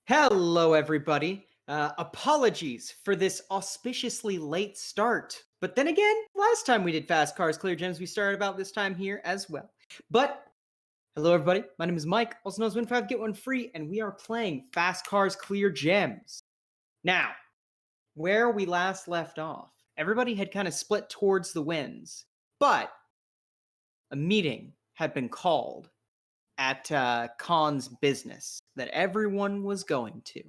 Hello, everybody. Apologies for this auspiciously late start. But then again, last time we did Fast Cars Clear Gems, we started about this time here as well. But hello, everybody. My name is Mike, also known as Win 5 Get 1 Free, and we are playing Fast Cars Clear Gems. Now, where we last left off, everybody had kind of split towards the wins, but a meeting had been called at Khan's business that everyone was going to.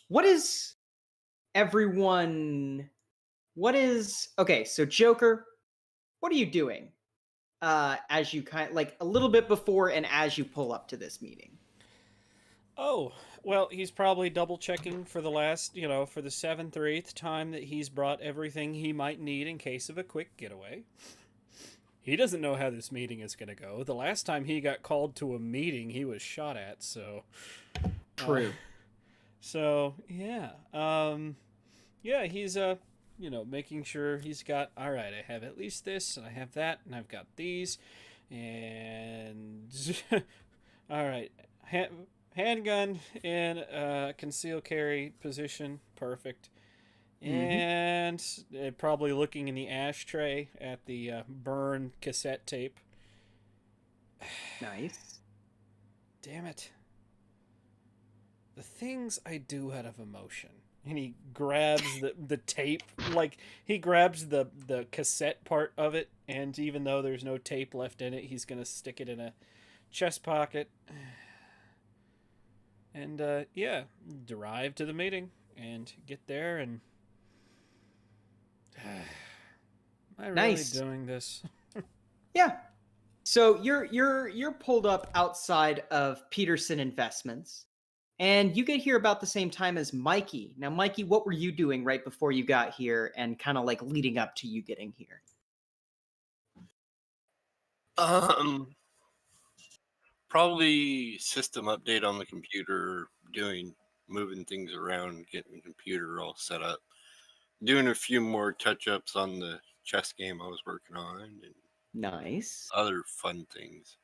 What is everyone? Okay, so Joker, what are you doing as you like a little bit before and as you pull up to this meeting? Oh, well, he's probably double checking for the last, for the 7th or 8th time that he's brought everything he might need in case of a quick getaway. He doesn't know how this meeting is going to go. The last time he got called to a meeting, he was shot at, so... True. Yeah. Yeah, he's, making sure he's got, all right, I have at least this, and I have that, and I've got these, and... all right, handgun in conceal carry position, perfect. And probably looking in the ashtray at the burn cassette tape. Nice. Damn it. The things I do out of emotion. And he grabs the tape, like he grabs the cassette part of it, and even though there's no tape left in it, he's going to stick it in a chest pocket. And drive to the meeting and get there and am I really doing this? Yeah. So you're pulled up outside of Peterson Investments, and you get here about the same time as Mikey. Now, Mikey, what were you doing right before you got here, and kind of like leading up to you getting here? Probably system update on the computer, moving things around, getting the computer all set up. Doing a few more touch-ups on the chess game I was working on, and nice other fun things.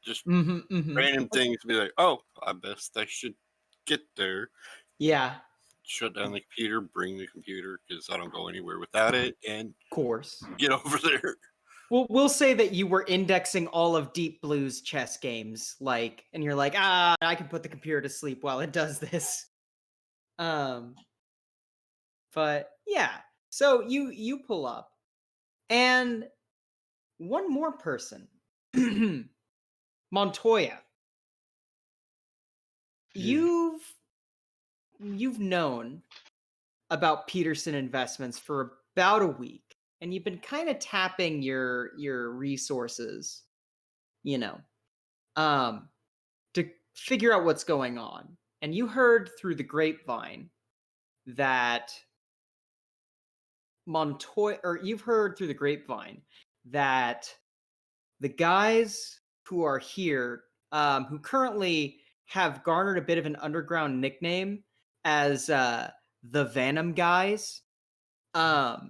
Just random things. Be like, oh, I best I should get there. Yeah. Shut down the computer, bring the computer, because I don't go anywhere without it, and of course get over there. We'll say that you were indexing all of Deep Blue's chess games, and you're like, I can put the computer to sleep while it does this. But yeah, so you pull up, and one more person, Montoya. You've known about Peterson Investments for about a week, and you've been kind of tapping your resources, to figure out what's going on. And you heard through the grapevine that you've heard through the grapevine that the guys who are here, who currently have garnered a bit of an underground nickname as the Venom guys, are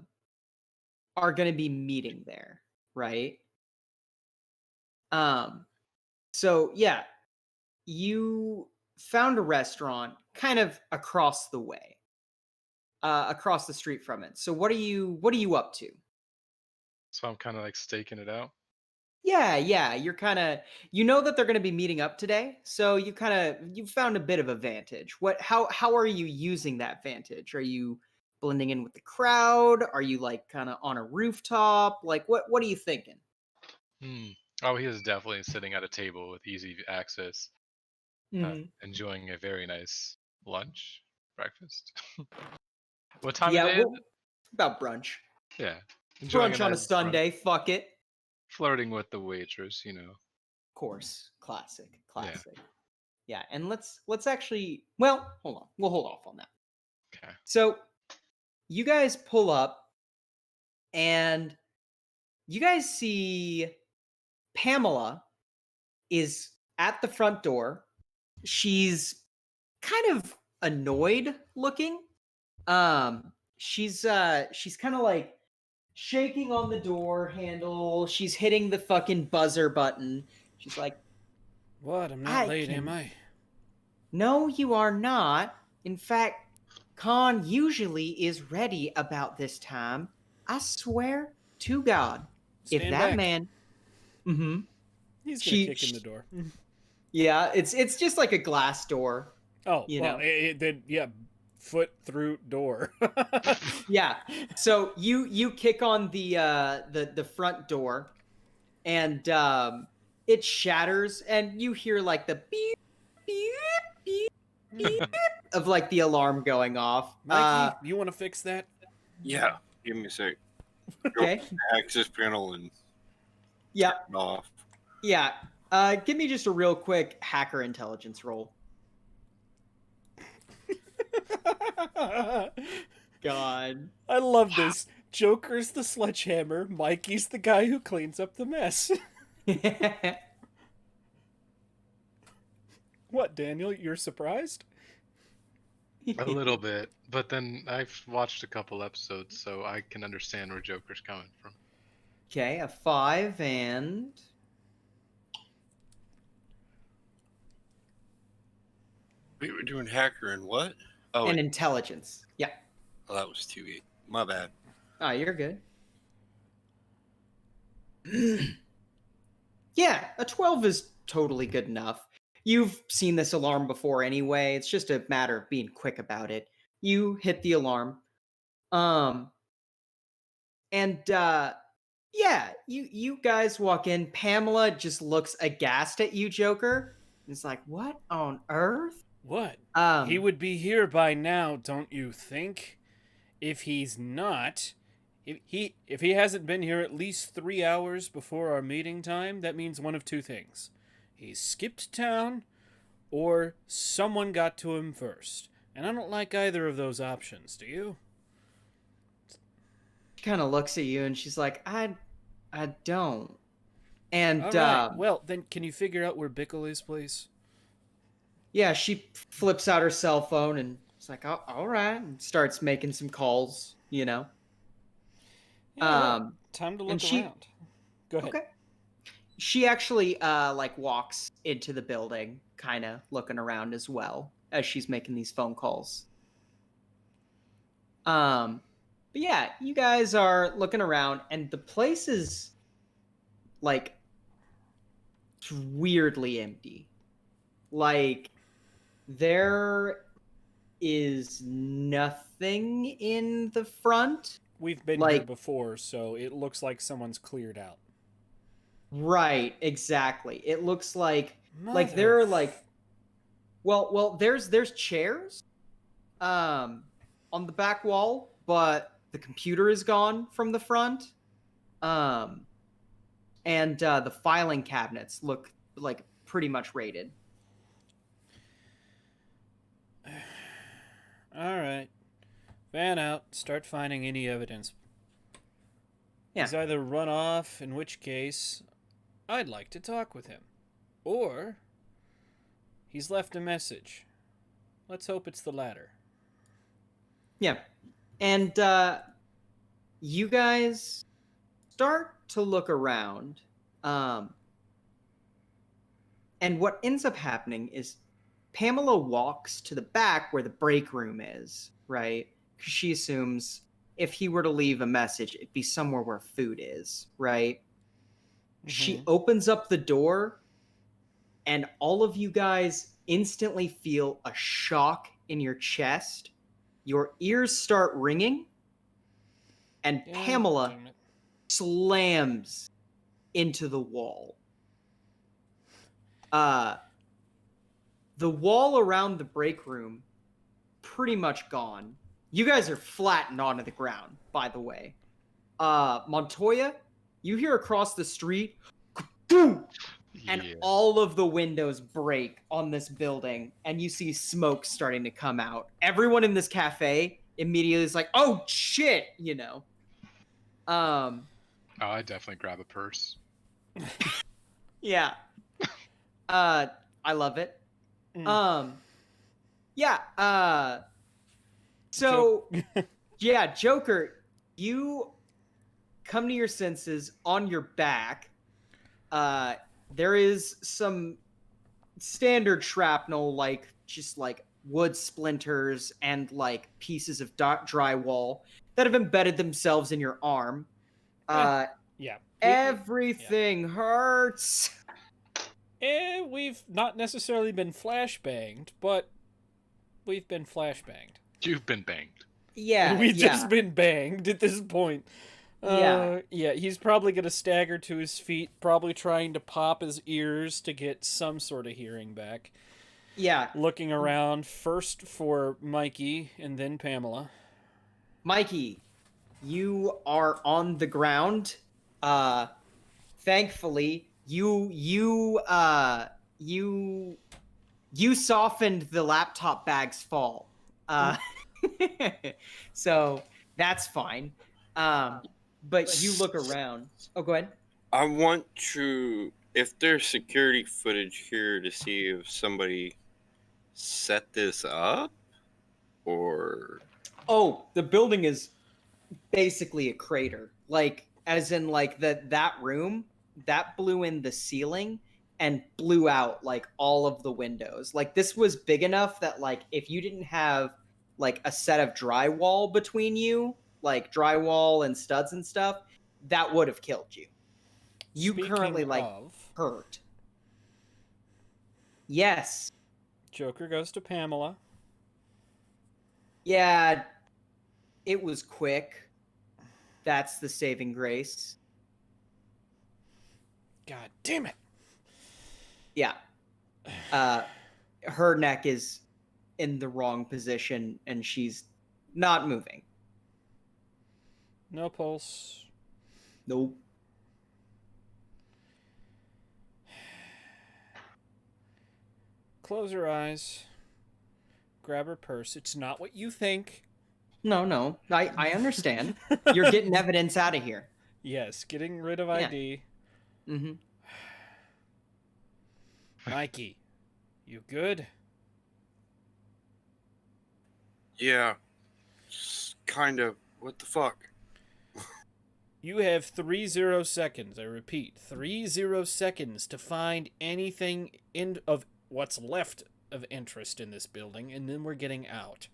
going to be meeting there, right? So yeah, you found a restaurant kind of across the way, across the street from it. So what are you up to? So I'm kind of like staking it out. Yeah, you're kind of, that they're going to be meeting up today, so you found a bit of a vantage. How are you using that vantage? Are you blending in with the crowd? Are you like kind of on a rooftop? Like what are you thinking? Hmm. Oh, he is definitely sitting at a table with easy access, Mhm. enjoying a very nice lunch, breakfast. What time of Yeah, day is well, it? about brunch. Yeah, enjoying a Brunch on a nice brunch, Sunday. Fuck it. flirting with the waitress. Course. Classic. Yeah. Classic. Yeah, and let's actually well, hold on. We'll hold off on that. Okay. So, you guys pull up and you guys see Pamela is at the front door. She's kind of annoyed looking. She's kind of like shaking on the door handle. She's hitting the fucking buzzer button. She's like, What? I'm not "I late, am can I? No, you are not. In fact, Khan usually is ready about this time. I swear to God, if Stand that back. man, mm-hmm, He's gonna she, kick in the door. yeah, it's just like a glass door, Oh you well, know. then yeah, foot through door. Yeah. So you kick on the front door, and it shatters, and you hear like the beep beep beep beep of like the alarm going off. Mikey, you want to fix that? Yeah, give me a sec. Go to Okay. the access panel and Yeah. turn it off. Yeah. Give me just a real quick hacker intelligence roll. God. I love this. Joker's the sledgehammer. Mikey's the guy who cleans up the mess. What, Daniel? You're surprised? A little bit, but then I've watched a couple episodes, so I can understand where Joker's coming from. Okay, a 5 and We were doing hacker and what? Oh, an intelligence. Yeah. that was 2-8. My bad. Oh, you're good. Yeah, a 12 is totally good enough. You've seen this alarm before anyway. It's just a matter of being quick about it. You hit the alarm. Um and yeah, you guys walk in. Pamela just looks aghast at you, Joker. It's like, "What on earth?" What? He Um would be here by now, don't you think? If he's not, if he hasn't been here at least 3 hours before our meeting time, that means one of two things: he's skipped town, or someone got to him first. And I don't like either of those options. Do you? she kind of looks at you and she's like, I don't." All And right. Well, then can you figure out where Bickle is, please? yeah, she flips out her cell phone and it's like, "Oh, all right," and starts making some calls, you know. Yeah. Well, Um, time to and look she around. Go ahead. okay. She actually like walks into the building, kind of looking around as well as she's making these phone calls. But yeah, you guys are looking around, and the place is like weirdly empty. Like there is nothing in the front. We've been here Like before, so it looks like someone's cleared out. right, exactly. It looks like Mother. there are like there's chairs um on the back wall, but the computer is gone from the front. Um and the filing cabinets look like pretty much raided. All right. Fan out. Start finding any evidence. Yeah. He's either run off, in which case, I'd like to talk with him. Or he's left a message. Let's hope it's the latter. Yeah. And you guys start to look around. And what ends up happening is Pamela walks to the back where the break room is, right? Because she assumes if he were to leave a message, it'd be somewhere where food is, right? She opens up the door, and all of you guys instantly feel a shock in your chest your ears start ringing, and God Pamela damn it. slams into the wall. The wall around the break room, pretty much gone. You guys are flattened onto the ground, by the way. Montoya, you hear across the street, boom, and Yeah. all of the windows break on this building, and you see smoke starting to come out. Everyone in this cafe immediately is like, "Oh shit!" You know. Oh, I definitely grab a purse. Yeah. I love it. Mm. Yeah. So, yeah, Joker, you come to your senses on your back. There is some standard shrapnel, like just like wood splinters and like pieces of drywall that have embedded themselves in your arm. Yeah. Everything hurts. We've not necessarily been flashbanged, but we've been flashbanged. You've been banged. Yeah, We've yeah, just been banged at this point. yeah. Yeah, he's probably going to stagger to his feet, probably trying to pop his ears to get some sort of hearing back. Yeah. Looking around first for Mikey and then Pamela. Mikey, you are on the ground. Thankfully, you softened the laptop bag's fall. So that's fine. But you look around. Oh, go ahead. I want to, if there's security footage here, to see if somebody set this up or. Oh, the building is basically a crater. Like, as in, like, that room, that blew in the ceiling and blew out, like, all of the windows. Like, this was big enough that, like, if you didn't have, like, a set of drywall between you, like, drywall and studs and stuff, that would have killed you. You Speaking currently, like, of, hurt. Yes. Joker goes to Pamela. Yeah, it was quick. That's the saving grace. God damn it. Yeah. Her neck is in the wrong position and she's not moving. No pulse. Nope. Close her eyes. Grab her purse. It's not what you think. No. I understand. You're getting evidence out of here. Yes, getting rid of ID. Mm-hmm. Mikey, you good? Yeah. Kind of. What the fuck? You have 30 seconds. I repeat, 30 seconds to find anything of what's left of interest in this building, and then we're getting out.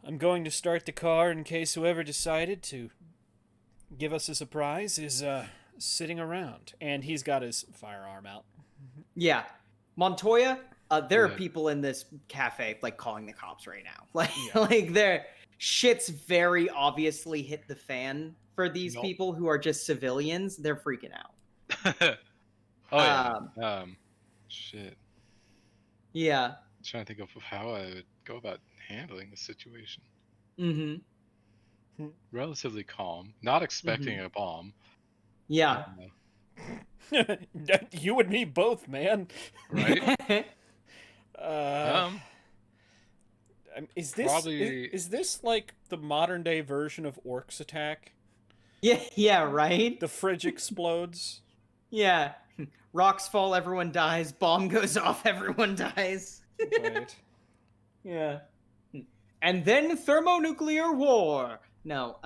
I'm going to start the car in case whoever decided to give us a surprise is sitting around. And he's got his firearm out. Yeah. Montoya, there are Yeah. people in this cafe like calling the cops right now. Like Yeah. like their shit's very obviously hit the fan for these Yup. people who are just civilians. They're freaking out. Oh yeah. Shit. Yeah. Trying to think of how I would go about handling the situation. Mm-hmm. Relatively calm, not expecting a bomb. Yeah. You and me both, man. Right? Is this Probably- is this like the modern day version of Orcs Attack? Yeah, right? The fridge explodes. Yeah. Rocks fall, everyone dies. Bomb goes off, everyone dies. Right. Yeah. And then thermonuclear war. No,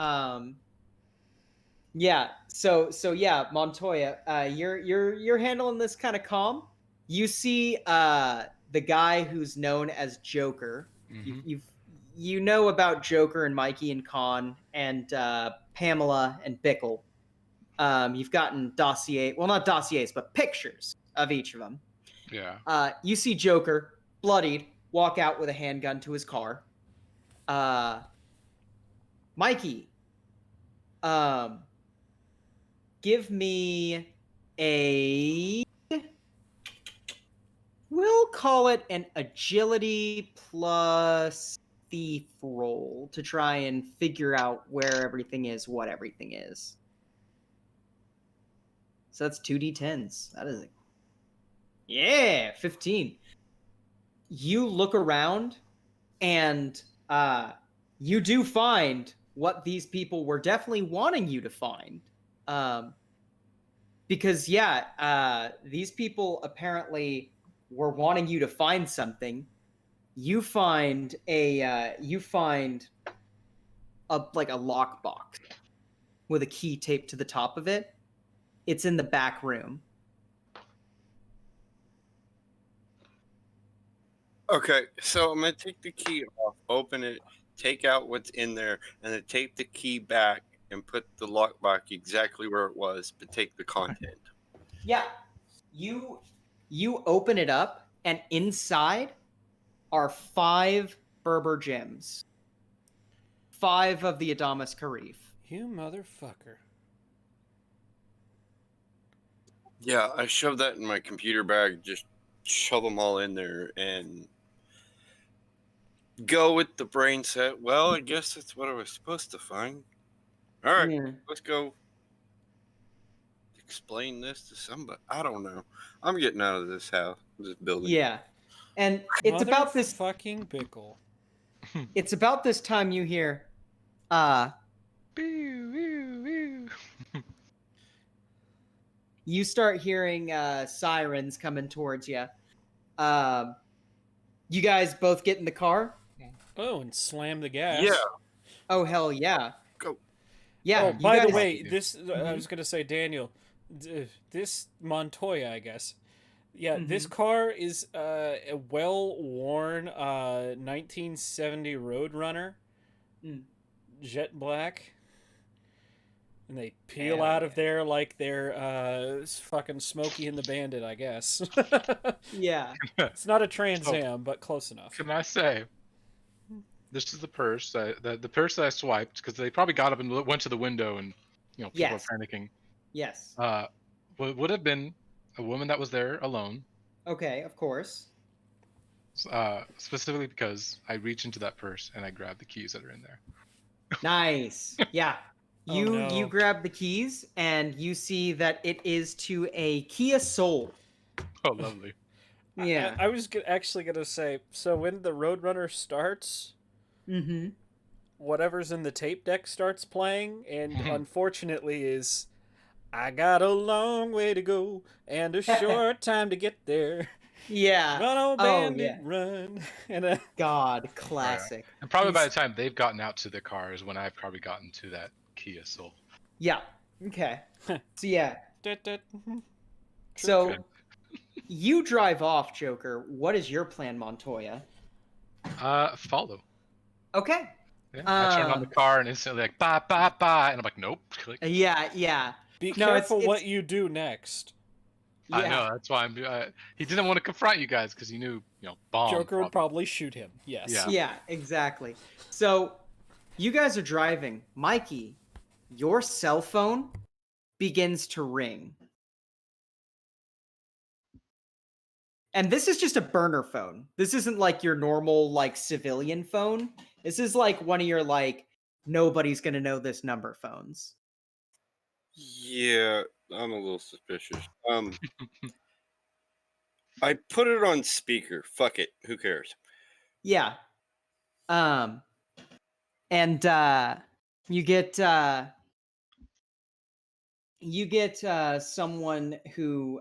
yeah. So yeah, Montoya, you're handling this kind of calm. You see the guy who's known as Joker. Mhm. You know about Joker and Mikey and Khan and Pamela and Bickle. You've gotten not dossiers, but pictures of each of them. Yeah. You see Joker, bloodied, walk out with a handgun to his car. Mikey, give me a, we'll call it an agility plus thief roll to try and figure out where everything is, what everything is. So that's 2d10s. That is yeah, 15. You look around and you do find what these people were definitely wanting you to find. Because these people apparently were wanting you to find something. You find a like a lockbox with a key taped to the top of it. It's in the back room. Okay, so I'm gonna take the key off, open it, take out what's in there, and then take the key back and put the lockbox exactly where it was, but take the content. Yeah. You open it up, and inside are 5 Berber gems. 5 of the Adamas Karif. You motherfucker. Yeah, I shoved that in my computer bag, just shove them all in there, and go with the brain set. Well, I guess that's what I was supposed to find. All right, Yeah. let's go explain this to somebody. I don't know. I'm getting out of this house, this building. Yeah. And it's about this fucking Bickle. it's about this time you hear you start hearing sirens coming towards you. You guys both get in the car? Oh, and slam the gas. Yeah. Oh hell yeah. Go. Yeah. Oh, you by the guys- way, this I was gonna say, Daniel, this Montoya, I guess. Yeah, this car is a well-worn 1970 Roadrunner, jet black, and they peel Hell out of there like they're fucking Smokey and the Bandit, I guess. Yeah. It's not a Trans Am, but close enough. Can I say, this is the purse, the purse that I swiped, because they probably got up and went to the window and, people Yes. are panicking. Yes. Would have been a woman that was there alone, Okay, of course. specifically because I reach into that purse and I grab the keys that are in there. Nice. Yeah. Oh, You no. grab the keys and you see that it is to a Kia Soul. Oh, lovely. Yeah. I was actually gonna say, so when the Roadrunner starts, whatever's in the tape deck starts playing, and unfortunately is, I got a long way to go and a short time to get there. Yeah. Run, old Oh, bandit, yeah. run. And God, classic. And probably by He's- the time they've gotten out to their car is when I've probably gotten to that Kia Soul. Yeah. Okay. So yeah. True, So you drive off, Joker. What is your plan, Montoya? Follow. Okay. Yeah, I turned on the car and instantly like, bye, bye, bye. And I'm like, nope. Click. Yeah. Be No, it's- careful what it's- you do next. Yeah. I know, that's why he didn't want to confront you guys because he knew, bomb. Joker would probably shoot him. Yes. Yeah. Yeah, exactly. So you guys are driving. Mikey, your cell phone begins to ring. And this is just a burner phone. This isn't like your normal like civilian phone. This is like one of your like nobody's gonna know this number phones. Yeah, I'm a little suspicious. I put it on speaker. Fuck it. Who cares? Yeah. And you get someone who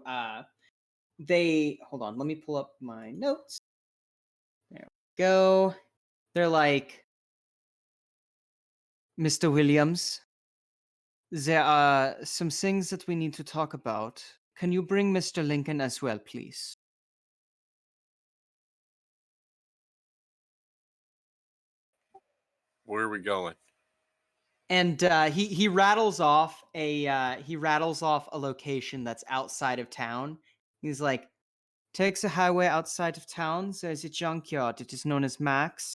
they hold on, let me pull up my notes. There we go. They're like, Mr. Williams, there are some things that we need to talk about. Can you bring Mr. Lincoln as well, please? Where are we going? And he rattles off a location that's outside of town. He's like, takes a highway outside of town. There's a junkyard. It is known as Max.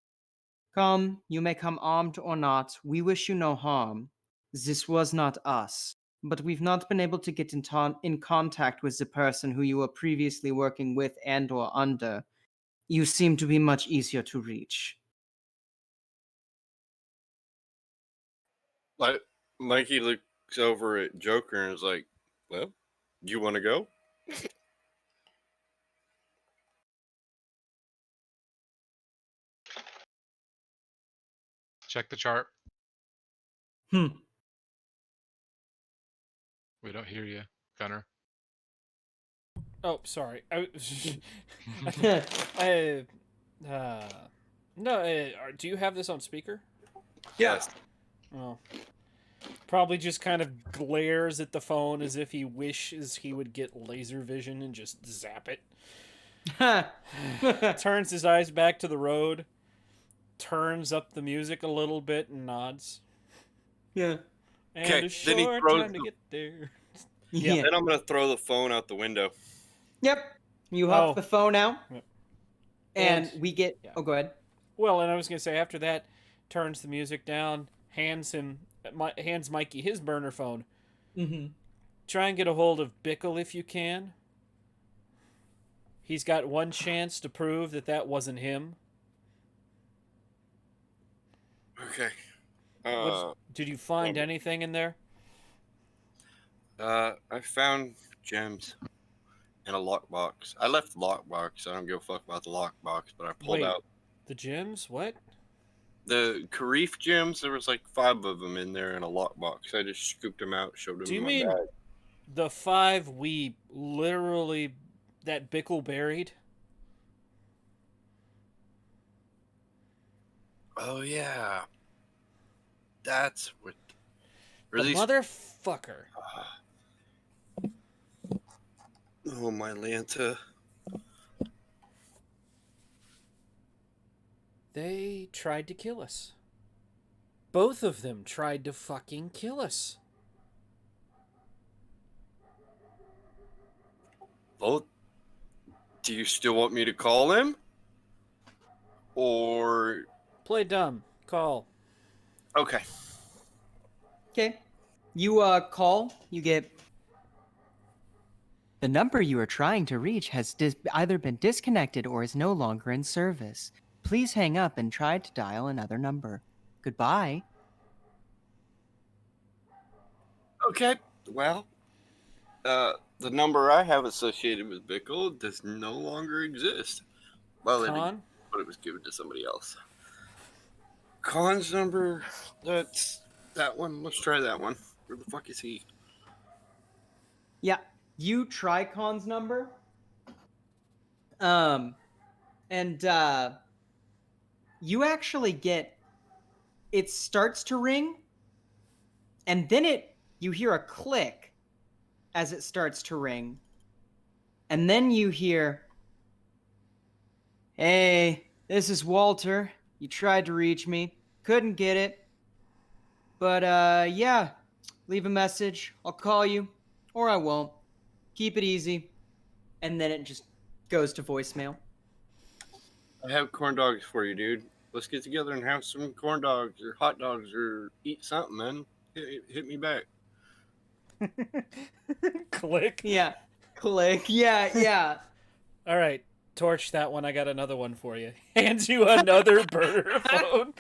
Come, you may come armed or not. We wish you no harm. This was not us. But we've not been able to get in contact with the person who you were previously working with and or under. You seem to be much easier to reach. Like Mikey looks over at Joker and is like, "Well, do you want to go?" Check the chart. Hmm. We don't hear you, Gunner. Oh, sorry. I, no. Do you have this on speaker? Yes. Oh. Probably just kind of glares at the phone as if he wishes he would get laser vision and just zap it. Turns his eyes back to the road, turns up the music a little bit, and nods. Yeah. And Okay, a then he short throws time to the- get there. Yeah. Then I'm gonna throw the phone out the window. Yep. You huck Oh. the phone out, Yep. and And- we get. yeah. Oh, go ahead. Well, and I was gonna say after that, turns the music down, hands Mikey his burner phone. Mm-hmm. Try and get a hold of Bickle if you can. He's got one chance to prove that wasn't him. Okay. Did you find anything in there? I found gems in a lockbox. I left the lockbox. I don't give a fuck about the lockbox, but I pulled Wait. out The gems? What? the Karif gems. There was like 5 of them in there in a lockbox. I just scooped them out, showed them Do you in my mean bag. the 5 we literally that Bickle buried? Oh yeah, that's what. Or The these. motherfucker. Oh my Lanta. They tried to kill us. Both of them tried to fucking kill us. Well, do you still want me to call him? Or Play dumb. Call. okay. Okay. You call. You get. The number you are trying to reach has either been disconnected or is no longer in service. Please hang up and try to dial another number. Goodbye. Okay. Well, the number I have associated with Bickle does no longer exist. Well, it Con? but it was given to somebody else. Khan's number, that's that one. Let's try that one. Where the fuck is he? Yeah. You try Khan's number. And you actually get. It starts to ring, and then you hear a click as it starts to ring, and then you hear, "Hey, this is Walter. You tried to reach me, couldn't get it, but yeah, leave a message. I'll call you, or I won't. Keep it easy." And then it just goes to voicemail. I have corn dogs for you, dude. Let's get together and have some corn dogs or hot dogs or eat something, man. Hit me back. Click. Yeah. Click. Yeah. All right. Torch that one. I got another one for you. Hands you another burner phone.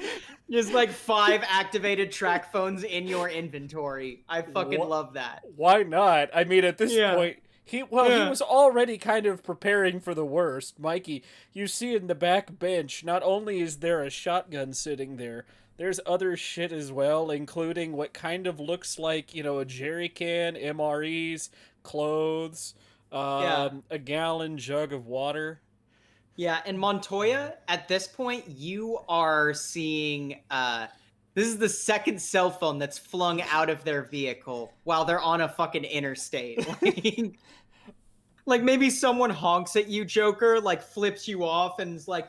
Just like 5 activated track phones in your inventory. I fucking What? love that. Why not? I mean, at this Yeah. point, he Yeah. was already kind of preparing for the worst. Mikey, you see in the back bench, not only is there a shotgun sitting there, there's other shit as well, including what kind of looks like, a jerry can, MREs, clothes, a gallon jug of water. Yeah, and Montoya, at this point, you are seeing this is the second cell phone that's flung out of their vehicle while they're on a fucking interstate. Like maybe someone honks at you, Joker, like flips you off and is like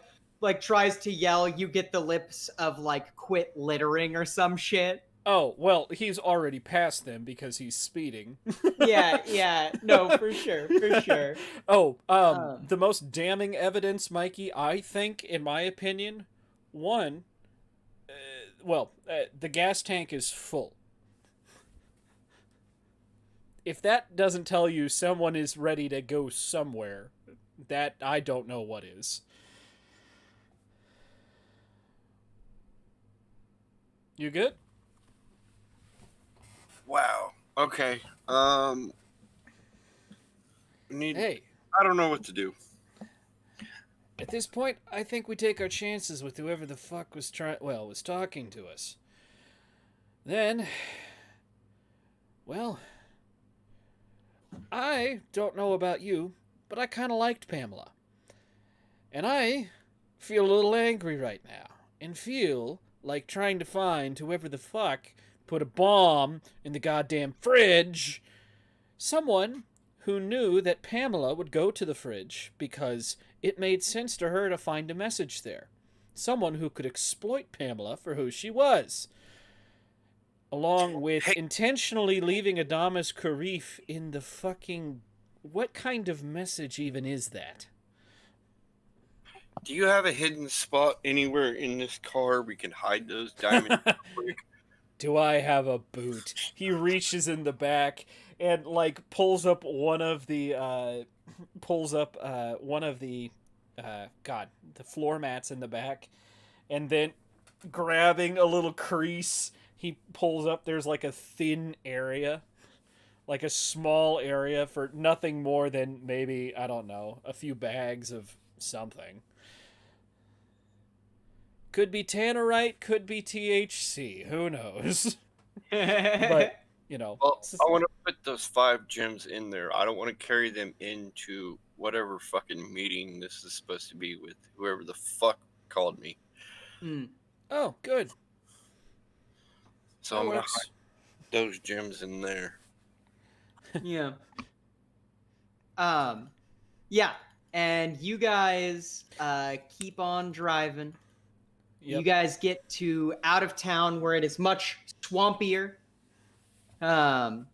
tries to yell, you get the lips of like quit littering or some shit. Oh, well, he's already past them because he's speeding. Yeah. No, for sure. Oh, the most damning evidence, Mikey, I think, in my opinion, one, well, the gas tank is full. If that doesn't tell you someone is ready to go somewhere, that I don't know what is. You good? Wow. Okay. Need. Hey, I don't know what to do. at this point, I think we take our chances with whoever the fuck was was talking to us. Then, well, I don't know about you, but I kind of liked Pamela. And I feel a little angry right now and feel like trying to find whoever the fuck put a bomb in the goddamn fridge. Someone who knew that Pamela would go to the fridge because it made sense to her to find a message there. Someone who could exploit Pamela for who she was. Along with Hey. intentionally leaving Adamas Karif in the fucking... What kind of message even is that? Do you have a hidden spot anywhere in this car we can hide those diamonds? Do I have a boot? He reaches in the back and like pulls up one of the the floor mats in the back, and then grabbing a little crease, he pulls up. There's like a thin area, like a small area for nothing more than maybe, I don't know, a few bags of something. Could be tannerite, could be THC. Who knows? But, you know. Well, I want to put those 5 gems in there. I don't want to carry them into whatever fucking meeting this is supposed to be with whoever the fuck called me. Oh, good. So That I'm going to works. hide those gems in there. Yeah. Yeah. And you guys keep on driving. Yep. You guys get to out of town where it is much swampier. Kind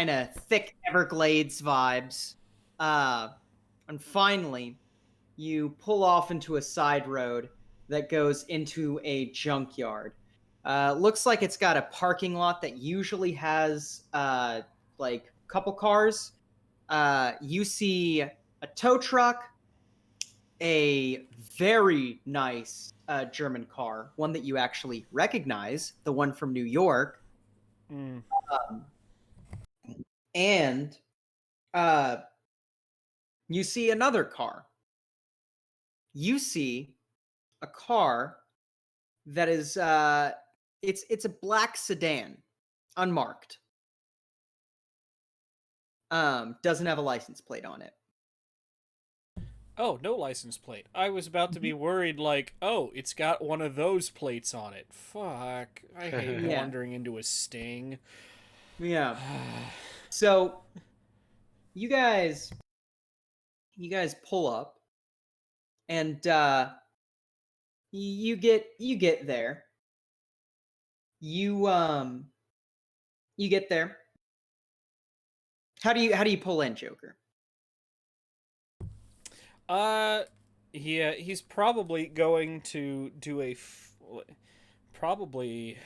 of thick Everglades vibes. And finally, you pull off into a side road that goes into a junkyard. Looks like it's got a parking lot that usually has like a couple cars. You see a tow truck, a very nice German car, one that you actually recognize, the one from New York, Mm. and you see another car. You see a car that is it's a black sedan, unmarked. Doesn't have a license plate on it. Oh, no license plate. I was about to be worried, like, oh, it's got one of those plates on it. Fuck. I hate Yeah. wandering into a sting. Yeah. So you guys pull up, and you get there. You get there. How do you pull in, Joker? Yeah, he's probably going to do probably...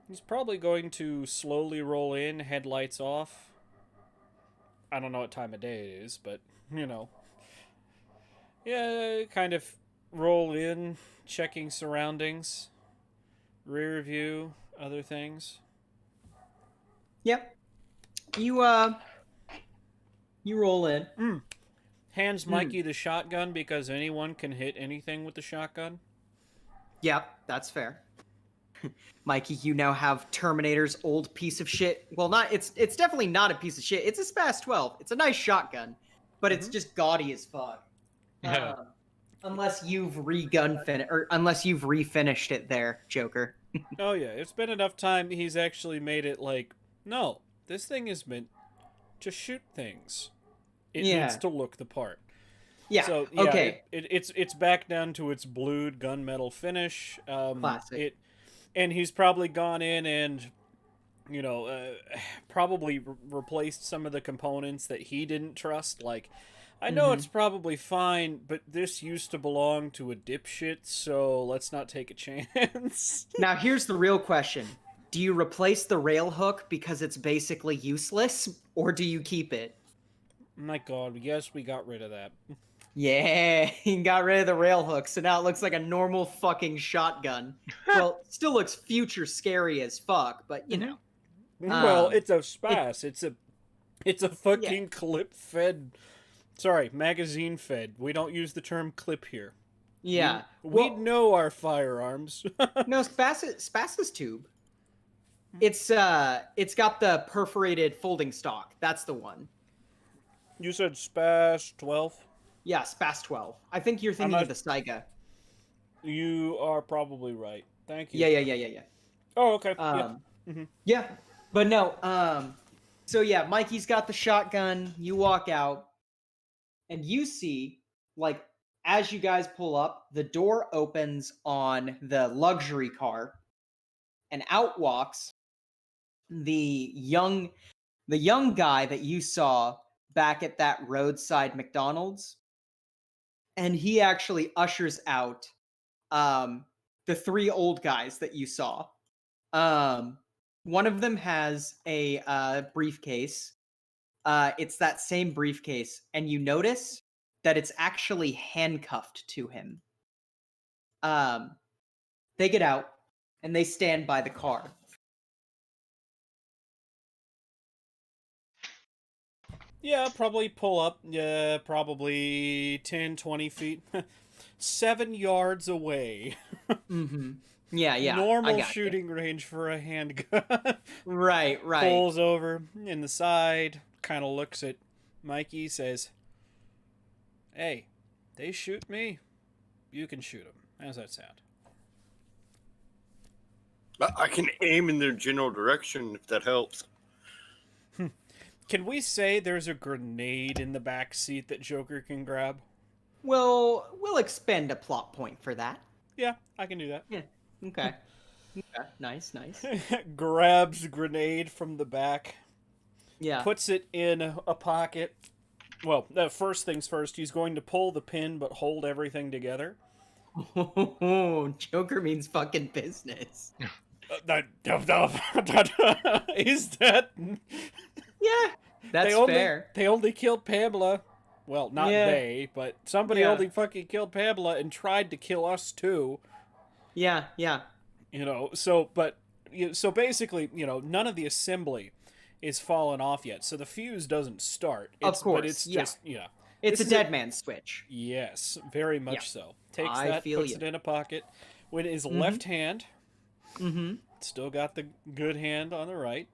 He's probably going to slowly roll in, headlights off. I don't know what time of day it is, but, you know. Yeah, kind of roll in, checking surroundings, rear view, other things. Yep. You roll in. Hands Mikey the shotgun because anyone can hit anything with the shotgun. Yep, that's fair. Mikey, you now have Terminator's old piece of shit. Well, not it's definitely not a piece of shit. It's a Spas 12. It's a nice shotgun, but it's just gaudy as fuck. Unless you've unless you've refinished it there, Joker. Oh yeah, it's been enough time he's actually made it like, no, this thing is meant to shoot things. It needs to look the part. Yeah. So yeah, okay. It's back down to its blued gunmetal finish. Classic. And he's probably gone in and you know, probably replaced some of the components that he didn't trust. Like, I know Mm-hmm. it's probably fine, but this used to belong to a dipshit, so let's not take a chance. Now, here's the real question. Do you replace the rail hook because it's basically useless, or do you keep it? My god, yes, we got rid of that. Yeah, he got rid of the rail hook, so now it looks like a normal fucking shotgun. Well, still looks future scary as fuck, but you know. Well, it's a It spas. It's a yeah. fucking clip fed. Sorry, magazine fed. We don't use the term clip here. Yeah. We Well, know our firearms. no, Spas's tube. It's got the perforated folding stock. That's the one. You said spas 12. Yeah, Spas 12. I think you're I'm thinking of not. the Saiga. You are probably right. Thank you. Yeah. Oh, okay. Yeah. Um, hmm yeah. But no, so yeah, Mikey's got the shotgun. You walk out and you see, like, as you guys pull up, the door opens on the luxury car, and out walks the young the young guy that you saw back at that roadside McDonald's, and he actually ushers out um the three old guys that you saw. Um one of them has a briefcase. It's that same briefcase, and you notice that it's actually handcuffed to him. Um they get out and they stand by the car. Yeah, probably pull up. Yeah, probably 10, 20 feet. 7 yards away. Mhm. Yeah, I Normal got you. shooting range for a handgun. Right. Pulls over in the side, kind of looks at Mikey, says, "Hey, they shoot me. You can shoot them. How's that sound?" I can aim in their general direction if that helps. Can we say there's a grenade in the back seat that Joker can grab? We'll expend a plot point for that. Yeah, I can do that. Yeah. Okay. Okay. Nice. Grabs grenade from the back, Yeah. puts it in a pocket. Well, first things first, he's going to pull the pin but hold everything together. Joker means fucking business. Is that Yeah. That's fair. they only killed Pamela. Well, not Yeah. they, but somebody Yeah. only fucking killed Pamela and tried to kill us too. Yeah. You know, so basically, you know, none of the assembly is fallen off yet, so the fuse doesn't start. Of course. But it's Yeah. just, you know, It's a this is dead man switch. yes, very much Yeah. so. Takes I that, feel puts you. it in a pocket. With his Mhm. left hand, Mm-hmm. still got the good hand on the right.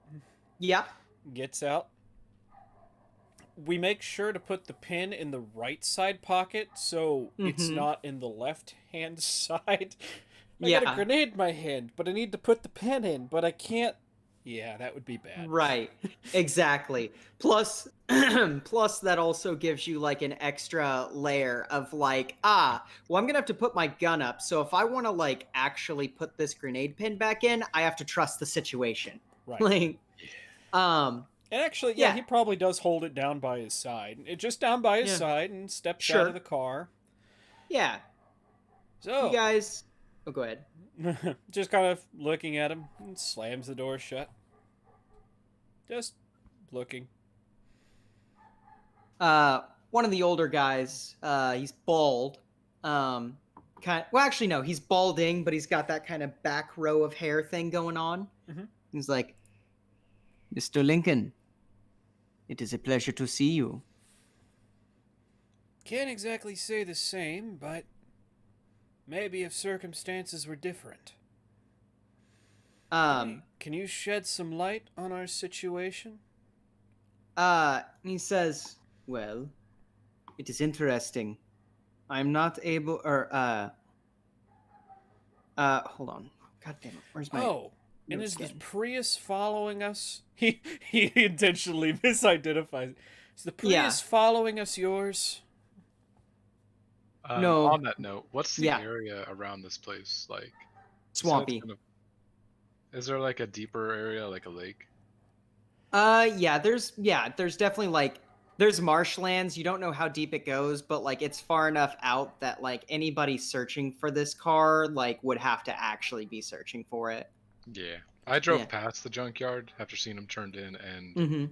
Yeah. Gets out. We make sure to put the pin in the right side pocket so it's Mhm. not in the left hand side. I got a Yeah. grenade in my hand, but I need to put the pin in, but I can't. Yeah, that would be bad. Right. Exactly. Plus plus that also gives you like an extra layer of like, well, I'm going to have to put my gun up. So if I want to like actually put this grenade pin back in, I have to trust the situation. Right. Like And actually, yeah, yeah. he probably does hold it down by his side. It just down by his Yeah. side and steps out Sure. of the car. Yeah. You So, guys, oh go ahead. just kind of looking at him and slams the door shut. Just looking. One of the older guys, he's bald. Well, actually, no, he's balding, but he's got that kind of back row of hair thing going on. Mhm. He's like, Mr. Lincoln, it is a pleasure to see you. Can't exactly say the same, but maybe if circumstances were different. Can you shed some light on our situation? He says, well, it is interesting. I'm not able, hold on. God damn it. Where's my... Oh, and notes is the again? Prius following us? He intentionally misidentifies. Is the Prius Yeah. following us yours? No. On that note, what's the Yeah. area around this place like? Swampy. Is there like a deeper area, like a lake? Yeah, there's definitely like there's marshlands. You don't know how deep it goes, but like it's far enough out that like anybody searching for this car like would have to actually be searching for it. Yeah. I Yeah. drove past the junkyard after seeing them turned in, and Mm-hmm.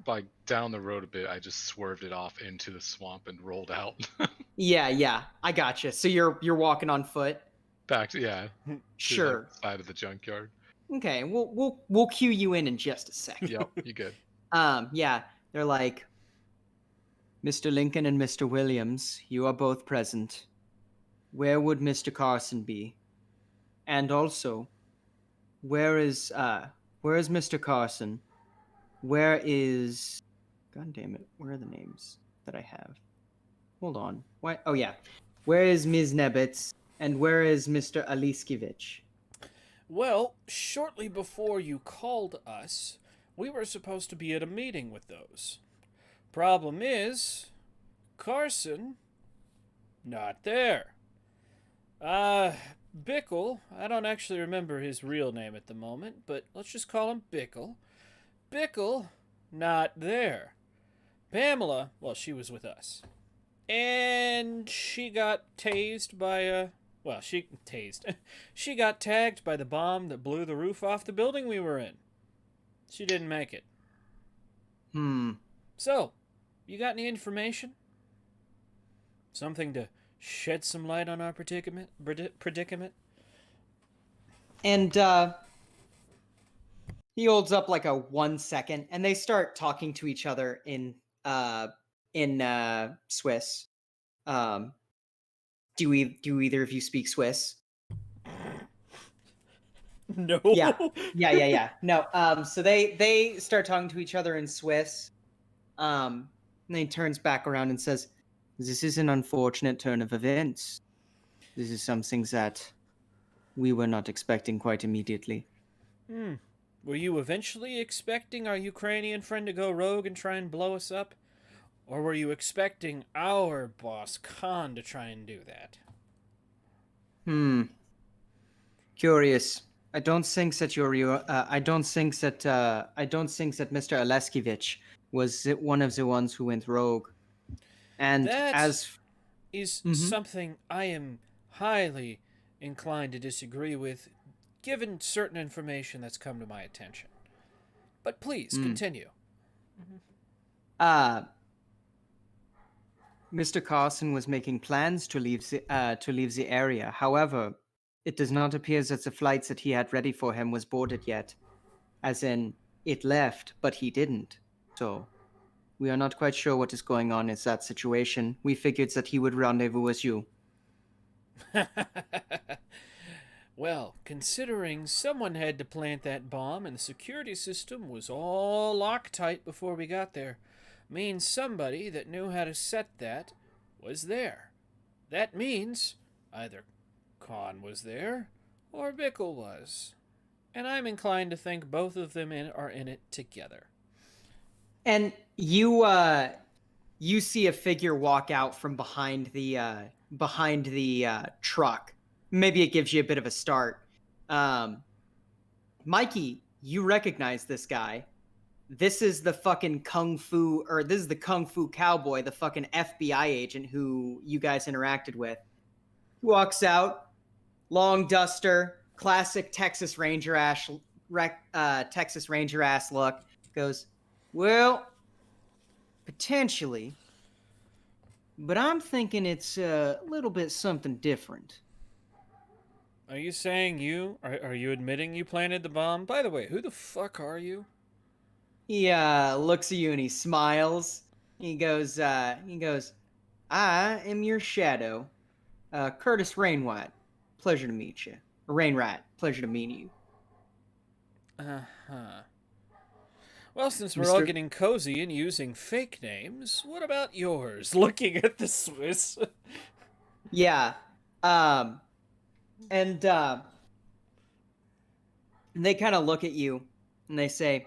like down the road a bit, I just swerved it off into the swamp and rolled out. Yeah, I gotcha. So you're walking on foot. Back to, yeah, to like Sure. the side of the junkyard. Okay, we'll cue you in just a second. Yep, you good. Yeah, they're like, Mr. Lincoln and Mr. Williams, you are both present. Where would Mr. Carson be? And also, where is Mr. Carson? Where is God damn it, where are the names that I have? Hold on. Why oh yeah. Where is Ms. Nebitz and where is Mr. Aliskevich? Well, shortly before you called us, we were supposed to be at a meeting with those. Problem is, Carson, not there. Bickle, I don't actually remember his real name at the moment, but let's just call him Bickle. Bickle, not there. Pamela, well, she was with us. And she got tased by a. Well, she tased. She got tagged by the bomb that blew the roof off the building we were in. She didn't make it. So, you got any information? Something to shed some light on our predicament? And he holds up like a 1 second and they start talking to each other in Swiss. Do either of you speak Swiss? No. Yeah. No. So they start talking to each other in Swiss. And then he turns back around and says, "This is an unfortunate turn of events. This is something that we were not expecting quite immediately." Were you eventually expecting our Ukrainian friend to go rogue and try and blow us up? Or were you expecting our boss Khan to try and do that? Curious. I don't think that I don't think that Mr. Aleskevich was one of the ones who went rogue. And That as is something I am highly inclined to disagree with, given certain information that's come to my attention. But please, continue. Mr. Carson was making plans to leave the area. However, it does not appear that the flights that he had ready for him was boarded yet. As in, it left, but he didn't. So, we are not quite sure what is going on in that situation. We figured that he would rendezvous with you. Well, considering someone had to plant that bomb and the security system was all Loctite before we got there, means somebody that knew how to set that was there. That means either Khan was there or Bickle was. And I'm inclined to think both of them are in it together. And you see a figure walk out from behind the truck. Maybe it gives you a bit of a start. Mikey, you recognize this guy. This is the fucking this is the Kung Fu cowboy, the fucking FBI agent who you guys interacted with. He walks out, long duster, classic Texas Ranger ass look. Goes, "Well, potentially, but I'm thinking it's a little bit something different." Are you saying are you admitting you planted the bomb? By the way, who the fuck are you? He looks at you and he smiles. He goes, "I am your shadow, Curtis Rainwhite. Pleasure to meet you. Rainwright, pleasure to meet you." Uh-huh. Well, since we're all getting cozy and using fake names, what about yours? Looking at the Swiss. Yeah. And they kind of look at you and they say,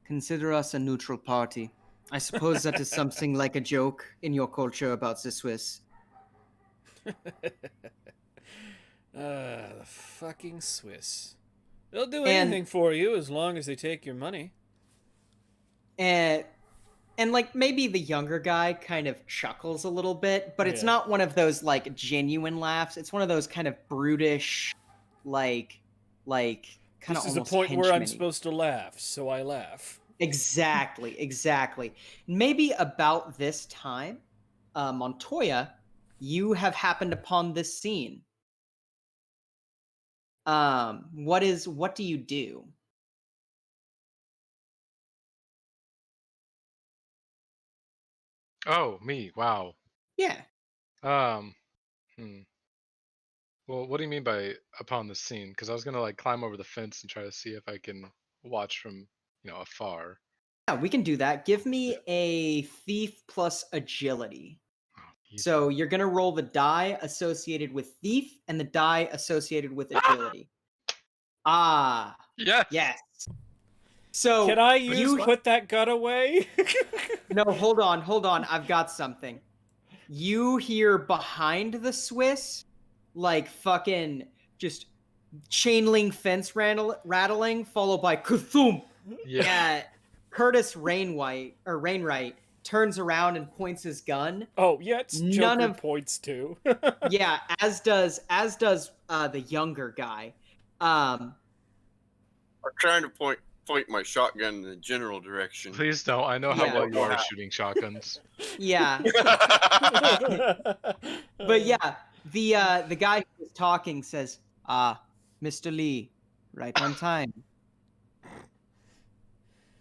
"Consider us a neutral party. I suppose that is something like a joke in your culture about the Swiss." The fucking Swiss. They'll do And- anything for you as long as they take your money. And like maybe the younger guy kind of chuckles a little bit, but it's Yeah. not one of those like genuine laughs. It's one of those kind of brutish, like kind of This is the almost point where I'm henchman-y. supposed to laugh, so I laugh. Exactly. Maybe about this time, Montoya, you have happened upon this scene. What do you do? Oh, me. Wow. Yeah. Um. Hmm. Well, what do you mean by upon the scene? Because I was gonna like climb over the fence and try to see if I can watch from afar. Yeah, we can do that. Give Yeah. me a thief plus agility. Oh, easy. So you're gonna roll the die associated with thief and the die associated with agility. Ah, Yes. yes. So Can I use you put that gun away? no, hold on. I've got something. You hear behind the Swiss, like fucking just chain link fence rattling, followed by kathum. Yeah. Curtis Rainwright turns around and points his gun. Oh, yeah, it's None Joker of points too. yeah, as does the younger guy. I'm trying to point my shotgun in the general direction. Please don't. I know how Yeah. well you are at shooting shotguns. Yeah, but yeah, the guy who was talking says, Mr. Lee, right on time.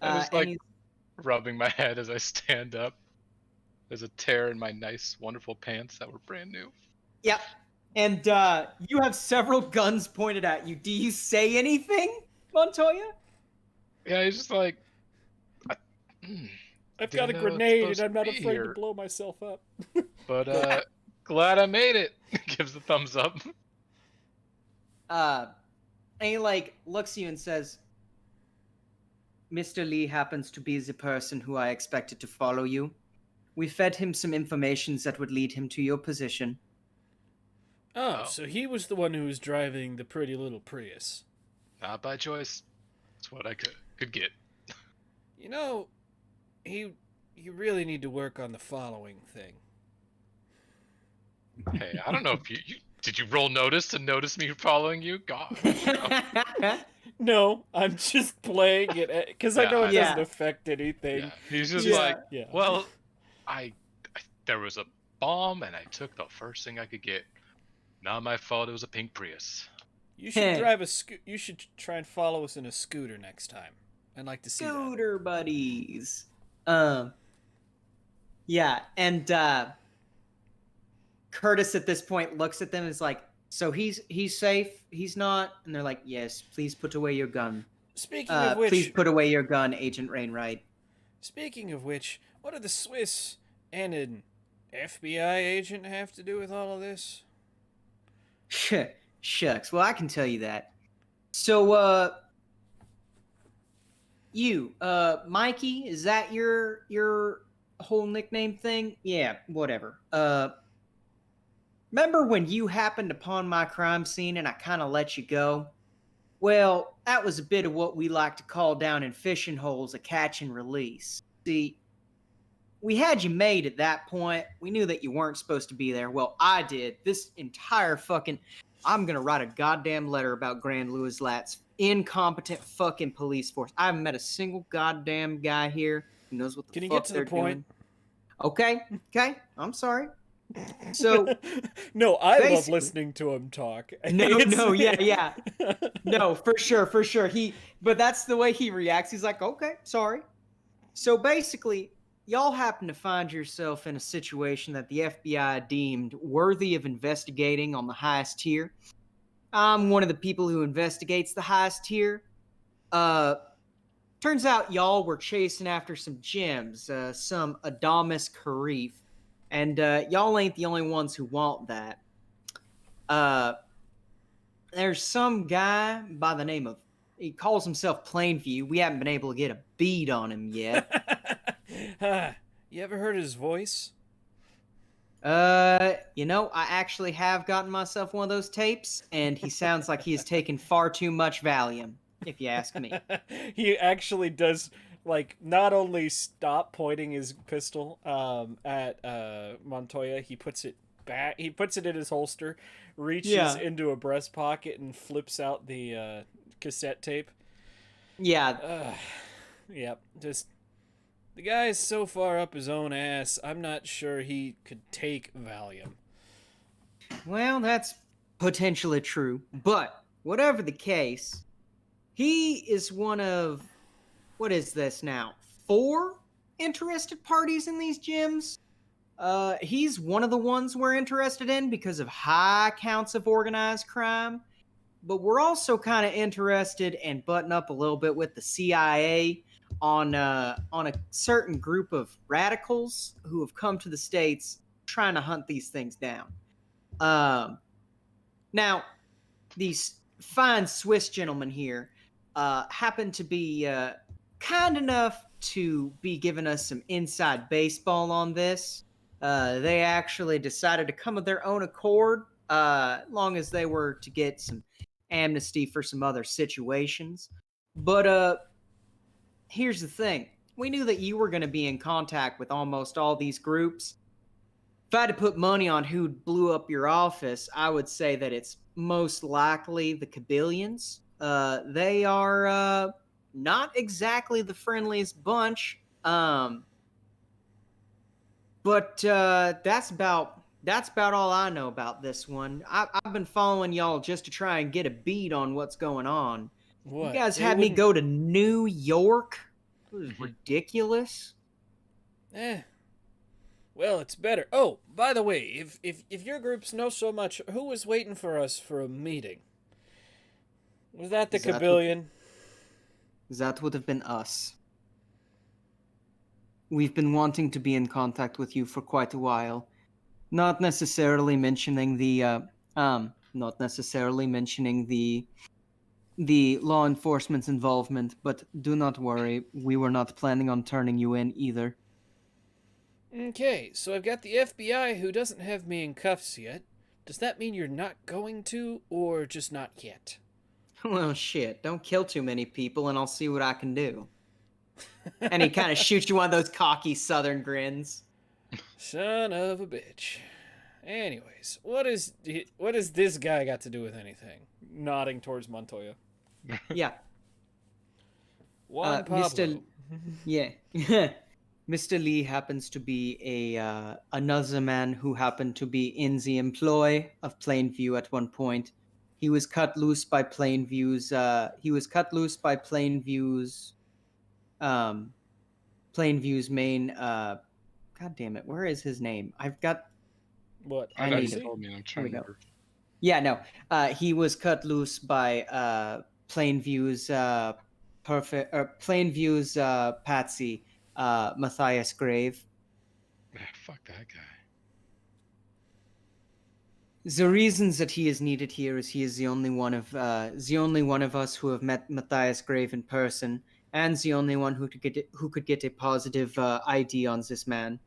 I'm just And like he's rubbing my head as I stand up. There's a tear in my nice, wonderful pants that were brand new. yep. And you have several guns pointed at you. Do you say anything, Montoya? Yeah, he's just like, I've Didn't got a know it's grenade supposed and I'm not to be afraid to here. blow myself up. but glad I made it. Gives the thumbs up. And he like looks at you and says, Mr. Lee happens to be the person who I expected to follow you. We fed him some information that would lead him to your position. Oh, Oh. so he was the one who was driving the pretty little Prius. Not by choice. That's what I could get. You know, you really need to work on the following thing. Hey, I don't know if you did you roll notice to notice me following you? God. No, I'm just playing it because I Yeah, know it Yeah. doesn't affect anything. Yeah. He's just Yeah. like, Yeah. well, I there was a bomb and I took the first thing I could get. Not my fault. It was a pink Prius. You should drive a You should try and follow us in a scooter next time. I'd like to see that. Scooter buddies. Yeah, and Curtis at this point looks at them and is like, so he's safe, he's not? And they're like, yes, please put away your gun. Speaking of which, Please put away your gun, Agent Rainwright. what do the Swiss and an FBI agent have to do with all of this? Shucks, well, I can tell you that. So, Mikey, is that your whole nickname thing? Yeah, whatever. Remember when you happened upon my crime scene and I kind of let you go? Well, that was a bit of what we like to call down in fishing holes a catch and release. See, we had you made at that point. We knew that you weren't supposed to be there. Well, I did. This entire fucking... I'm gonna write a goddamn letter about Grand Louis Lat's incompetent fucking police force. I haven't met a single goddamn guy here who knows what the Can you fuck get to they're the point? doing. Okay, I'm sorry. So... No, I love basically- listening to him talk. No, yeah. No, for sure. But that's the way he reacts. He's like, okay, sorry. So basically, y'all happen to find yourself in a situation that the FBI deemed worthy of investigating on the highest tier. I'm one of the people who investigates the highest tier. Turns out y'all were chasing after some gems, some Adamus Karif. And y'all ain't the only ones who want that. There's some guy by the name of, he calls himself Plainview. We haven't been able to get a bead on him yet. You ever heard his voice? I actually have gotten myself one of those tapes, and he sounds like he has taken far too much Valium, if you ask me. He actually does like not only stop pointing his pistol at Montoya, he puts it back. He puts it in his holster, reaches Yeah. into a breast pocket, and flips out the cassette tape. Yeah, Yep, just the guy is so far up his own ass. I'm not sure he could take Valium. well, that's potentially true. But whatever the case, he is one of, what is this now? 4 interested parties in these gyms. He's one of the ones we're interested in because of high counts of organized crime. But we're also kind of interested and button up a little bit with the CIA on a certain group of radicals who have come to the States trying to hunt these things down. Now, these fine Swiss gentlemen here happen to be kind enough to be giving us some inside baseball on this. They actually decided to come of their own accord, long as they were to get some amnesty for some other situations. But here's the thing. We knew that you were going to be in contact with almost all these groups. If I had to put money on who blew up your office, I would say that it's most likely the Kabylians. They are not exactly the friendliest bunch, but that's about all I know about this one. I've been following y'all just to try and get a beat on what's going on. You What? guys They had me wouldn't- go to New York. It was ridiculous. Eh. Well, it's better. Oh, by the way, if your groups know so much, who was waiting for us for a meeting? Was that the Is that what- Kabylion? That would have been us. We've been wanting to be in contact with you for quite a while. Not necessarily mentioning not necessarily mentioning the law enforcement's involvement, but do not worry, we were not planning on turning you in either. Okay, so I've got the FBI who doesn't have me in cuffs yet. Does that mean you're not going to, or just not yet? Well, shit, don't kill too many people and I'll see what I can do. And he kind of shoots you one of those cocky southern grins. Son of a bitch. Anyways, what is this guy got to do with anything? Nodding towards Montoya. Yeah. Juan Pablo. Mr. Yeah. Mr. Lee happens to be another man who happened to be in the employ of Plainview at one point. He was cut loose by Plainview's Plainview's main God damn it, where is his name? I've got What? I I know need you it. told me. I'm Here trying we to go. remember. Yeah, no. He was cut loose by Plainview's Plainview's patsy, Matthias Grave. Fuck that guy. The reasons that he is needed here is he is the only one of us who have met Matthias Grave in person, and the only one who could get a positive ID on this man.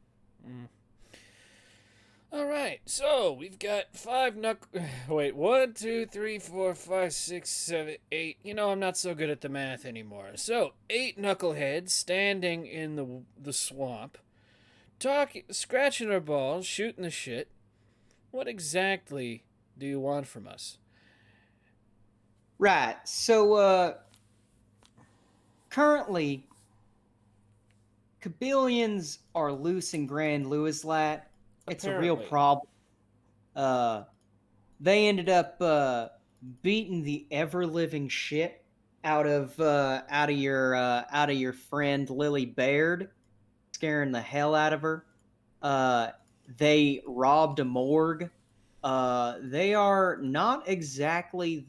All right, so we've got 5 knuckle. Wait, 1, 2, 3, 4, 5, 6, 7, 8. You know, I'm not so good at the math anymore. So 8 knuckleheads standing in the swamp, talking, scratching our balls, shooting the shit. What exactly do you want from us? Right. So currently, Kabylians are loose in Grand Louislat. It's a real Apparently. problem. They ended up beating the ever living shit out of your friend Lily Baird, scaring the hell out of her. They robbed a morgue. They are not exactly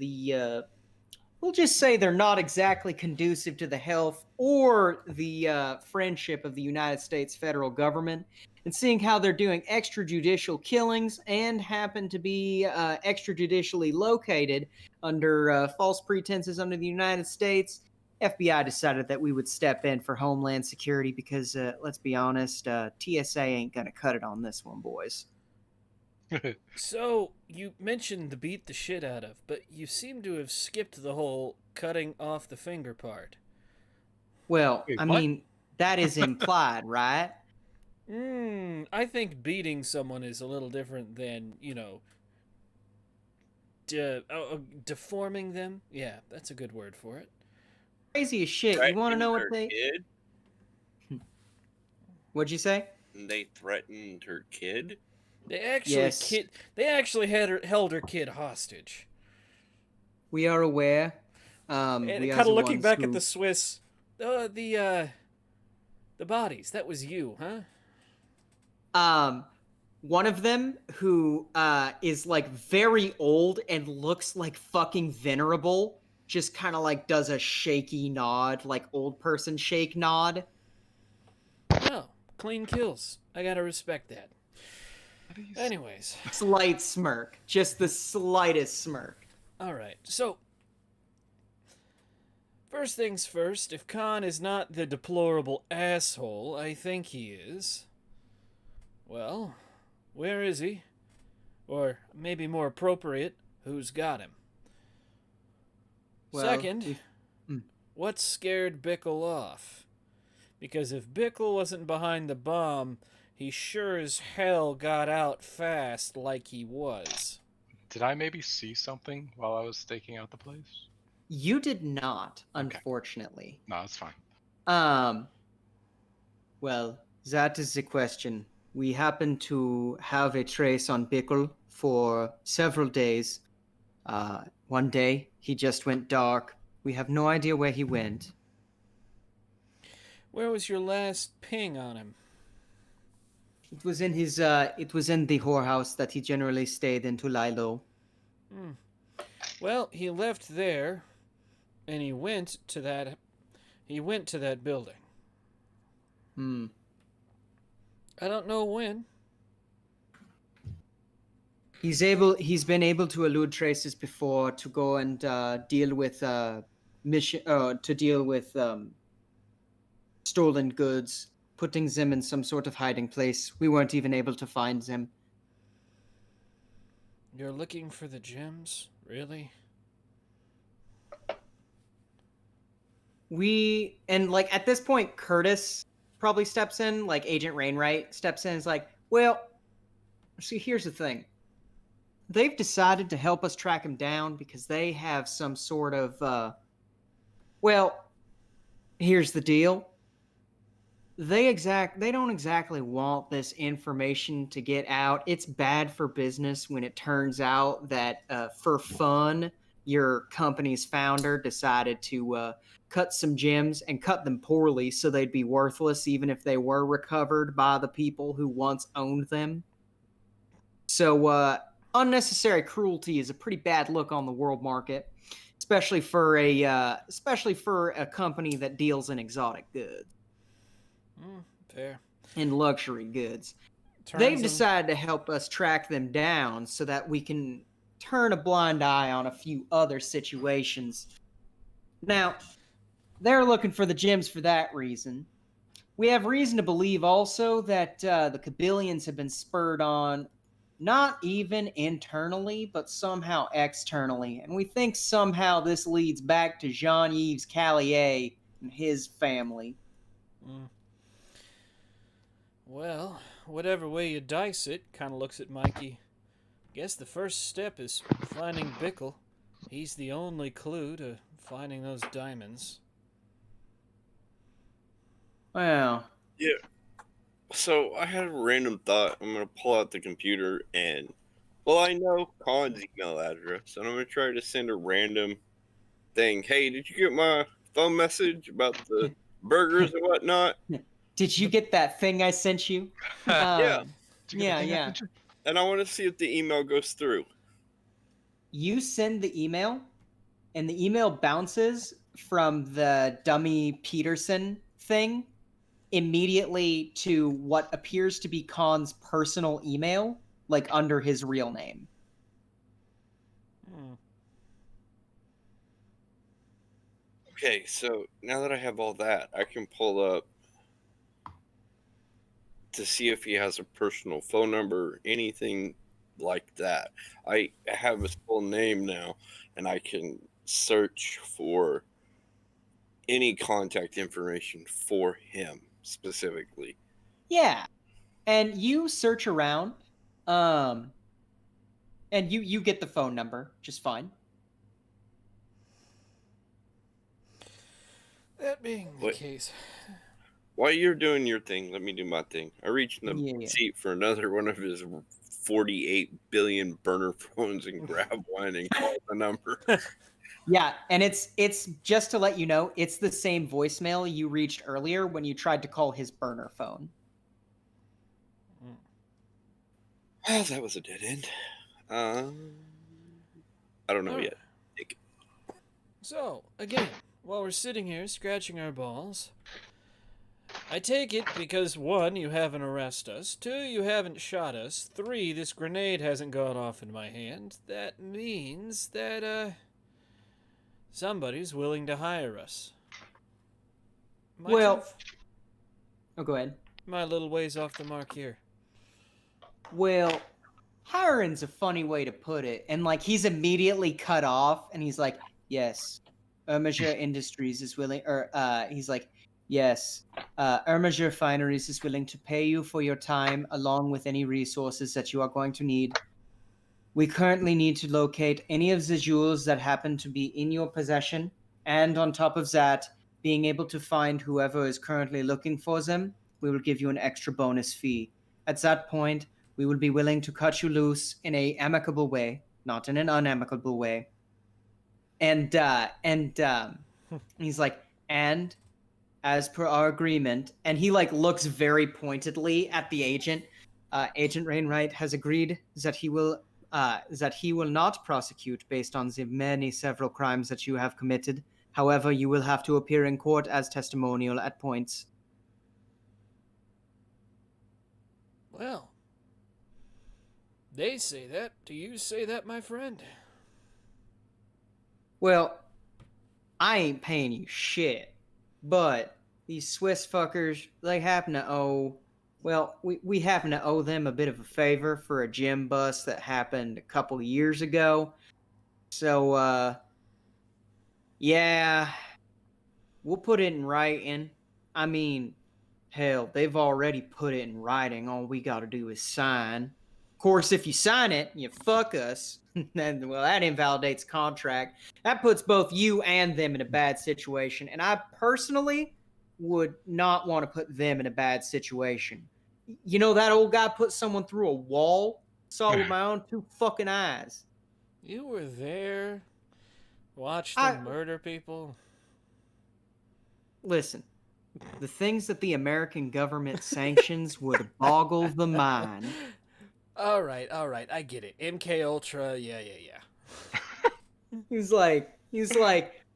we'll just say they're not exactly conducive to the health or the friendship of the United States federal government. And seeing how they're doing extrajudicial killings and happen to be extrajudicially located under false pretenses under the United States, FBI decided that we would step in for Homeland Security because, let's be honest, TSA ain't going to cut it on this one, boys. So, you mentioned the beat the shit out of, but you seem to have skipped the whole cutting off the finger part. Well, Wait, I what? mean, that is implied, right? I think beating someone is a little different than, deforming them. Yeah, that's a good word for it. Crazy as shit. You want to Threatened know what her they? kid? What'd you say? They threatened her kid? They actually Yes, held her kid hostage. we are aware. We And are kind the of looking ones back at who. the Swiss, the bodies. That was you, huh? Um, one of them who is like very old and looks like fucking venerable, just kind of like does a shaky nod, like old person shake nod. Oh, clean kills. I gotta respect that. What do you say? Anyways, Slight smirk, just the slightest smirk. all right. So, first things first. If Khan is not the deplorable asshole I think he is, well, where is he? Or maybe more appropriate, who's got him? Well, Second, we. Mm. what scared Bickle off? Because if Bickle wasn't behind the bomb, he sure as hell got out fast like he was. Did I maybe see something while I was staking out the place? You did not, Okay. unfortunately. No, it's fine. Um. Well, that is the question. We happen to have a trace on Bickle for several days. One day he just went dark. We have no idea where he went. Where was your last ping on him? It was in his. It was in the whorehouse that he generally stayed in to lie low. Well, he left there, and he went to that. He went to that building. Hmm. I don't know when. He's been able to elude traces before to go and deal with mission. To deal with stolen goods, putting them in some sort of hiding place. We weren't even able to find them. You're looking for the gems, really? We and like at this point, Curtis probably steps in. Like Agent Rainwright steps in. And is like, well, see, here's the thing. They've decided to help us track him down because they have some sort of well, here's the deal. They don't exactly want this information to get out. It's bad for business when it turns out that for fun your company's founder decided to cut some gems and cut them poorly so they'd be worthless even if they were recovered by the people who once owned them. So unnecessary cruelty is a pretty bad look on the world market, especially for a company that deals in exotic goods Fair. and luxury goods. They've Turns him. decided to help us track them down so that we can turn a blind eye on a few other situations. Now, they're looking for the gems for that reason. We have reason to believe also that the Kabylians have been spurred on not even internally, but somehow externally. And we think somehow this leads back to Jean-Yves Callier and his family. Well, whatever way you dice it, kind of looks at Mikey. Guess the first step is finding Bickle. He's the only clue to finding those diamonds. Well, Yeah. So I had a random thought. I'm gonna pull out the computer and, well, I know Khan's email address, and I'm gonna try to send a random thing. Hey, did you get my phone message about the burgers and whatnot? did you get that thing I sent you? Yeah. Did you get the thing I Yeah. sent you? And I want to see if the email goes through. You send the email, and the email bounces from the dummy Peterson thing immediately to what appears to be Khan's personal email, like under his real name. Okay, so now that I have all that, I can pull up to see if he has a personal phone number, anything like that. I have his full name now, and I can search for any contact information for him specifically. Yeah. And you search around, and you get the phone number just fine. That being the What? case, While you're doing your thing, let me do my thing. I reached in the Yeah. seat for another one of his 48 billion burner phones and grab one and call the number. Yeah, and it's just to let you know, it's the same voicemail you reached earlier when you tried to call his burner phone. Well, that was a dead end. I don't know All yet. right. So, again, while we're sitting here scratching our balls, I take it because 1, you haven't arrested us, 2, you haven't shot us, 3, this grenade hasn't gone off in my hand. That means that, somebody's willing to hire us. Well, oh, go ahead. My little ways off the mark here. Well, hiring's a funny way to put it, and like he's immediately cut off, and he's like, "Yes, Ermager Industries is willing," or he's like, "Yes, Ermager Fineries is willing to pay you for your time along with any resources that you are going to need. We currently need to locate any of the jewels that happen to be in your possession, and on top of that, being able to find whoever is currently looking for them, we will give you an extra bonus fee. At that point, we will be willing to cut you loose in a amicable way, not in an unamicable way." And he's like, "And as per our agreement," and he like looks very pointedly at the agent. Agent Rainwright has agreed that he will not prosecute based on the many several crimes that you have committed. However, you will have to appear in court as testimonial at points. Well, they say that. Do you say that, my friend? Well, I ain't paying you shit, but these Swiss fuckers, they happen to owe. Well, we happen to owe them a bit of a favor for a gym bust that happened a couple years ago. So, yeah, we'll put it in writing. I mean, hell, they've already put it in writing. All we gotta do is sign. Of course, if you sign it, you fuck us, then, well, that invalidates contract. That puts both you and them in a bad situation. And I personally would not want to put them in a bad situation. You know, that old guy put someone through a wall? Saw with my own two fucking eyes. You were there? Watched I them murder people? Listen. The things that the American government sanctions would boggle the mind. All right, I get it. MK Ultra, yeah. He's like,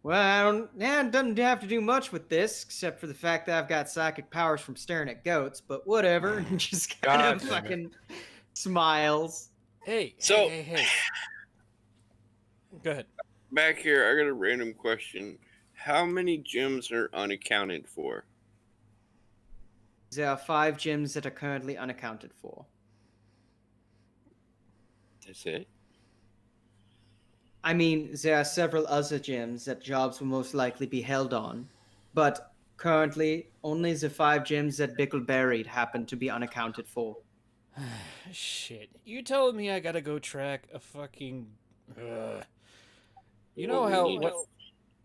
well, it doesn't have to do much with this, except for the fact that I've got psychic powers from staring at goats, but whatever. And just kind God of damn it. fucking smiles. Hey, So- hey. Go ahead. Back here, I got a random question. How many gyms are unaccounted for? There are 5 gyms that are currently unaccounted for. That's it? I mean, there are several other gyms that jobs will most likely be held on, but currently, only the 5 gyms that Bickle buried happen to be unaccounted for. Shit. You telling me I gotta go track a fucking... You know how...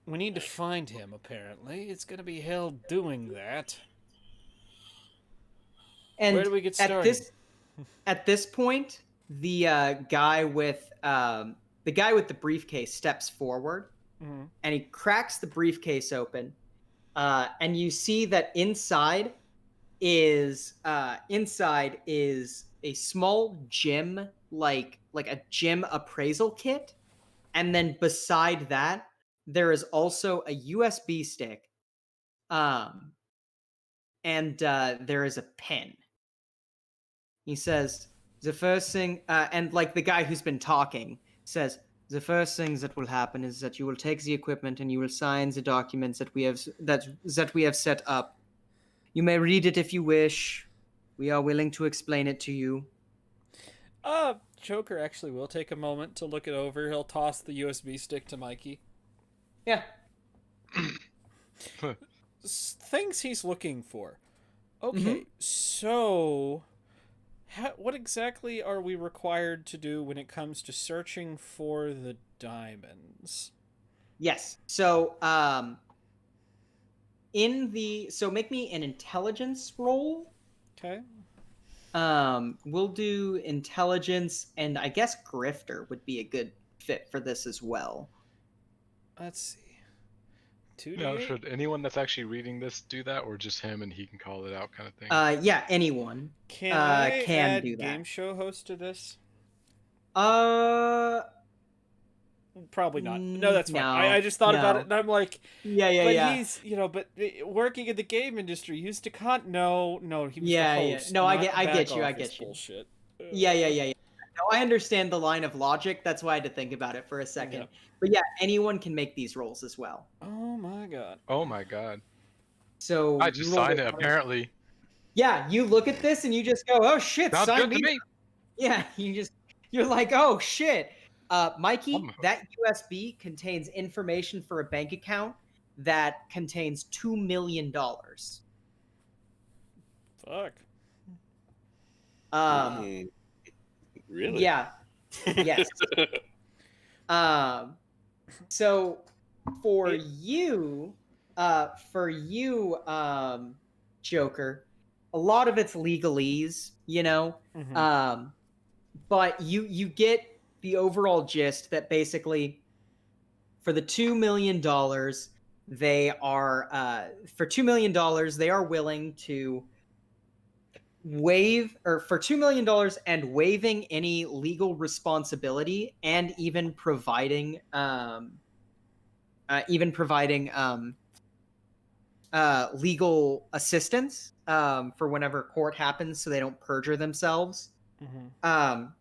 We need to find him, apparently. It's gonna be hell doing that. And Where do we get started? At this point, the guy with the briefcase steps forward, Mm-hmm. and he cracks the briefcase open, and you see that inside is a small gym, like a gym appraisal kit, and then beside that there is also a USB stick, and there is a pen. He says, the first thing, and like the guy who's been talking says, the first things that will happen is that you will take the equipment and you will sign the documents that we have set up. You may read it if you wish. We are willing to explain it to you. Joker actually will take a moment to look it over. He'll toss the USB stick to Mikey. Yeah. Things he's looking for. Okay, Mhm. so what exactly are we required to do when it comes to searching for the diamonds? Yes. So, so make me an intelligence roll. Okay. We'll do intelligence, and I guess grifter would be a good fit for this as well. Let's see. 2d8? No, should anyone that's actually reading this do that, or just him and he can call it out kind of thing? Yeah, anyone Can I can add do that. game show host to this? Uh, Probably not. No, that's fine. no, I just thought about no. it, and I'm like, Yeah, but yeah. he's, but working in the game industry, he's to No, he was Yeah, the yeah. host. No, I not get you, I back office get you. Bullshit. Yeah. No, I understand the line of logic. That's why I had to think about it for a second. Yeah. But yeah, anyone can make these rolls as well. Oh my god. Oh my god. So I you just rolled signed a it, apparently. Yeah, you look at this and you just go, "Oh shit, Sounds sign good to me. Yeah, you're like, "Oh shit." Mikey, Oh. that USB contains information for a bank account that contains $2 million. Fuck. Really? Yeah. Yes. So for you, Joker, a lot of it's legalese, Mhm. but you get the overall gist that basically for the $2 million, they are for $2 million, they are willing to waive, or for $2 million and waiving any legal responsibility, and even providing legal assistance for whenever court happens, so they don't perjure themselves. Mhm.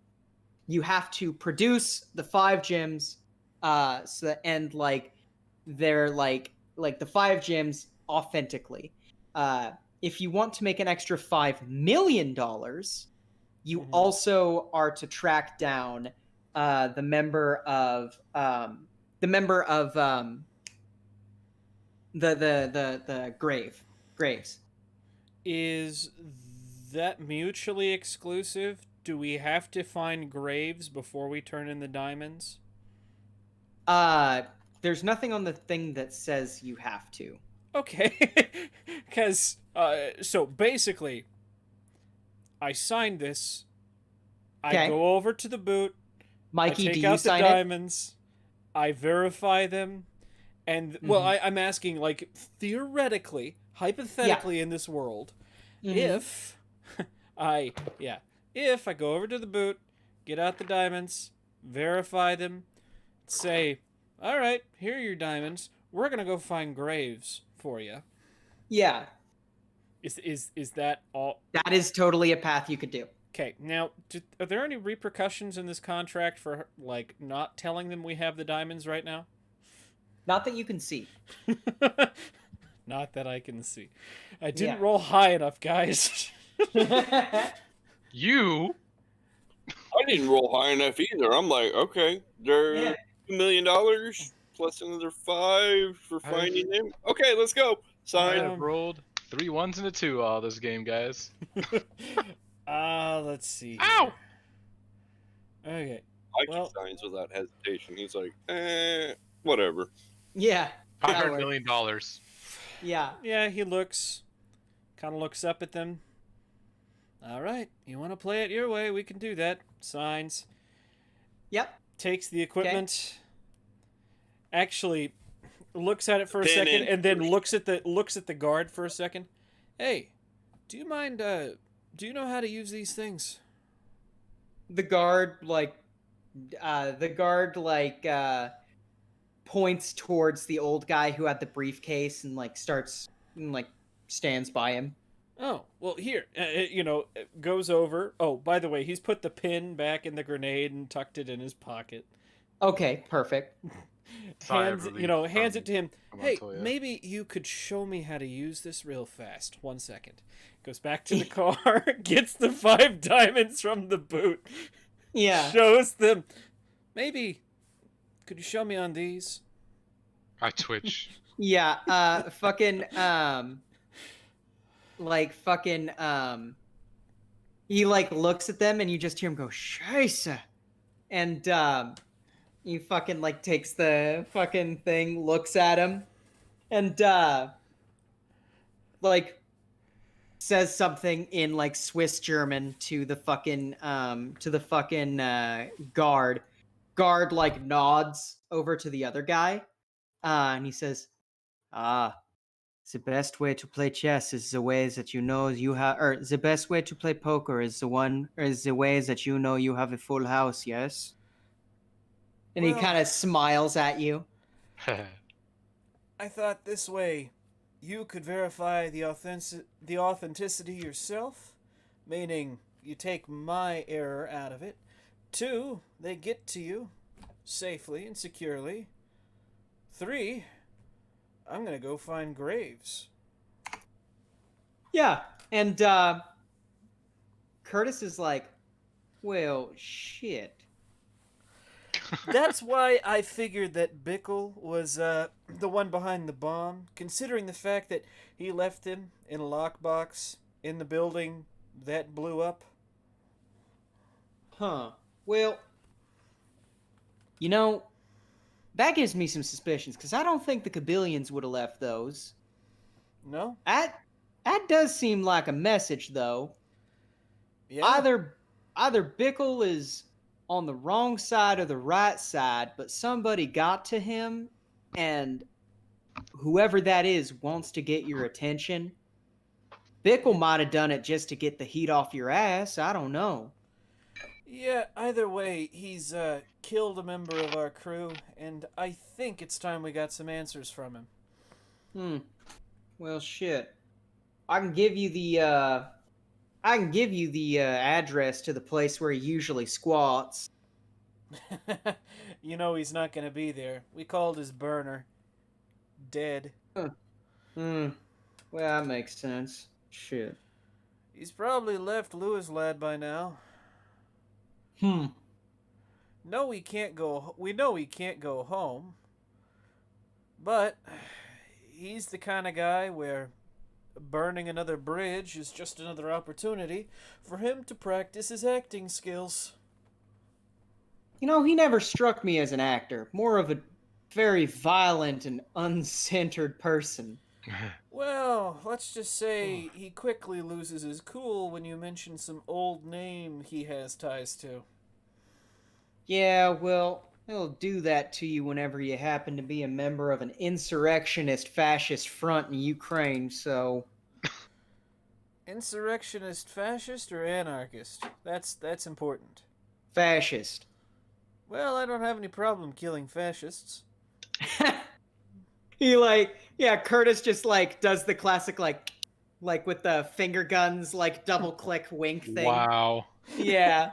You have to produce the 5 gems, so that, and they're like the 5 gems authentically. If you want to make an extra $5 million, you Mhm. also are to track down the member of the graves. Is that mutually exclusive? Do we have to find graves before we turn in the diamonds? There's nothing on the thing that says you have to. Okay. Because, so basically, I signed this. I Okay, go over to the boot. I Mikey, do take you out the sign it? diamonds. I verify them. And, well, I'm asking, like, theoretically, hypothetically in this world, if if I go over to the boot, get out the diamonds, verify them, say, all right, here are your diamonds. We're going to go find graves for you. Yeah, Is that all? that is totally a path you could do. Okay, now, are there any repercussions in this contract for, like, not telling them we have the diamonds right now? Not that you can see. Not that I can see. I didn't Yeah. roll high enough, guys. You? I didn't roll high enough either. I'm like, okay, they're Yeah. $2 million plus another 5 for finding them. Okay, let's go. I Sign. have rolled 3 1s and a 2 all this game, guys. Let's see. Ow! Okay. Mike well- signs without hesitation. He's like, whatever. Yeah. that'll $500 work. million. Yeah. Yeah, he kind of looks up at them. All right, you want to play it your way? We can do that. Signs. Yep. Takes the equipment. Actually, looks at it for a Pin second, in and then looks at the guard for a second. Hey, do you mind? Do you know how to use these things? The guard points towards the old guy who had the briefcase and stands by him. Oh, well, here, goes over. Oh, by the way, he's put the pin back in the grenade and tucked it in his pocket. Okay, perfect. Hands it to him. Hey, Montoya. maybe you could show me how to use this real fast. 1 second. Goes back to the car, gets the 5 diamonds from the boot. Yeah. shows them. Maybe, could you show me on these? I twitch. Yeah, fucking, like, fucking, he, like, looks at them and you just hear him go, Scheisse! And, he fucking, like, takes the fucking thing, looks at him, and, like, says something in, like, Swiss German to the fucking, guard. Guard, like, nods over to the other guy, and he says, "Ah, the best way to play chess is the ways that you know you have, or the best way to play poker is the ways that you know you have a full house, yes?" And he Well, kind of smiles at you. I thought this way you could verify the authenticity yourself, meaning you take my error out of it. 2, they get to you safely and securely. 3, I'm gonna go find Graves. Yeah, and Curtis is like, "Well, shit." That's why I figured that Bickle was the one behind the bomb, considering the fact that he left him in a lockbox in the building that blew up. Huh. Well, you know, that gives me some suspicions because I don't think the Kabylians would have left those. No? That does seem like a message, though. Yeah. Either Bickle is on the wrong side or the right side, but somebody got to him, and whoever that is wants to get your attention. Bickle might have done it just to get the heat off your ass. I don't know. Yeah, either way, he's killed a member of our crew, and I think it's time we got some answers from him. Well, shit. I can give you the address to the place where he usually squats. You know he's not gonna be there. We called his burner. Dead. Huh. Well, that makes sense. Shit. He's probably left Lewis Lad by now. No, we can't go. We know he can't go home. But he's the kind of guy where burning another bridge is just another opportunity for him to practice his acting skills. You know, he never struck me as an actor. More of a very violent and uncentered person. Well, let's just say he quickly loses his cool when you mention some old name he has ties to. Yeah, well, he'll do that to you whenever you happen to be a member of an insurrectionist fascist front in Ukraine, so... Insurrectionist, fascist, or anarchist? That's important. Fascist. Well, I don't have any problem killing fascists. He Curtis just does the classic with the finger guns double click wink thing. Wow. Yeah.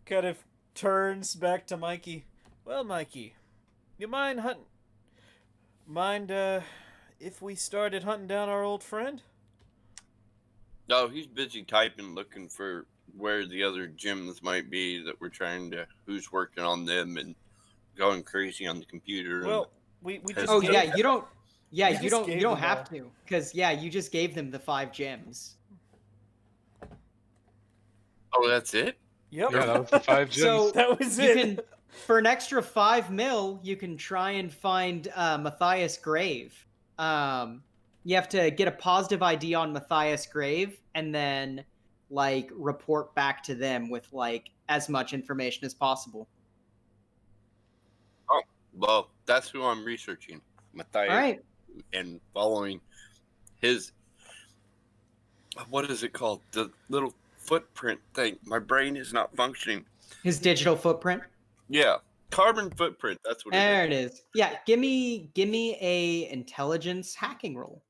Kind of turns back to Mikey. Well, Mikey, you mind if we started hunting down our old friend? No, he's busy typing, looking for where the other gyms might be that we're trying to, who's working on them, and going crazy on the computer. Well, we just Oh gave, yeah, you don't. Yeah, We you just don't. gave You don't them have all. to, because you just gave them the 5 gems. Oh, that's it? Yep. Yeah, that was the 5 gyms. So That was you it. can, for an extra 5 mil, you can try and find Matthias Grave. You have to get a positive ID on Matthias Grave, and then report back to them with as much information as possible. Oh, well, that's who I'm researching. Matthias. All right. And following his, what is it called? The little footprint thing. My brain is not functioning. His digital footprint. Yeah. Carbon footprint. That's what it is. There it is. Yeah, give me a intelligence hacking roll.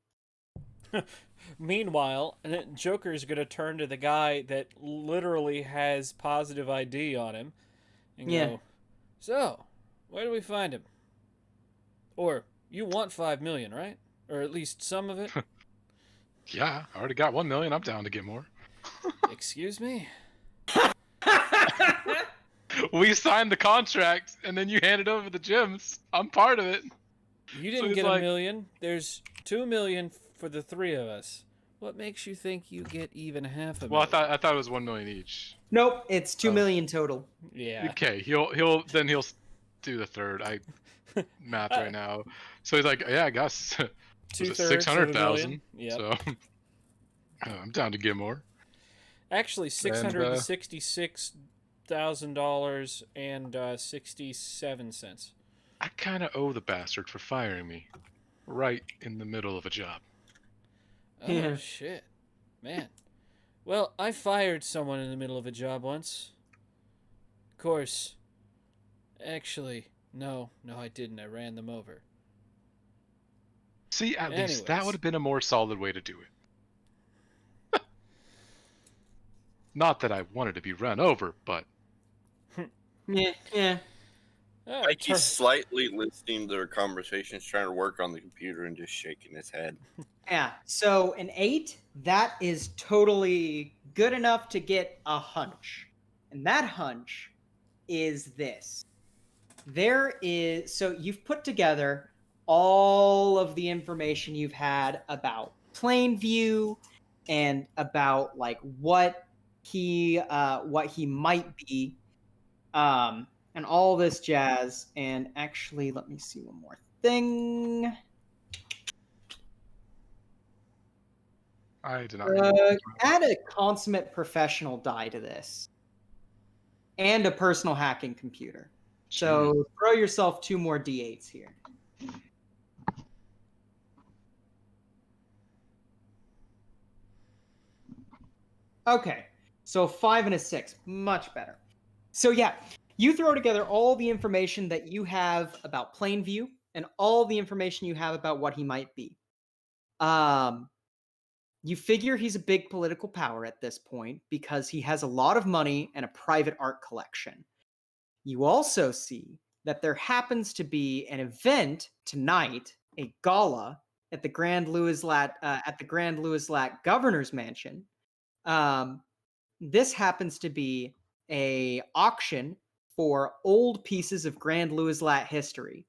Meanwhile, Joker's gonna turn to the guy that literally has positive ID on him and Yeah. go, "So, where do we find him? Or you want 5 million, right? Or at least some of it?" Yeah, I already got 1 million. I'm down to get more. Excuse me? We signed the contract, and then you handed over the gems. I'm part of it. You So didn't he's get like- $1 million. There's $2 million for the three of us. What makes you think you get even half a Well, million? I thought it was 1 million each. Nope, it's 2 Oh. million total. Yeah. Okay, he'll do the third. I math right now. So he's like, yeah, I guess. Was it 2/3 of $1 million. 600,000? Yep. So I'm down to get more. Actually, $666,000 and 67 cents. I kind of owe the bastard for firing me right in the middle of a job. Oh Yeah. shit, man. Well, I fired someone in the middle of a job once. Of course. Actually, no, I didn't. I ran them over. See, at least that Anyways. would have been a more solid way to do it. Not that I wanted to be run over, but Yeah. Like he's slightly listening to their conversations, trying to work on the computer and just shaking his head. Yeah. So an 8, that is totally good enough to get a hunch. And that hunch is this. So you've put together all of the information you've had about Plainview and about like what he might be, and all this jazz. And actually, let me see one more thing. I did not read it. Add a consummate professional die to this, and a personal hacking computer. So throw yourself 2 more d8s here. Okay, so 5 and a 6, much better. So yeah, you throw together all the information that you have about Plainview and all the information you have about what he might be. You figure he's a big political power at this point because he has a lot of money and a private art collection. You also see that there happens to be an event tonight, a gala at the Grand Louis Lat Governor's Mansion. This happens to be a auction for old pieces of Grand Louis Lat history.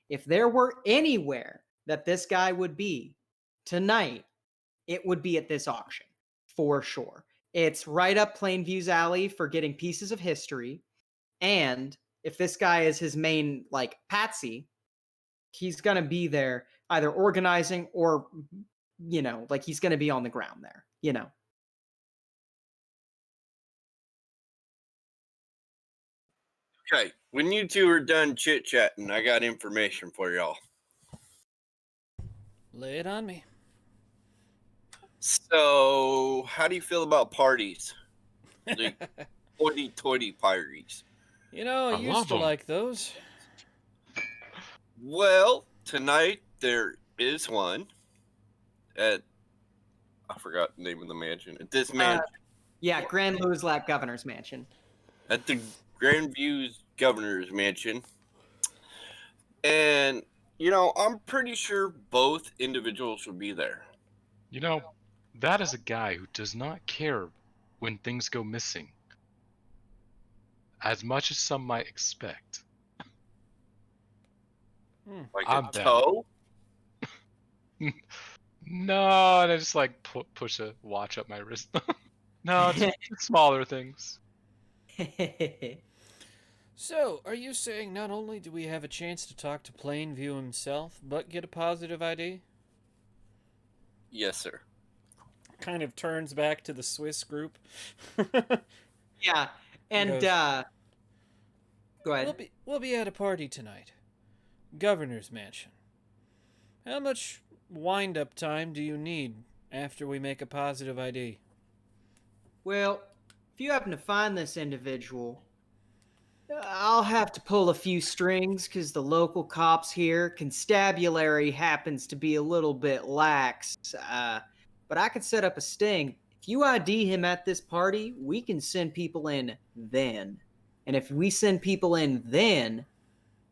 If there were anywhere that this guy would be tonight, it would be at this auction for sure. It's right up Plainview's alley for getting pieces of history. And if this guy is his main like patsy, he's going to be there either organizing or, like he's going to be on the ground there, Okay, when you two are done chit-chatting, I got information for y'all. Lay it on me. So, how do you feel about parties? The hoity-toity parties. I I used love to 'em. like those. Well, tonight there is one at, I forgot the name of the mansion. At this mansion. Yeah, Grand Louis Lat Governor's Mansion. At the Grandview's Governor's Mansion. And, I'm pretty sure both individuals will be there. That is a guy who does not care when things go missing, as much as some might expect. Like I'm a down. toe? No, and I just like push a watch up my wrist. No, it's smaller things. So, are you saying not only do we have a chance to talk to Plainview himself, but get a positive ID? Yes, sir. Kind of turns back to the Swiss group. Yeah, and Goes, go ahead. We'll be at a party tonight. Governor's Mansion. How much wind-up time do you need after we make a positive ID? Well, if you happen to find this individual, I'll have to pull a few strings because the local cops here, constabulary happens to be a little bit lax. But I could set up a sting. If you ID him at this party, we can send people in then. And if we send people in then,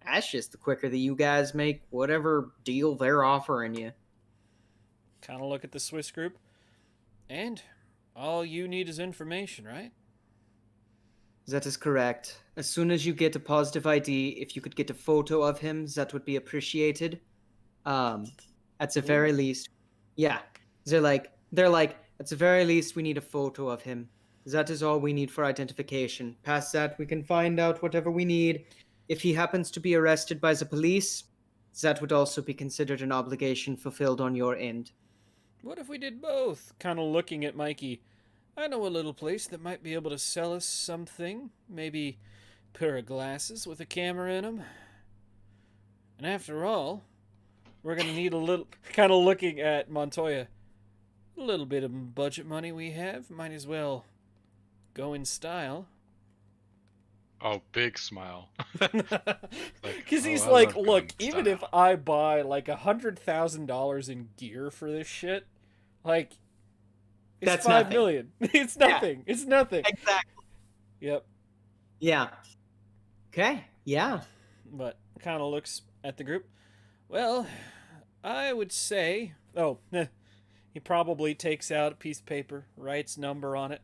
that's just the quicker that you guys make whatever deal they're offering you. Kind of look at the Swiss group. And all you need is information, right? That is correct. As soon as you get a positive ID, if you could get a photo of him, that would be appreciated. Um, at the very least, yeah. They're like, at the very least, we need a photo of him. That is all we need for identification. Past that, we can find out whatever we need. If he happens to be arrested by the police, that would also be considered an obligation fulfilled on your end. What if we did both? Kind of looking at Mikey. I know a little place that might be able to sell us something. Maybe a pair of glasses with a camera in them. And after all, we're going to need a little. Kind of looking at Montoya. A little bit of budget money we have. Might as well go in style. Oh, big smile. Because he's I like, love look, going even if style." I buy like $100,000 in gear for this shit, like, it's That's 5 nothing. million. It's nothing. It's nothing. Exactly. Yep. Yeah. Okay. Yeah. But kind of looks at the group. Well, I would say. Oh, he probably takes out a piece of paper, writes number on it.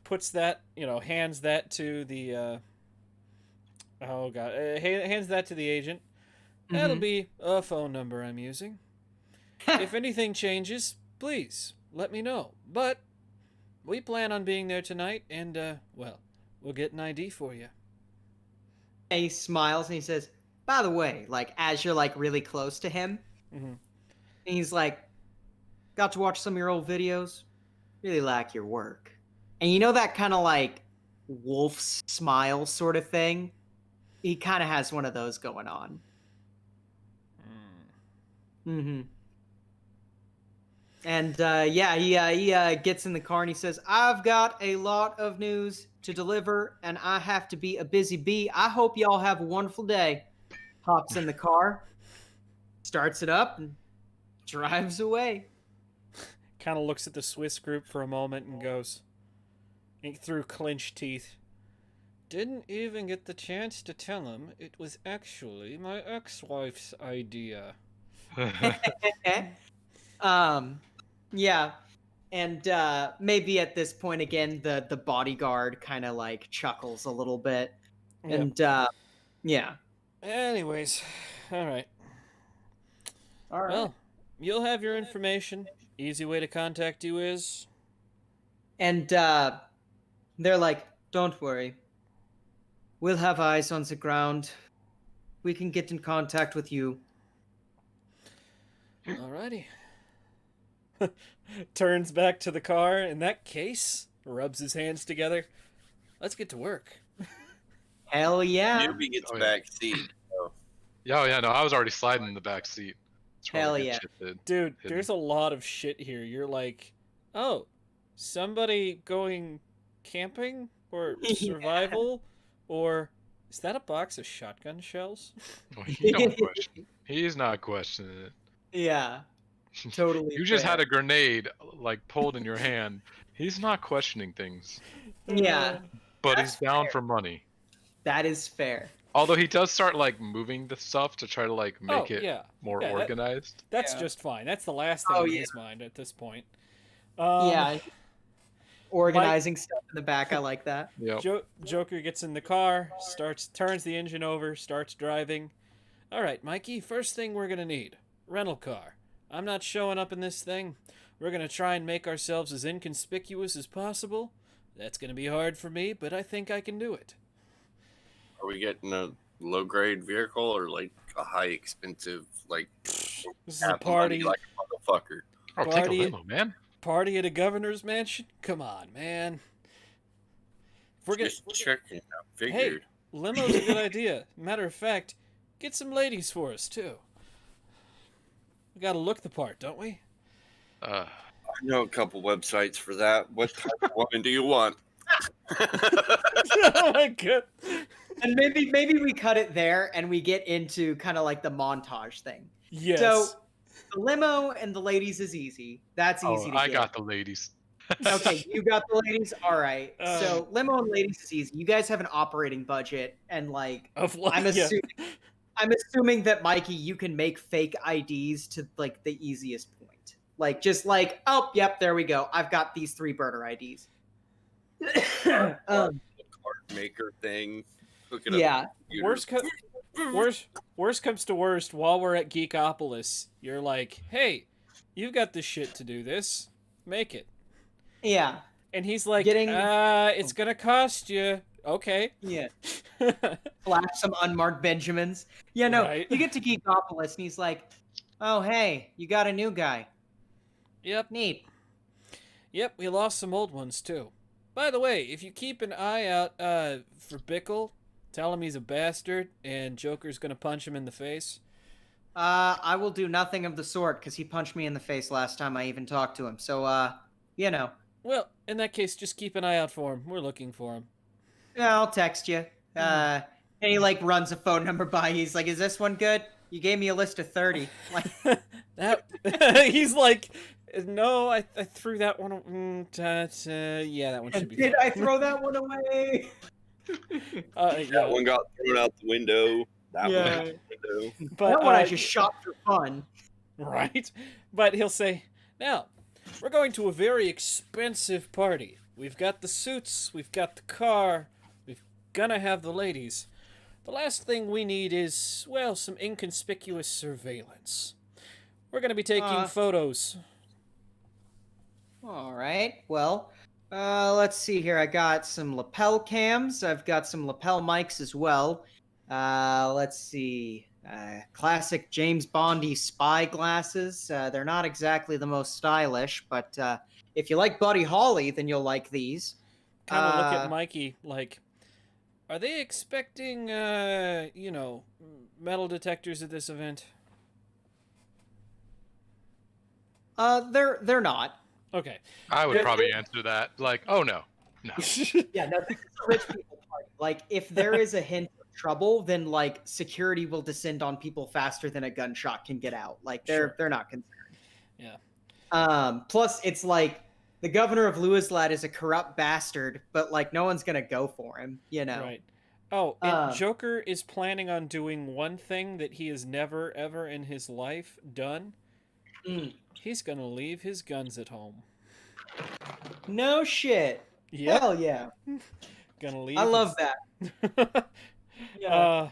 Puts that. Hands that to the. Oh god, hands that to the agent. That'll Mhm. be a phone number I'm using. If anything changes, please let me know. But we plan on being there tonight, and well, we'll get an ID for you. He smiles and he says, "By the way, like as you're like really close to him, Mm-hmm. and he's like, got to watch some of your old videos. Really like your work." And you know that kind of like wolf smile sort of thing? He kind of has one of those going on. Mm-hmm. And yeah, he gets in the car and he says, "I've got a lot of news to deliver, and I have to be a busy bee. I hope y'all have a wonderful day." Hops in the car, starts it up, and drives away. Kind of looks at the Swiss group for a moment and goes, through clenched teeth, "Didn't even get the chance to tell him it was actually my ex-wife's idea." um, yeah, and maybe at this point again, the bodyguard kind of like chuckles a little bit, Yep. and yeah. Anyways, all right. All right. Well, you'll have your information. Easy way to contact you is. And they're like, "Don't worry. We'll have eyes on the ground. We can get in contact with you." Alrighty. Turns back to the car. In that case, rubs his hands together. Let's get to work. Hell yeah. Newbie gets Oh, yeah. back seat. Yeah, no, I was already sliding in the back seat. It's where Hell we get yeah. shifted. Dude, Hidden. there's a lot of shit here. You're like, oh, somebody going camping? Or Yeah. survival? Or is that a box of shotgun shells? Well, he don't question. He's not questioning it. Yeah. Totally. You just fair. had a grenade like pulled in your hand. He's not questioning things, Yeah, but That's he's down fair. for money. that is fair. Although he does start like moving the stuff to try to like make it yeah. more Yeah, organized. That's Yeah. just fine. That's the last thing Oh, in yeah. his mind at this point. Yeah. Organizing stuff in the back, I like that. Yep. Joker gets in the car, turns the engine over, starts driving. All right, Mikey, first thing we're going to need, rental car. I'm not showing up in this thing. We're going to try and make ourselves as inconspicuous as possible. That's going to be hard for me, but I think I can do it. Are we getting a low grade vehicle or like a high expensive like This is have a party, money like a motherfucker? Oh, take a Party- limo, man. party at a governor's mansion? Come on, man. If we're gonna, Just checking out. hey, Figured. limo's a good idea. Matter of fact, get some ladies for us too. We gotta look the part, don't we? I know a couple websites for that. What type of woman do you want? Oh my god. And maybe we cut it there and we get into kind of like the montage thing. Yes. So the limo and the ladies is easy. That's easy to I get. got the ladies. Okay, you got the ladies. All right. So Um, limo and ladies is easy. You guys have an operating budget, and like of like, I'm yeah. assuming that Mikey, you can make fake IDs to like the easiest point. Like just like, oh, yep, there we go. I've got these 3 burner IDs. um, Card maker thing. Hook it up. yeah. To the computer. Worst comes to worst, while we're at Geekopolis, you're like, hey, you've got the shit to do this. Make it. Yeah. And he's like, Getting it's gonna cost you. Okay. yeah. Flash some unmarked Benjamins. Yeah, no. Right. You get to Geekopolis and he's like, "Oh, hey, you got a new guy. Yep. Neat." Yep, we lost some old ones too. By the way, if you keep an eye out for Bickle, tell him he's a bastard and Joker's gonna punch him in the face. I will do nothing of the sort because he punched me in the face last time I even talked to him. So, you know. Well, in that case, just keep an eye out for him. We're looking for him. Yeah, I'll text you. And he like runs a phone number by. He's like, "Is this one good? You gave me a list of 30." Like, That he's like, no, I threw that one. Yeah, that one should be. did I throw that one away? Yeah. That one got thrown out the window. That one Yeah. out the window. But That one I just shot for fun. right, but he'll say, now we're going to a very expensive party. We've got the suits, we've got the car, we're gonna have the ladies. The last thing we need is, well, some inconspicuous surveillance. We're gonna be taking photos. All right. Well, let's see here. I got some lapel cams. I've got some lapel mics as well. Let's see. Classic James Bondy spy glasses. They're not exactly the most stylish, but if you like Buddy Holly, then you'll like these. Kind of look at Mikey like, are they expecting, metal detectors at this event? They're not. Okay. I would probably answer that like, oh no. Yeah, no, this is a rich people party. Like, if there is a hint of trouble, then like security will descend on people faster than a gunshot can get out. Like, they're not concerned. Yeah. Plus, it's like the governor of Louislad is a corrupt bastard, but like no one's gonna go for him, you know. Right. Oh, and Joker is planning on doing one thing that he has never, ever in his life done. He's gonna leave his guns at home. No shit. Yeah. Hell yeah. Gonna leave. I love that. Yeah.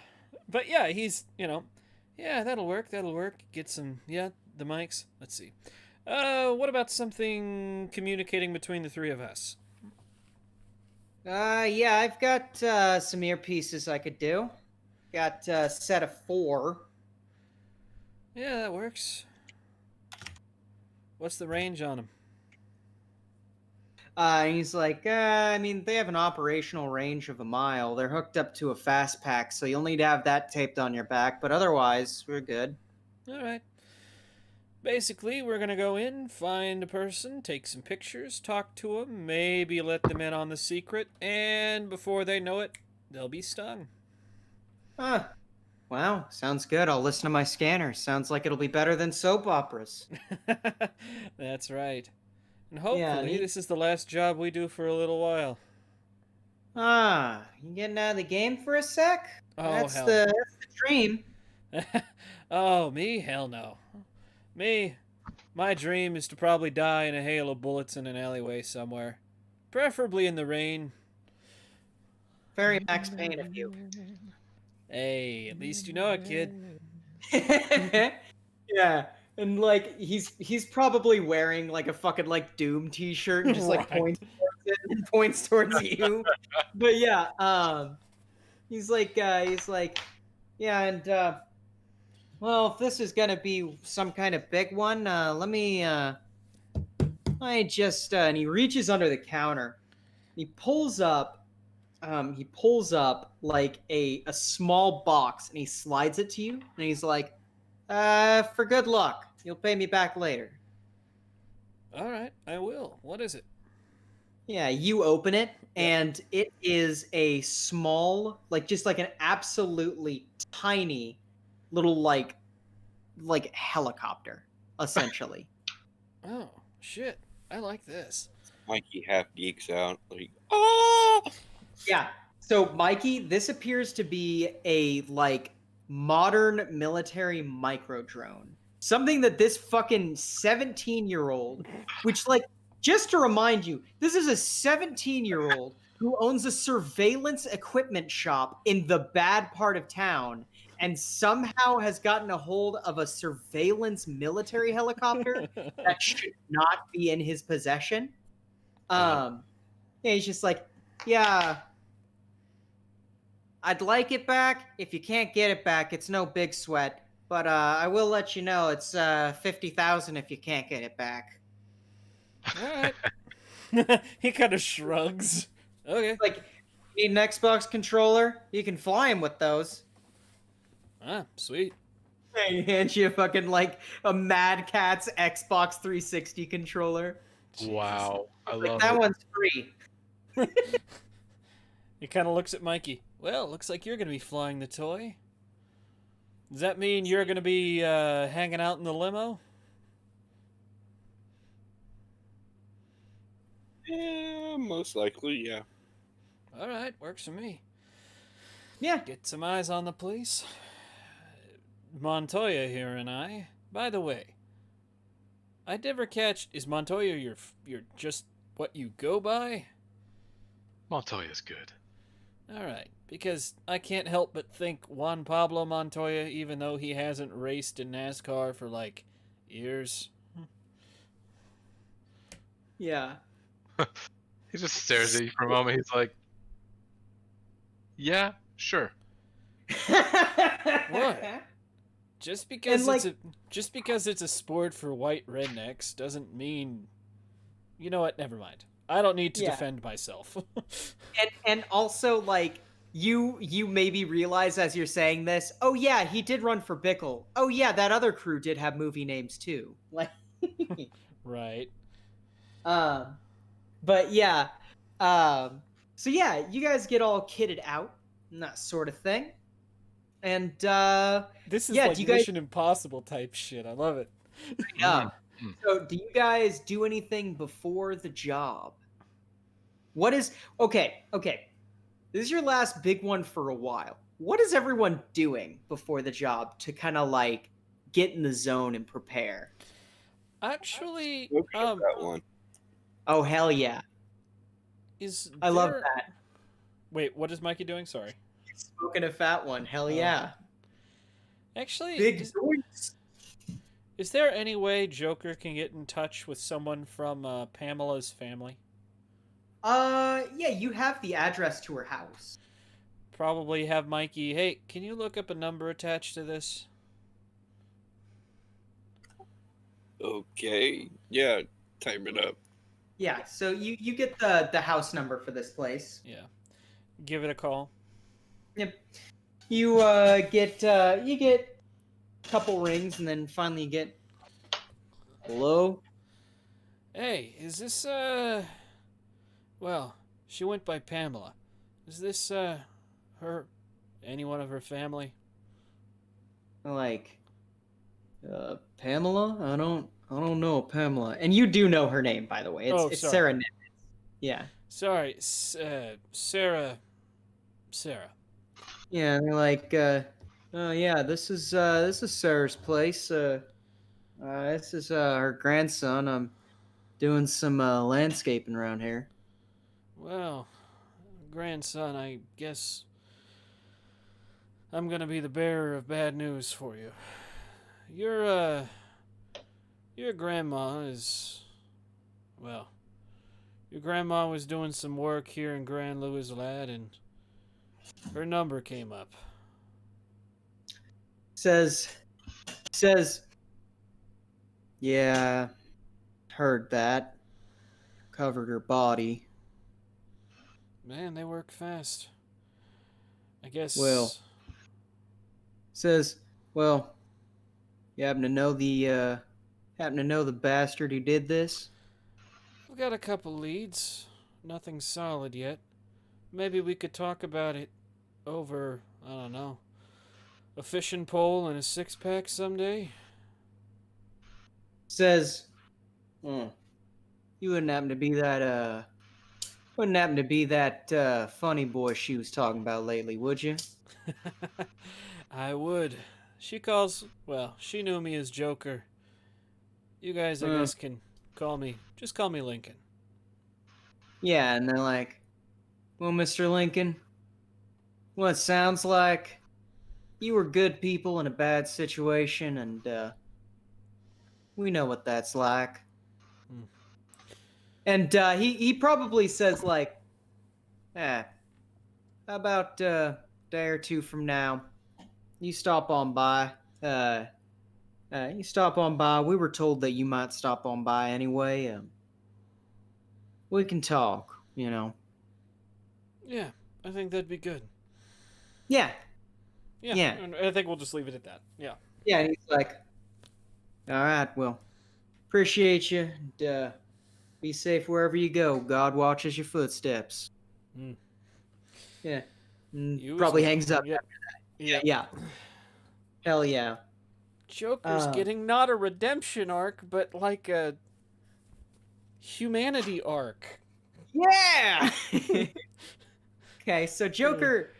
But yeah, he's, yeah, that'll work. That'll work. Get some, the mics. Let's see. What about something communicating between the three of us? Yeah, I've got some earpieces I could do. Got a set of 4. Yeah, that works. What's the range on them? He's like, I mean, they have an operational range of 1 mile. They're hooked up to a fast pack, so you'll need to have that taped on your back, but otherwise, we're good. All right. Basically, we're going to go in, find a person, take some pictures, talk to them, maybe let them in on the secret, and before they know it, they'll be stung. Wow, sounds good. I'll listen to my scanner. Sounds like it'll be better than soap operas. That's right. And hopefully, this is the last job we do for a little while. You getting out of the game for a sec? Oh, that's hell. the dream. Oh, me? Hell no. Me? My dream is to probably die in a hail of bullets in an alleyway somewhere. Preferably in the rain. Very Max Payne of you. Hey, at least you know it, kid. Yeah, and like he's probably wearing like a fucking like Doom t-shirt and just like Right. points towards it and points towards you. But yeah, he's like, yeah, and well, if this is gonna be some kind of big one, let me just and he reaches under the counter. He pulls up like a small box and he slides it to you and he's like, for good luck. You'll pay me back later. All right, I will. What is it? Yeah, you open it and it is a small, like just like an absolutely tiny little like helicopter, essentially. Oh, shit. I like this. Mikey half geeks out. Like, oh! Yeah. So, Mikey, this appears to be a like modern military micro drone. Something that this fucking 17-year-old, which like Just to remind you, this is a 17-year-old who owns a surveillance equipment shop in the bad part of town and somehow has gotten a hold of a surveillance military helicopter that should not be in his possession. And he's just like, yeah, I'd like it back. If you can't get it back, it's no big sweat. But I will let you know it's 50,000 if you can't get it back. All right. He kind of shrugs. Okay. Like, need an Xbox controller? You can fly him with those. Ah, sweet. He hands you fucking like a Mad Catz Xbox 360 controller. Wow, I Like, love that it. one's free. He kind of looks at Mikey. Well, looks like you're going to be flying the toy. Does that mean you're going to be hanging out in the limo? Yeah, most likely, yeah. All right, works for me. Yeah. Get some eyes on the police. Montoya here and I. By the way, I never catch. Is Montoya your just what you go by? Montoya's good. All right, because I can't help but think Juan Pablo Montoya, even though he hasn't raced in NASCAR for like years. Yeah. He just stares at you for a moment. He's like, "Yeah, sure." What? Just because And, just because it's a sport for white rednecks doesn't mean. You know what? Never mind. I don't need to Yeah. defend myself. And also like you maybe realize as you're saying this, oh yeah, he did run for Bickle. Oh yeah, that other crew did have movie names too. Like Right. but yeah. So yeah, you guys get all kitted out and that sort of thing. And This is yeah, like do you guys Mission Impossible type shit. I love it. yeah. Mm. So do you guys do anything before the job? What is okay. This is your last big one for a while. What is everyone doing before the job to kind of like get in the zone and prepare? Actually, Look at that one. Oh hell yeah. is I love there... that. Wait, what is Mikey doing? Sorry. Smoking a fat one. Hell Oh. yeah. Actually, Big joints. is there any way Joker can get in touch with someone from Pamela's family? Yeah, you have the address to her house. Probably have Mikey. Hey, can you look up a number attached to this? Okay. Yeah, type it up. Yeah, so you get the house number for this place. Yeah. Give it a call. Yep. You get a couple rings and then finally you get hello. Hey, is this well, she went by Pamela. Is this her any one of her family? Like Pamela? I don't know Pamela. And you do know her name, by the way. It's Sorry. Sarah Nimitz. Yeah. Sorry, Sarah. Yeah, they're like, oh yeah, this is Sarah's place. This is her grandson. I'm doing some landscaping around here. Well, grandson, I guess I'm gonna be the bearer of bad news for you. Your grandma is, well, your grandma was doing some work here in Grand Louis, lad, and her number came up. Says, yeah, heard that. Covered her body. Man, they work fast. I guess. Well, says, well, you happen to know the bastard who did this? We've got a couple leads. Nothing solid yet. Maybe we could talk about it over, I don't know, a fishing pole and a six-pack someday? Says, you wouldn't happen to be that funny boy she was talking about lately, would you? I would. She calls, well, she knew me as Joker. You guys, I guess, can Just call me Lincoln. Yeah, and they're like, well, Mr. Lincoln, well, it sounds like you were good people in a bad situation, and we know what that's like. Hmm. And he probably says like, how about a day or two from now, you stop on by. You stop on by. We were told that you might stop on by anyway. We can talk, you know. Yeah, I think that'd be good. Yeah, Yeah, yeah, and I think we'll just leave it at that. Yeah. yeah. And he's like, all right, well, appreciate you. And, be safe wherever you go. God watches your footsteps. Mm. Yeah. And You as probably well. hangs up. Yep. Yep. Yeah. Hell yeah. Joker's Um, getting not a redemption arc, but like a humanity arc. yeah. Okay, so Joker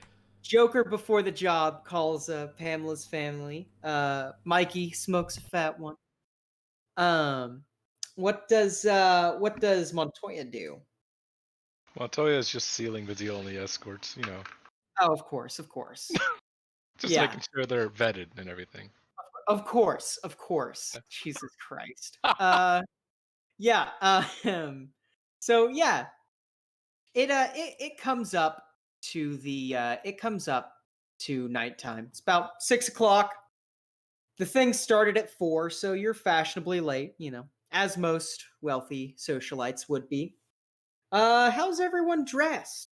before the job calls Pamela's family. Mikey smokes a fat one. Um, what does Montoya do? Montoya is just sealing the deal on the escorts, Oh, of course, of course. just Yeah, making sure they're vetted and everything. of course, of course. Jesus Christ. Yeah. So yeah, it comes up to nighttime. It's about 6 o'clock. The thing started at 4, so you're fashionably late, as most wealthy socialites would be. How's everyone dressed?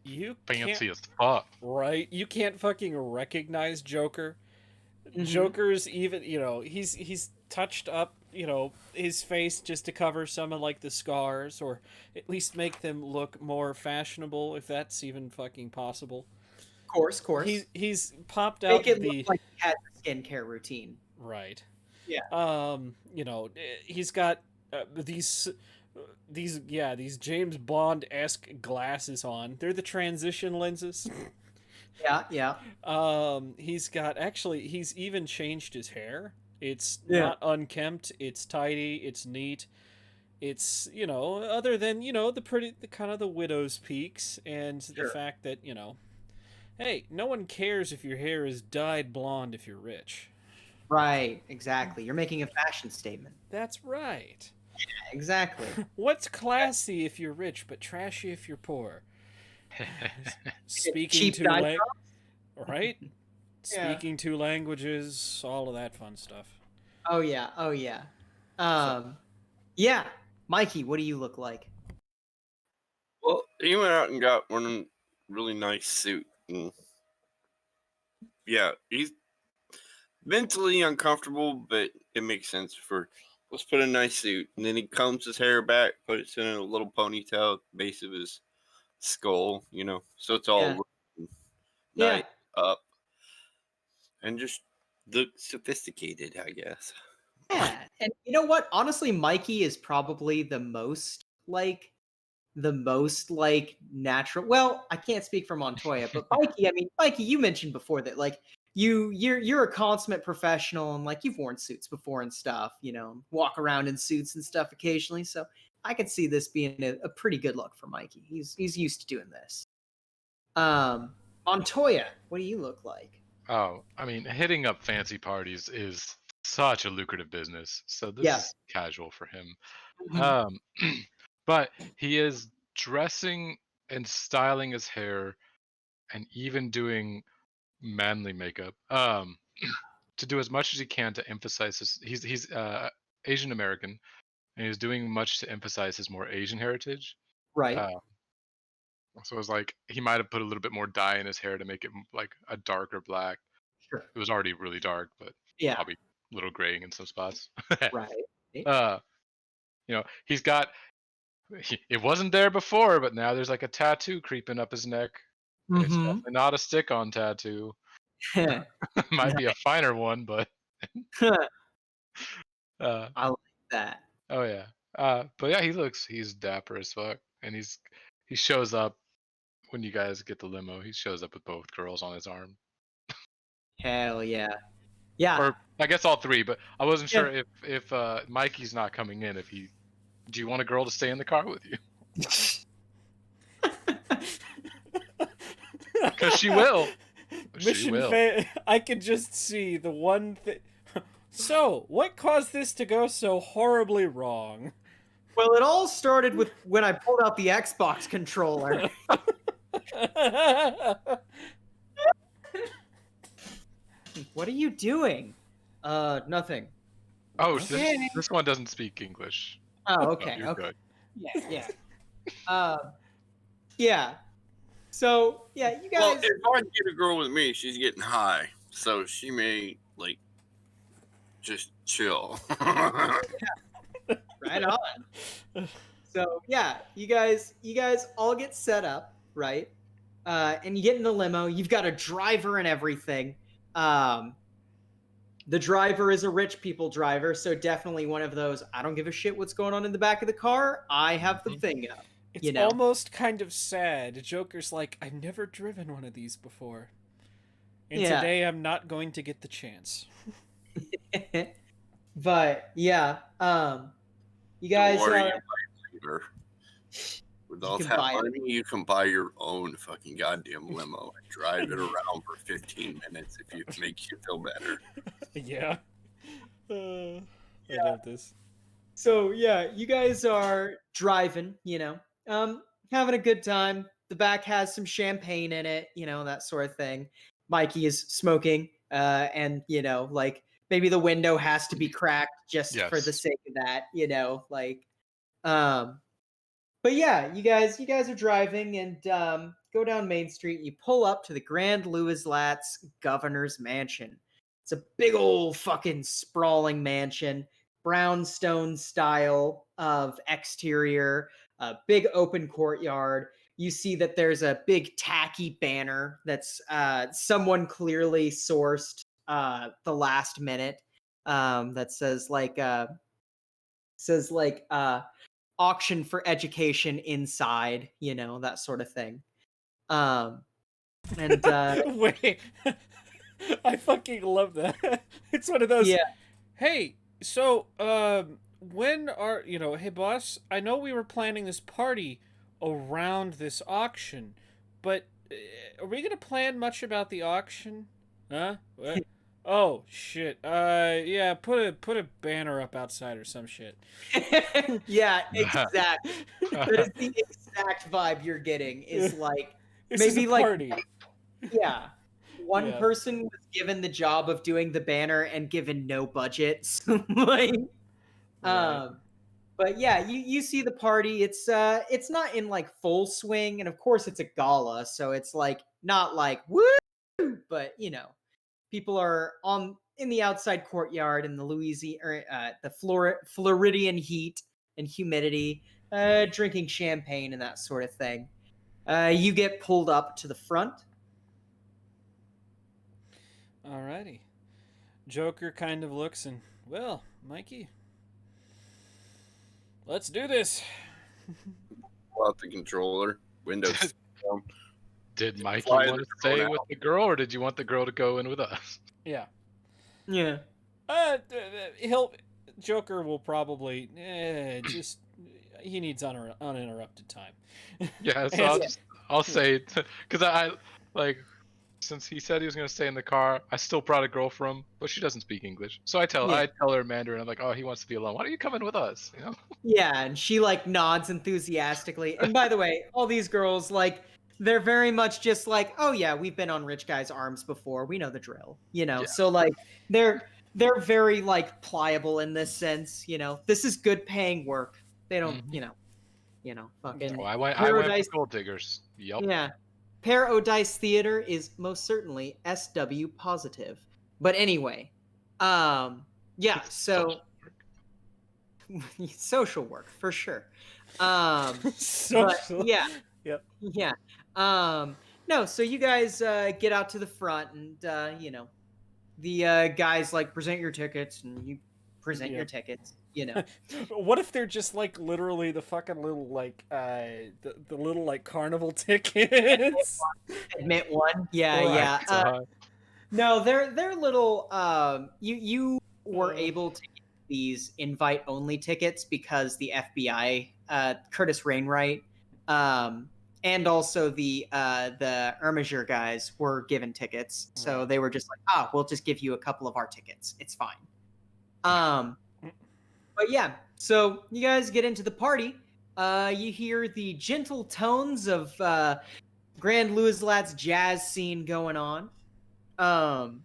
You can't. Fancy as fuck. Right? You can't fucking recognize Joker. Mm-hmm. Joker's even, he's touched up, his face just to cover some of like the scars, or at least make them look more fashionable, if that's even fucking possible. Course. He's popped Make out it look the like he has a skincare routine. right. Yeah. He's got these James Bond esque glasses on. They're the transition lenses. Yeah. He's even changed his hair. It's Yeah. not unkempt. It's tidy. It's neat. It's other than the kind of the widow's peaks and the Sure. fact that hey, no one cares if your hair is dyed blonde if you're rich. Right, exactly. You're making a fashion statement. That's right. Exactly. What's classy if you're rich, but trashy if you're poor? Speaking Cheap two dye lang- drops? right? Yeah. Speaking two languages, all of that fun stuff. Oh yeah. So, Yeah. Mikey, what do you look like? Well, he went out and got one really nice suit. And yeah, he's mentally uncomfortable, but it makes sense for let's put a nice suit. And then he combs his hair back, puts it in a little ponytail at the base of his skull, so it's all Yeah. nice Yeah. up and just look sophisticated, I guess. Yeah. And you know what? Honestly, Mikey is probably the most like natural. Well, I can't speak for Montoya, but Mikey, you mentioned before that like you're a consummate professional and like you've worn suits before and stuff, walk around in suits and stuff occasionally. So I could see this being a pretty good look for Mikey. He's used to doing this. Montoya, what do you look like? Oh, I mean, hitting up fancy parties is such a lucrative business, so this Yeah. is casual for him. Mhm. Um, but he is dressing and styling his hair and even doing manly makeup to do as much as he can to emphasize his. He's Asian American, and he's doing much to emphasize his more Asian heritage. Right. Uh, so it's like he might have put a little bit more dye in his hair to make it like a darker black. Sure. It was already really dark, but Yeah. probably a little graying in some spots. Right. uh, he's got. It wasn't there before, but now there's like a tattoo creeping up his neck, and it's Mm-hmm. definitely not a stick-on tattoo. Might be a finer one, but uh, I like that. oh yeah. But yeah, he's dapper as fuck, and he shows up when you guys get the limo. He shows up with both girls on his arm. Hell yeah. Yeah. Or I guess all three, but I wasn't Yeah. sure if Mikey's not coming in. Do you want a girl to stay in the car with you? Because she will. She will. I can just see the one thing. So, what caused this to go so horribly wrong? Well, it all started with when I pulled out the Xbox controller. What are you doing? Nothing. Oh, Okay. this one doesn't speak English. Oh, okay. You're Okay. good. Yeah. Yeah. So, yeah, you Well, guys. if I get a girl with me, she's getting high, so she may like just chill. Right on. So yeah, you guys all get set up, right? And you get in the limo. You've got a driver and everything. The driver is a rich people driver, so definitely one of those. I don't give a shit what's going on in the back of the car. I have the thing up. It's You know? almost kind of sad. Joker's like, I've never driven one of these before. And Yeah. today I'm not going to get the chance. But yeah, you Don't guys worry, are. you might later. With all can that buy it. money, you can buy your own fucking goddamn limo and drive it around for 15 minutes if it makes you feel better. Yeah. I love this. So yeah, you guys are driving, having a good time. The back has some champagne in it, that sort of thing. Mikey is smoking, and like maybe the window has to be cracked just for the Yes. sake of that, um. But yeah, you guys are driving and go down Main Street. You pull up to the Grand Louis Latz Governor's Mansion. It's a big old fucking sprawling mansion, brownstone style of exterior, a big open courtyard. You see that there's a big tacky banner that's someone clearly sourced the last minute, that says auction for education inside, that sort of thing. And Wait. I fucking love that. It's one of those. yeah, Hey, so when are hey boss, I know we were planning this party around this auction, but are we gonna plan much about the auction? Huh? What? Oh shit. Yeah, put a banner up outside or some shit. yeah, exactly. That is the exact vibe you're getting. Is like This maybe is a like party. yeah, one Yeah. person was given the job of doing the banner and given no budget. So, like, Right. but yeah, you see the party. It's not in like full swing, and of course it's a gala, so it's like not like woo, but people are on in the outside courtyard in the Floridian heat and humidity, drinking champagne and that sort of thing. You get pulled up to the front. Alrighty. Joker kind of looks and, well, Mikey, let's do this. Pull out the controller, Windows. Did Mikey Fly want the to stay drone with out. the girl, or did you want the girl to go in with us? Yeah. Yeah. Joker will probably just he needs uninterrupted time. Yeah, so And- I'll say, because I like, since he said he was gonna stay in the car, I still brought a girl for him, but she doesn't speak English. So I tell her Mandarin. I'm like, oh, he wants to be alone. Why don't you come in with us? Yeah, and she like nods enthusiastically. And by the way, all these girls like they're very much just like, oh yeah, we've been on rich guys' arms before. We know the drill, Yeah. So like they're very like pliable in this sense, This is good paying work. They don't, fucking Oh, I went Paradise. with gold diggers. Yep. Yeah. Paradise Theater is most certainly SW positive. But anyway, yeah, so social work for sure. Social. But yeah. Yep. Yeah. No, so you guys get out to the front and the guys like present your tickets and you present your tickets, What if they're just like literally the fucking little like the little like carnival tickets? Admit one. Yeah, Right. yeah. No, they're little. You were Uh. able to get these invite only tickets because the FBI, Curtis Wainwright, and also the Ermiger guys were given tickets, so Right. they were just like, we'll just give you a couple of our tickets. It's fine. But yeah, so you guys get into the party. You hear the gentle tones of Grand Louis Lat's jazz scene going on. And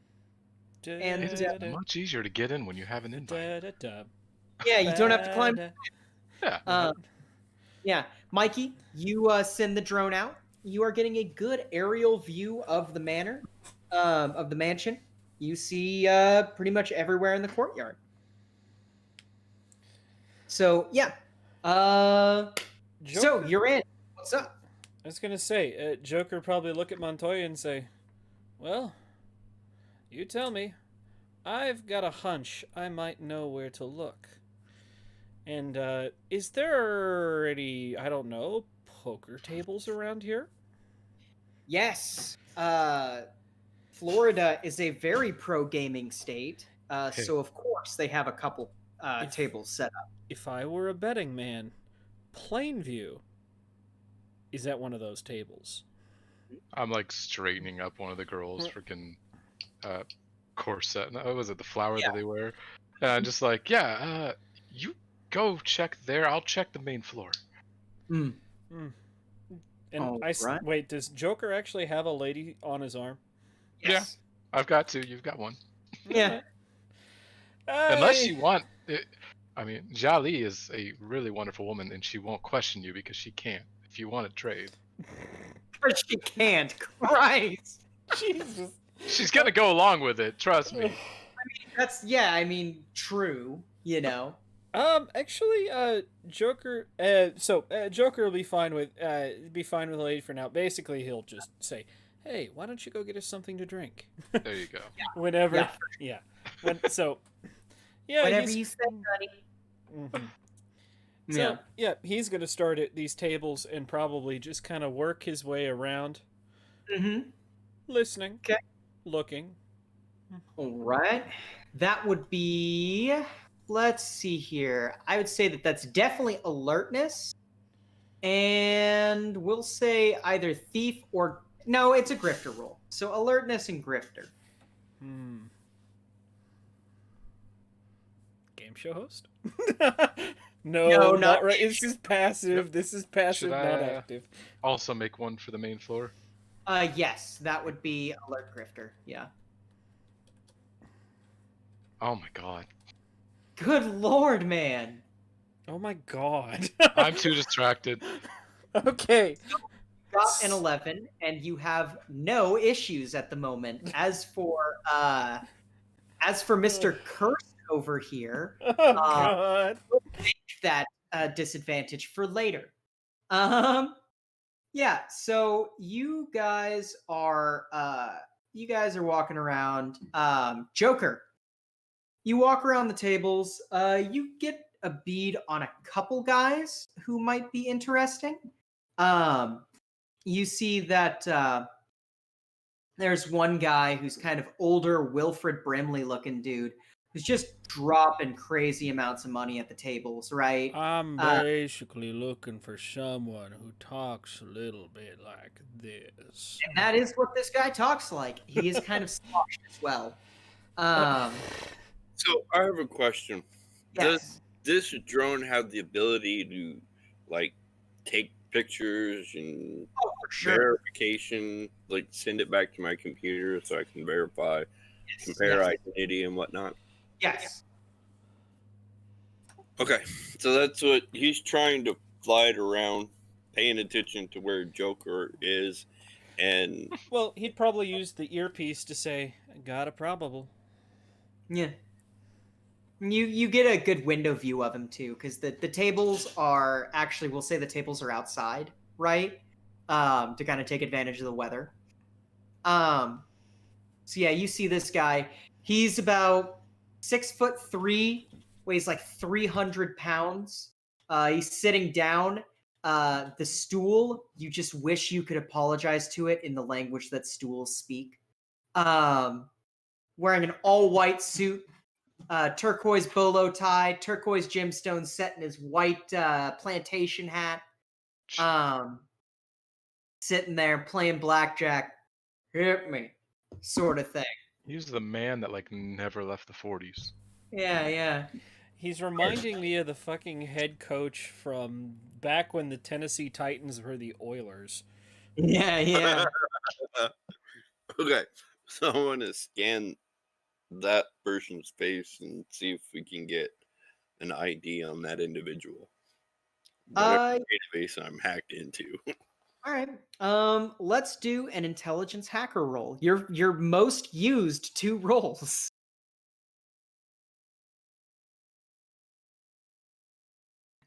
It is much easier to get in when you have an invite. yeah, you don't have to climb. Yeah. Uh, yeah, Mikey, you send the drone out. You are getting a good aerial view of the manor, of the mansion. You see pretty much everywhere in the courtyard. So yeah, so Joker, you're in. What's up? I was gonna say, Joker probably look at Montoya and say, "Well, you tell me. I've got a hunch I might know where to look." And is there any, I don't know, poker tables around here? Yes, Florida is a very pro gaming state, Hey. so of course they have a couple tables set up. If I were a betting man, Plainview is at one of those tables. I'm like straightening up one of the girls' freaking corset. No, was it the flower that they wear? Just like, you go check there. I'll check the main floor. And Right. wait, does Joker actually have a lady on his arm? Yes. Yeah, I've got two. You've got one. Yeah. Unless you want it. I mean, Jali is a really wonderful woman, and she won't question you because she can't. If you want to trade, But she can't. Christ. Jesus. she's gonna go along with it. Trust me. That's true. You know. Actually, Joker. Joker will be fine with the lady for now. Basically, he'll just say, "Hey, why don't you go get us something to drink?" There you go. Whenever. Yeah. Yeah. Whatever you said, honey. Mm-hmm. So he's gonna start at these tables and probably just kind of work his way around, listening, looking. All right. That would be. Let's see here. I would say that's definitely alertness, and we'll say either thief or no. It's a grifter roll. So alertness and grifter. Game show host? No, not right. This is passive. Yep. This is passive, Should I, not active. Also make one for the main floor. Yes, that would be alert grifter. Yeah. Oh my god. Good lord, man. Oh my god. I'm too distracted. Okay. Got an 11, and you have no issues at the moment. As for Mr. Curse over here, Oh god. that disadvantage for later. Yeah. So you guys are walking around. Joker, you walk around the tables. You get a bead on a couple guys who might be interesting. You see that there's one guy who's kind of older, Wilfred Brimley looking dude who's just dropping crazy amounts of money at the tables, right? I'm basically looking for someone who talks a little bit like this. And that is what this guy talks like. He is kind of sloshed as well. So I have a question. Yes. Does this drone have the ability to like take pictures and Oh, for sure. verification, like send it back to my computer so I can verify, compare identity and whatnot? Yes. Okay, so that's what he's trying to fly it around, paying attention to where Joker is, and Well, he'd probably use the earpiece to say, "Got a probable." Yeah. You get a good window view of him too, because the tables are actually, we'll say the tables are outside, right? To kind of take advantage of the weather. So yeah, you see this guy. He's about 6'3", weighs like 300 pounds. He's sitting down. The stool, you just wish you could apologize to it in the language that stools speak. wearing an all-white suit, turquoise bolo tie, turquoise gemstones set in his white plantation hat. Sitting there playing blackjack, hit me, sort of thing. He's the man that like never left the 40s. Yeah, yeah. He's reminding me of the fucking head coach from back when the Tennessee Titans were the Oilers. Yeah, yeah. Okay, so I want to scan that person's face and see if we can get an ID on that individual. Whatever database I'm hacked into. All right. Let's do an intelligence hacker roll. Your most used 2 rolls.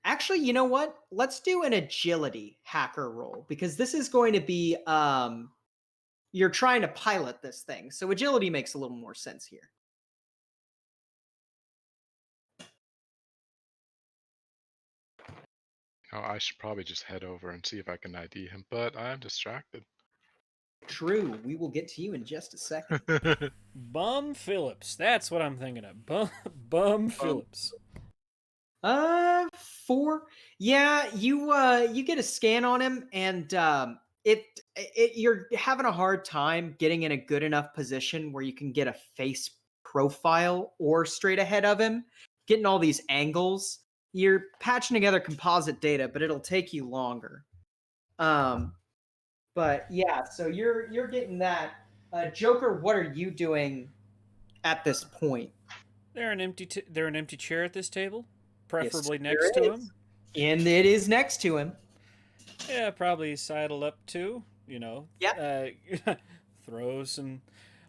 Actually, you know what? Let's do an agility hacker roll because this is going to be you're trying to pilot this thing. So agility makes a little more sense here. Oh, I should probably just head over and see if I can ID him, but I'm distracted. True. We will get to you in just a second. Bum Phillips. That's what I'm thinking of. Bum Phillips. 4. Yeah, you get a scan on him, and you're having a hard time getting in a good enough position where you can get a face profile or straight ahead of him. Getting all these angles, you're patching together composite data, but it'll take you longer. But yeah, so you're getting that. Joker, what are you doing at this point? They're an empty chair at this table, preferably Yes, next there to is. him. And it is next to him. Yeah, probably sidle up too. You know. Yeah. Throw some.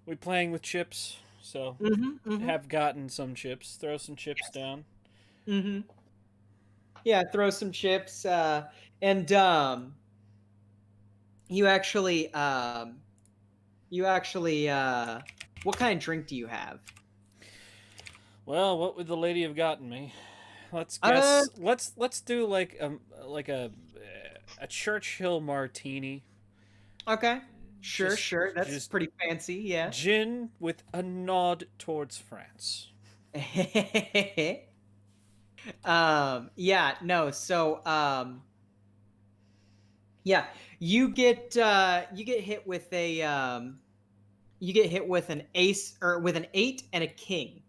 We playing with chips, so have gotten some chips. Throw some chips down. Mm-hmm. Yeah, throw some chips, and you actually, what kind of drink do you have? Well, what would the lady have gotten me? Let's Uh, guess. Let's do like a Churchill martini. Okay, sure, Just- That's just- pretty fancy. Yeah. Gin with a nod towards France. Yeah. No. So, yeah, you get hit with you get hit with an ace or with an 8 and a king.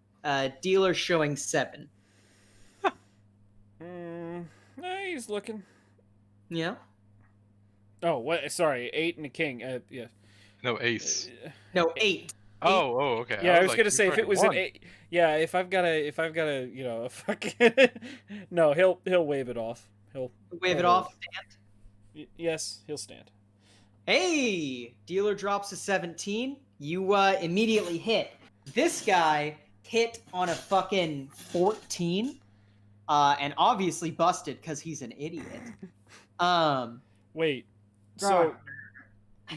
Dealer showing 7. He's looking. Yeah. Oh, what? Sorry, 8 and a king. Yeah. No, ace. No, 8. Oh, okay. Yeah, I was like, gonna say if it was an 8. Yeah, if I've got a, you know, a fucking. No, he'll wave it off. He'll Wave it off. Stand. Yes, he'll stand. Hey, dealer drops a 17. You immediately hit. This guy hit on a fucking 14, and obviously busted because he's an idiot. Wait, so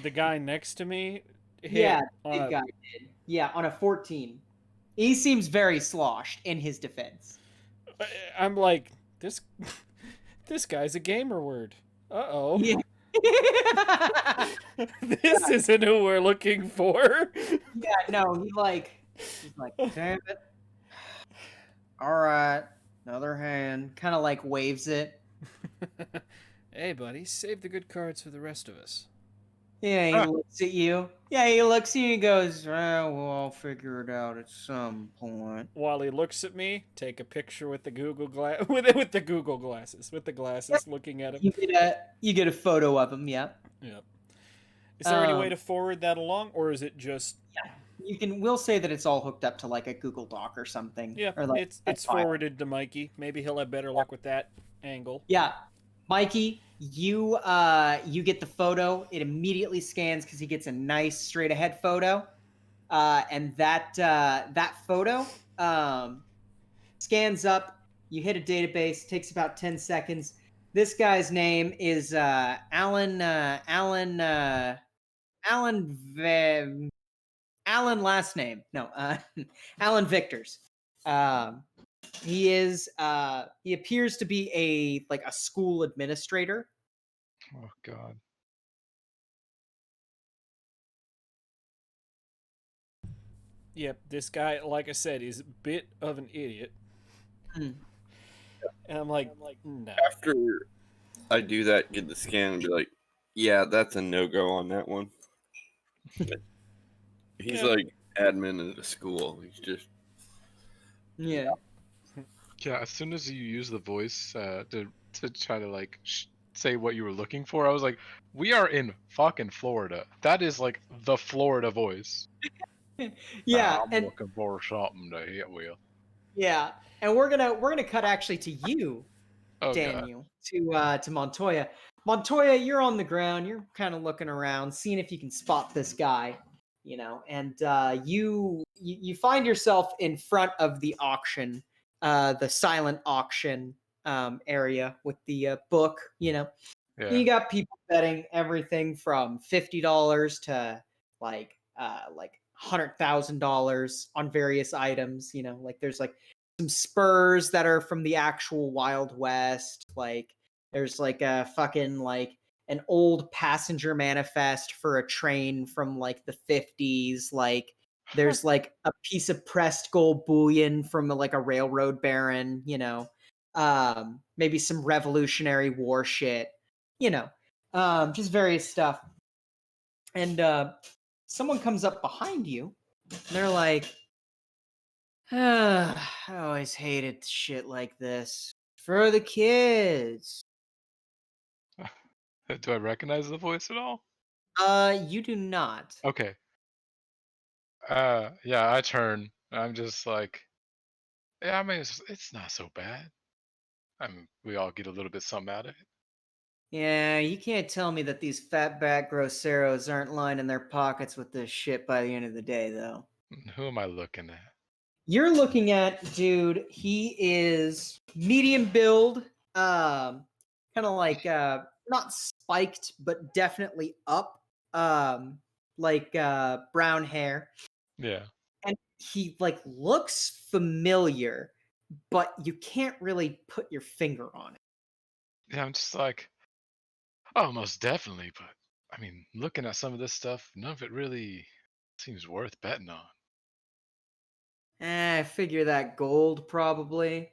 the guy next to me hit Yeah, on big a, guy did. Yeah, on a 14. He seems very sloshed in his defense. I'm like, this guy's a gamer word. Uh-oh. Yeah. This isn't who we're looking for. Yeah, no, he's like, damn it. All right, another hand. Kind of like waves it. Hey, buddy, save the good cards for the rest of us. Yeah, he looks at you. Yeah, he looks at you and goes, well, I'll figure it out at some point. While he looks at me, take a picture with the Google glass with the Google glasses, with the glasses looking at him. You get a photo of him, yeah. Yep. Is there any way to forward that along, or is it just? Yeah, we'll say that it's all hooked up to like a Google Doc or something. Yeah, or like it's forwarded to Mikey. Maybe he'll have better luck with that angle. Yeah, Mikey, you get the photo. It immediately scans because he gets a nice straight ahead photo, and that photo scans up. You hit a database. Takes about 10 seconds. This guy's name is Alan. Alan last name. No, Alan Victors. He appears to be a school administrator. Oh God. Yep, this guy, like I said, is a bit of an idiot. Hmm. And I'm like, no. After I do that, get the scan and be like, yeah, that's a no-go on that one. He's Yeah. like admin at a school. He's just Yeah. Yeah, as soon as you use the voice to try to like say what you were looking for, I was like, "We are in fucking Florida. That is like the Florida voice." Yeah, I'm and looking for something to hit with. yeah, and we're gonna cut actually to you, Oh god. Daniel, to Montoya. Montoya, you're on the ground. You're kind of looking around, seeing if you can spot this guy, and you find yourself in front of the auction, the silent auction area with the book. Yeah. You got people betting everything from $50 to like $100,000 on various items. Like there's like some spurs that are from the actual Wild West. Like there's like a fucking like an old passenger manifest for a train from like the 50s. Like there's like a piece of pressed gold bullion from like a railroad baron. Maybe some Revolutionary War shit. You know, just various stuff. And someone comes up behind you. And they're like, I always hated shit like this. For the kids. Do I recognize the voice at all? You do not. Okay. Yeah, I turn. I'm just like, yeah, I mean, it's not so bad. I mean, we all get a little bit something out of it. Yeah, you can't tell me that these fatback grosseros aren't lining their pockets with this shit by the end of the day, though. Who am I looking at? You're looking at, dude, he is medium build, kind of like not spiked, but definitely up, like brown hair. Yeah. And he like looks familiar, but you can't really put your finger on it. Yeah, I'm just like, oh, most definitely. But I mean, looking at some of this stuff, none of it really seems worth betting on. I figure that gold probably.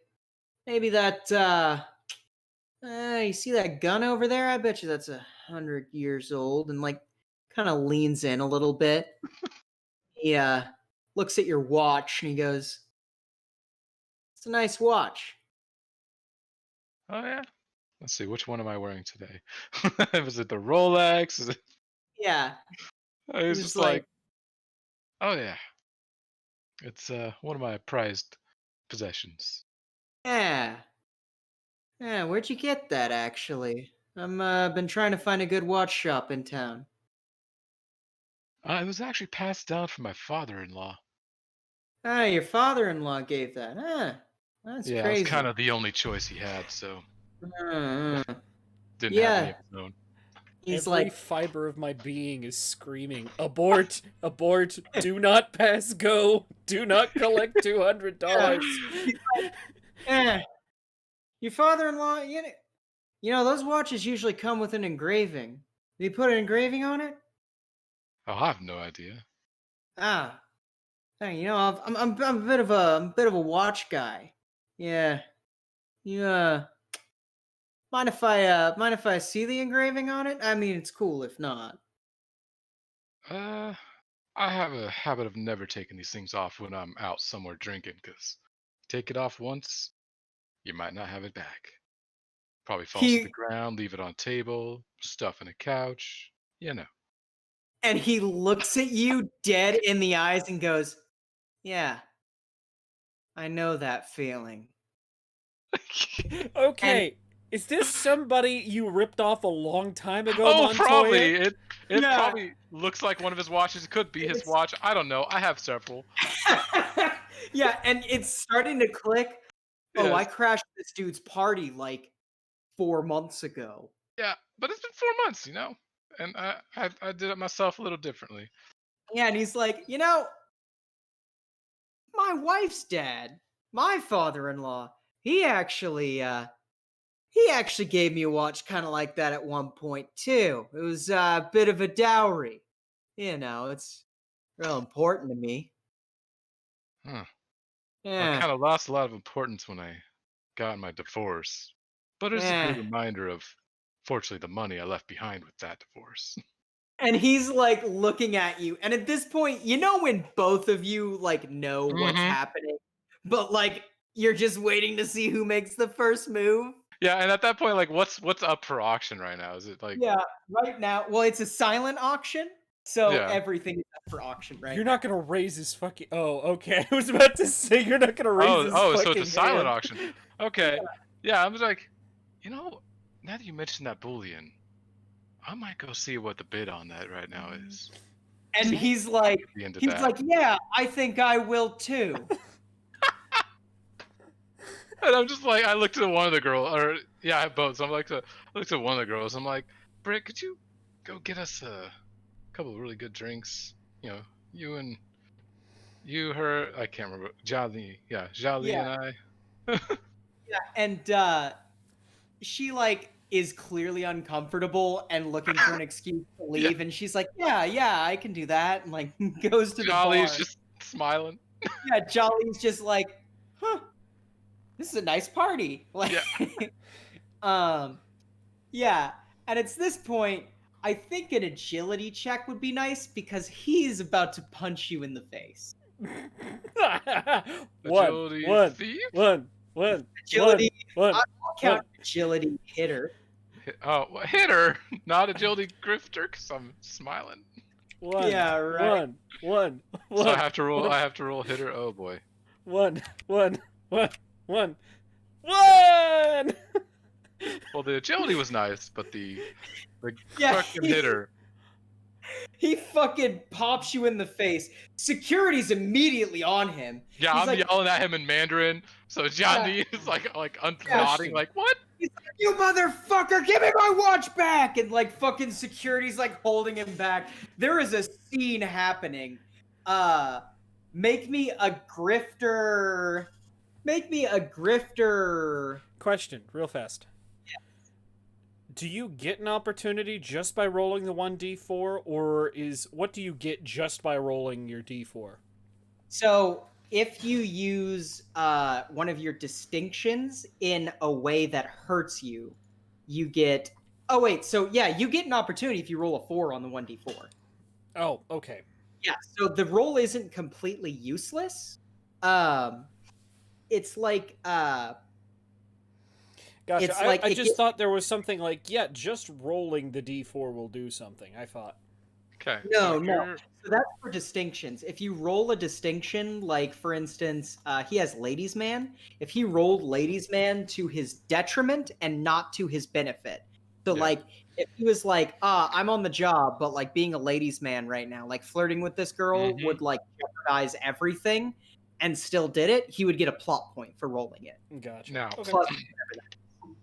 Maybe that you see that gun over there? I bet you that's 100 years old, and like kind of leans in a little bit. He looks at your watch and he goes, "It's a nice watch." Oh yeah. Let's see, which one am I wearing today? Was it the Rolex? Is it? Yeah, I was he's just just like, like, oh yeah, it's one of my prized possessions. "Yeah, yeah. Where'd you get that? Actually, I'm been trying to find a good watch shop in town." It was actually passed down from my father-in-law. Ah, your father-in-law gave that. That's Yeah, it was kind crazy. of the only choice he had, so Uh, didn't have any yeah, of his own. he's Every like, fiber of my being is screaming, abort, abort, do not pass go, do not collect yeah. $200. He's like, eh. Your father-in-law, those watches usually come with an engraving. Did he put an engraving on it? Oh, I have no idea. Ah, hey, I'm a bit of a watch guy. Yeah, you mind if I see the engraving on it? I mean, it's cool if not. Uh, I have a habit of never taking these things off when I'm out somewhere drinking, because take it off once, you might not have it back. Probably falls to the He ground, leave it on table, stuff in a couch, you know. and he looks at you dead in the eyes and goes, "Yeah, I know that feeling." And Okay, is this somebody you ripped off a long time ago, Oh, Montoya? probably. It yeah, probably looks like one of his watches. It could be his it's watch. I don't know. I have several. yeah, and it's starting to click. Oh, I Yes. crashed this dude's party like 4 months ago. Yeah, but it's been 4 months, you know, and I did it myself a little differently. Yeah, and he's like, my wife's dad, my father-in-law, he actually gave me a watch kind of like that at one point too. It was a bit of a dowry. It's real important to me. Huh. I Yeah. kind of lost a lot of importance when I got my divorce, but it's a good Eh. reminder of, fortunately, the money I left behind with that divorce. And he's like looking at you. And at this point, you know when both of you like know what's Hmm. happening, but like you're just waiting to see who makes the first move? Yeah, and at that point, like, what's up for auction right now? Is it like, Yeah, right now. Well, it's a silent auction, so yeah? everything is up for auction right You're now. not gonna raise his fucking. Oh, okay. I was about to say you're not gonna raise his So it's a fucking silent hand. auction. Okay, yeah. I was like, now that you mentioned that bullion, I might go see what the bid on that right now is. And So be into he's that. like, yeah, I think I will too. And I'm just like, I looked at one of the girls, or yeah, I have both. So I looked at one of the girls. I'm like, Britt, could you go get us a couple of really good drinks? You know, you and her. I can't remember. Jali, yeah, Jali Yeah, and I. yeah. And she like is clearly uncomfortable and looking for an excuse to Yeah, leave, and she's like, yeah, I can do that, and like goes to the Jolly's bar. just smiling. Yeah, Jolly's just like, huh, this is a nice party. Like, Yeah, um, yeah. And it's this point, I think an agility check would be nice because he's about to punch you in the face. One, agility one, thief. one, one, Agility, one, I'll one. count agility hitter. Oh, well, hitter, not agility grifter, because I'm smiling. One, Yeah, right. one, So I one, have to roll. I have to roll hitter. Oh boy. one. Well, the agility was nice, but the Yeah, fucking hitter. he fucking pops you in the face. Security's immediately on him. Yeah, He's I'm like, yelling at him in Mandarin. So Johnny is like Yeah. nodding, like what? he's like, you motherfucker, give me my watch back! And like fucking security's like holding him back. There is a scene happening. Make me a grifter. Make me a grifter. Question, real fast. Do you get an opportunity just by rolling the 1d4, or what do you get just by rolling your d4? So if you use one of your distinctions in a way that hurts you, you get. Oh wait, so yeah, you get an opportunity if you roll a 4 on the 1d4. Oh, okay. Yeah, so the roll isn't completely useless. It's like Gotcha. It's like I it just get- thought there was something like, yeah, just rolling the d4 will do something. I thought. Okay. No, so no. here- So that's for distinctions. If you roll a distinction, like for instance, he has Ladies Man. If he rolled Ladies Man to his detriment and not to his benefit. So Yeah. like if he was like, I'm on the job, but like being a ladies man right now, like flirting with this girl Mhm. would like jeopardize everything and still did it, he would get a plot point for rolling it. Gotcha. Now, Okay. Plus,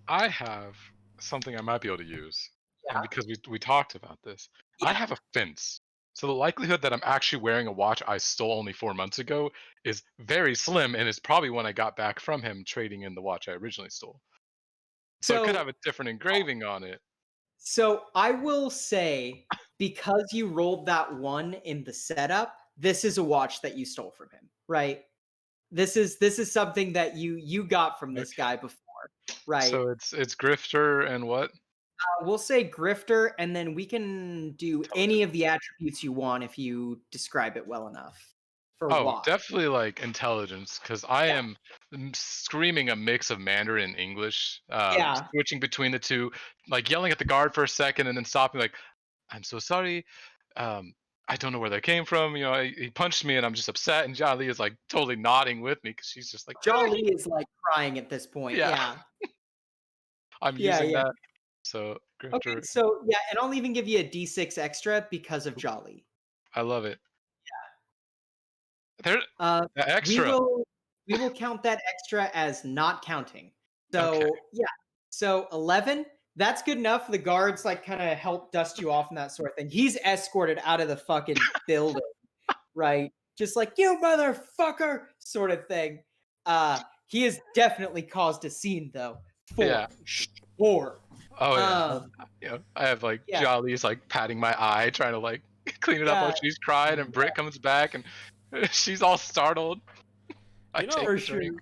I have something I might be able to use, Yeah. and because we talked about this, I Yeah. have a fence. So the likelihood that I'm actually wearing a watch I stole only 4 months ago is very slim, and it's probably when I got back from him trading in the watch I originally stole. So it could have a different engraving on it. So I will say, because you rolled that one in the setup, this is a watch that you stole from him, right? This is something that you got from this guy before, right? So it's grifter and what? We'll say grifter, and then we can do any of the attributes you want if you describe it well enough for Oh, why. definitely like intelligence, because I am screaming a mix of Mandarin and English, Yeah. switching between the two, like yelling at the guard for a second and then stopping, like, "I'm so sorry. I don't know where that came from. You know, he punched me and I'm just upset." And Jolly is like totally nodding with me because she's just like, Jolly is like crying at this point. Yeah. Yeah. I'm Yeah, using yeah. that. So Okay, grifter, so yeah, and I'll even give you a D6 extra because of Jolly. I love it. There, Uh, the we extra. will count that extra as not counting. So Okay. yeah, so 11. That's good enough. The guards like kind of help dust you off and that sort of thing. He's escorted out of the fucking building, right? Just like you motherfucker, sort of thing. He has definitely caused a scene though. For Yeah. sure. Oh yeah. Um, You know, I have like Yeah. Jolly's like patting my eye, trying to like clean it up while Yeah. she's crying, and Britt comes back and she's all startled. I You know, take For a drink.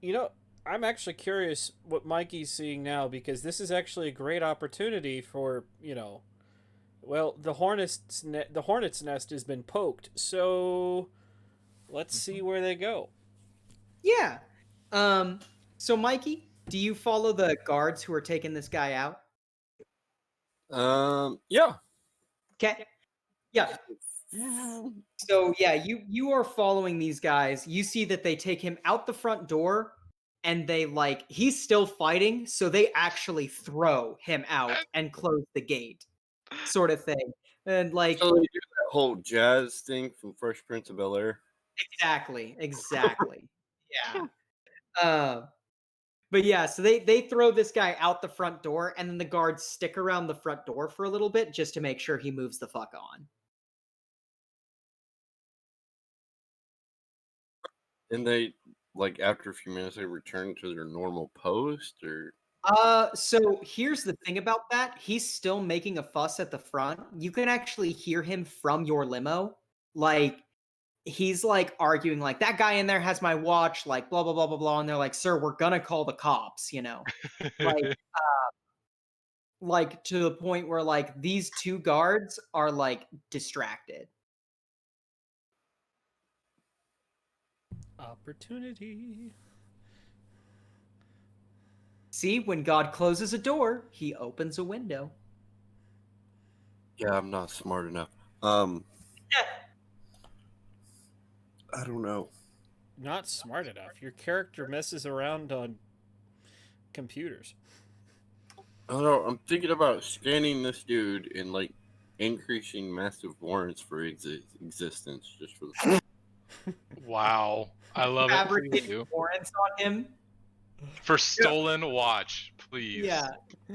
sure. I'm actually curious what Mikey's seeing now because this is actually a great opportunity for, well, the hornet's nest has been poked. So let's see where they go. Yeah. Um. So, Mikey, do you follow the guards who are taking this guy out? Yeah. Okay. Yeah. So yeah, you are following these guys. You see that they take him out the front door, and they he's still fighting, so they actually throw him out and close the gate, sort of thing. And So they do that whole jazz thing from Fresh Prince of Bel-Air. exactly. Yeah. Uh, but yeah, so they throw this guy out the front door, and then the guards stick around the front door for a little bit just to make sure he moves the fuck on. And they, like, after a few minutes, they return to their normal post, or So here's the thing about that. He's still making a fuss at the front. You can actually hear him from your limo. Like, he's arguing, like, that guy in there has my watch, like, blah, blah, blah, blah, blah. And they're like, sir, we're gonna call the cops, you know? Like, to the point where, like, these two guards are, like, distracted. Opportunity. See, when God closes a door, he opens a window. yeah, I'm not smart enough. I don't know. Not smart enough. Your character messes around on computers. I don't know. I'm thinking about scanning this dude and like increasing massive warrants for existence just for the. Wow. I love it. Please Fabricating do. warrants on him. For stolen watch, please. Yeah.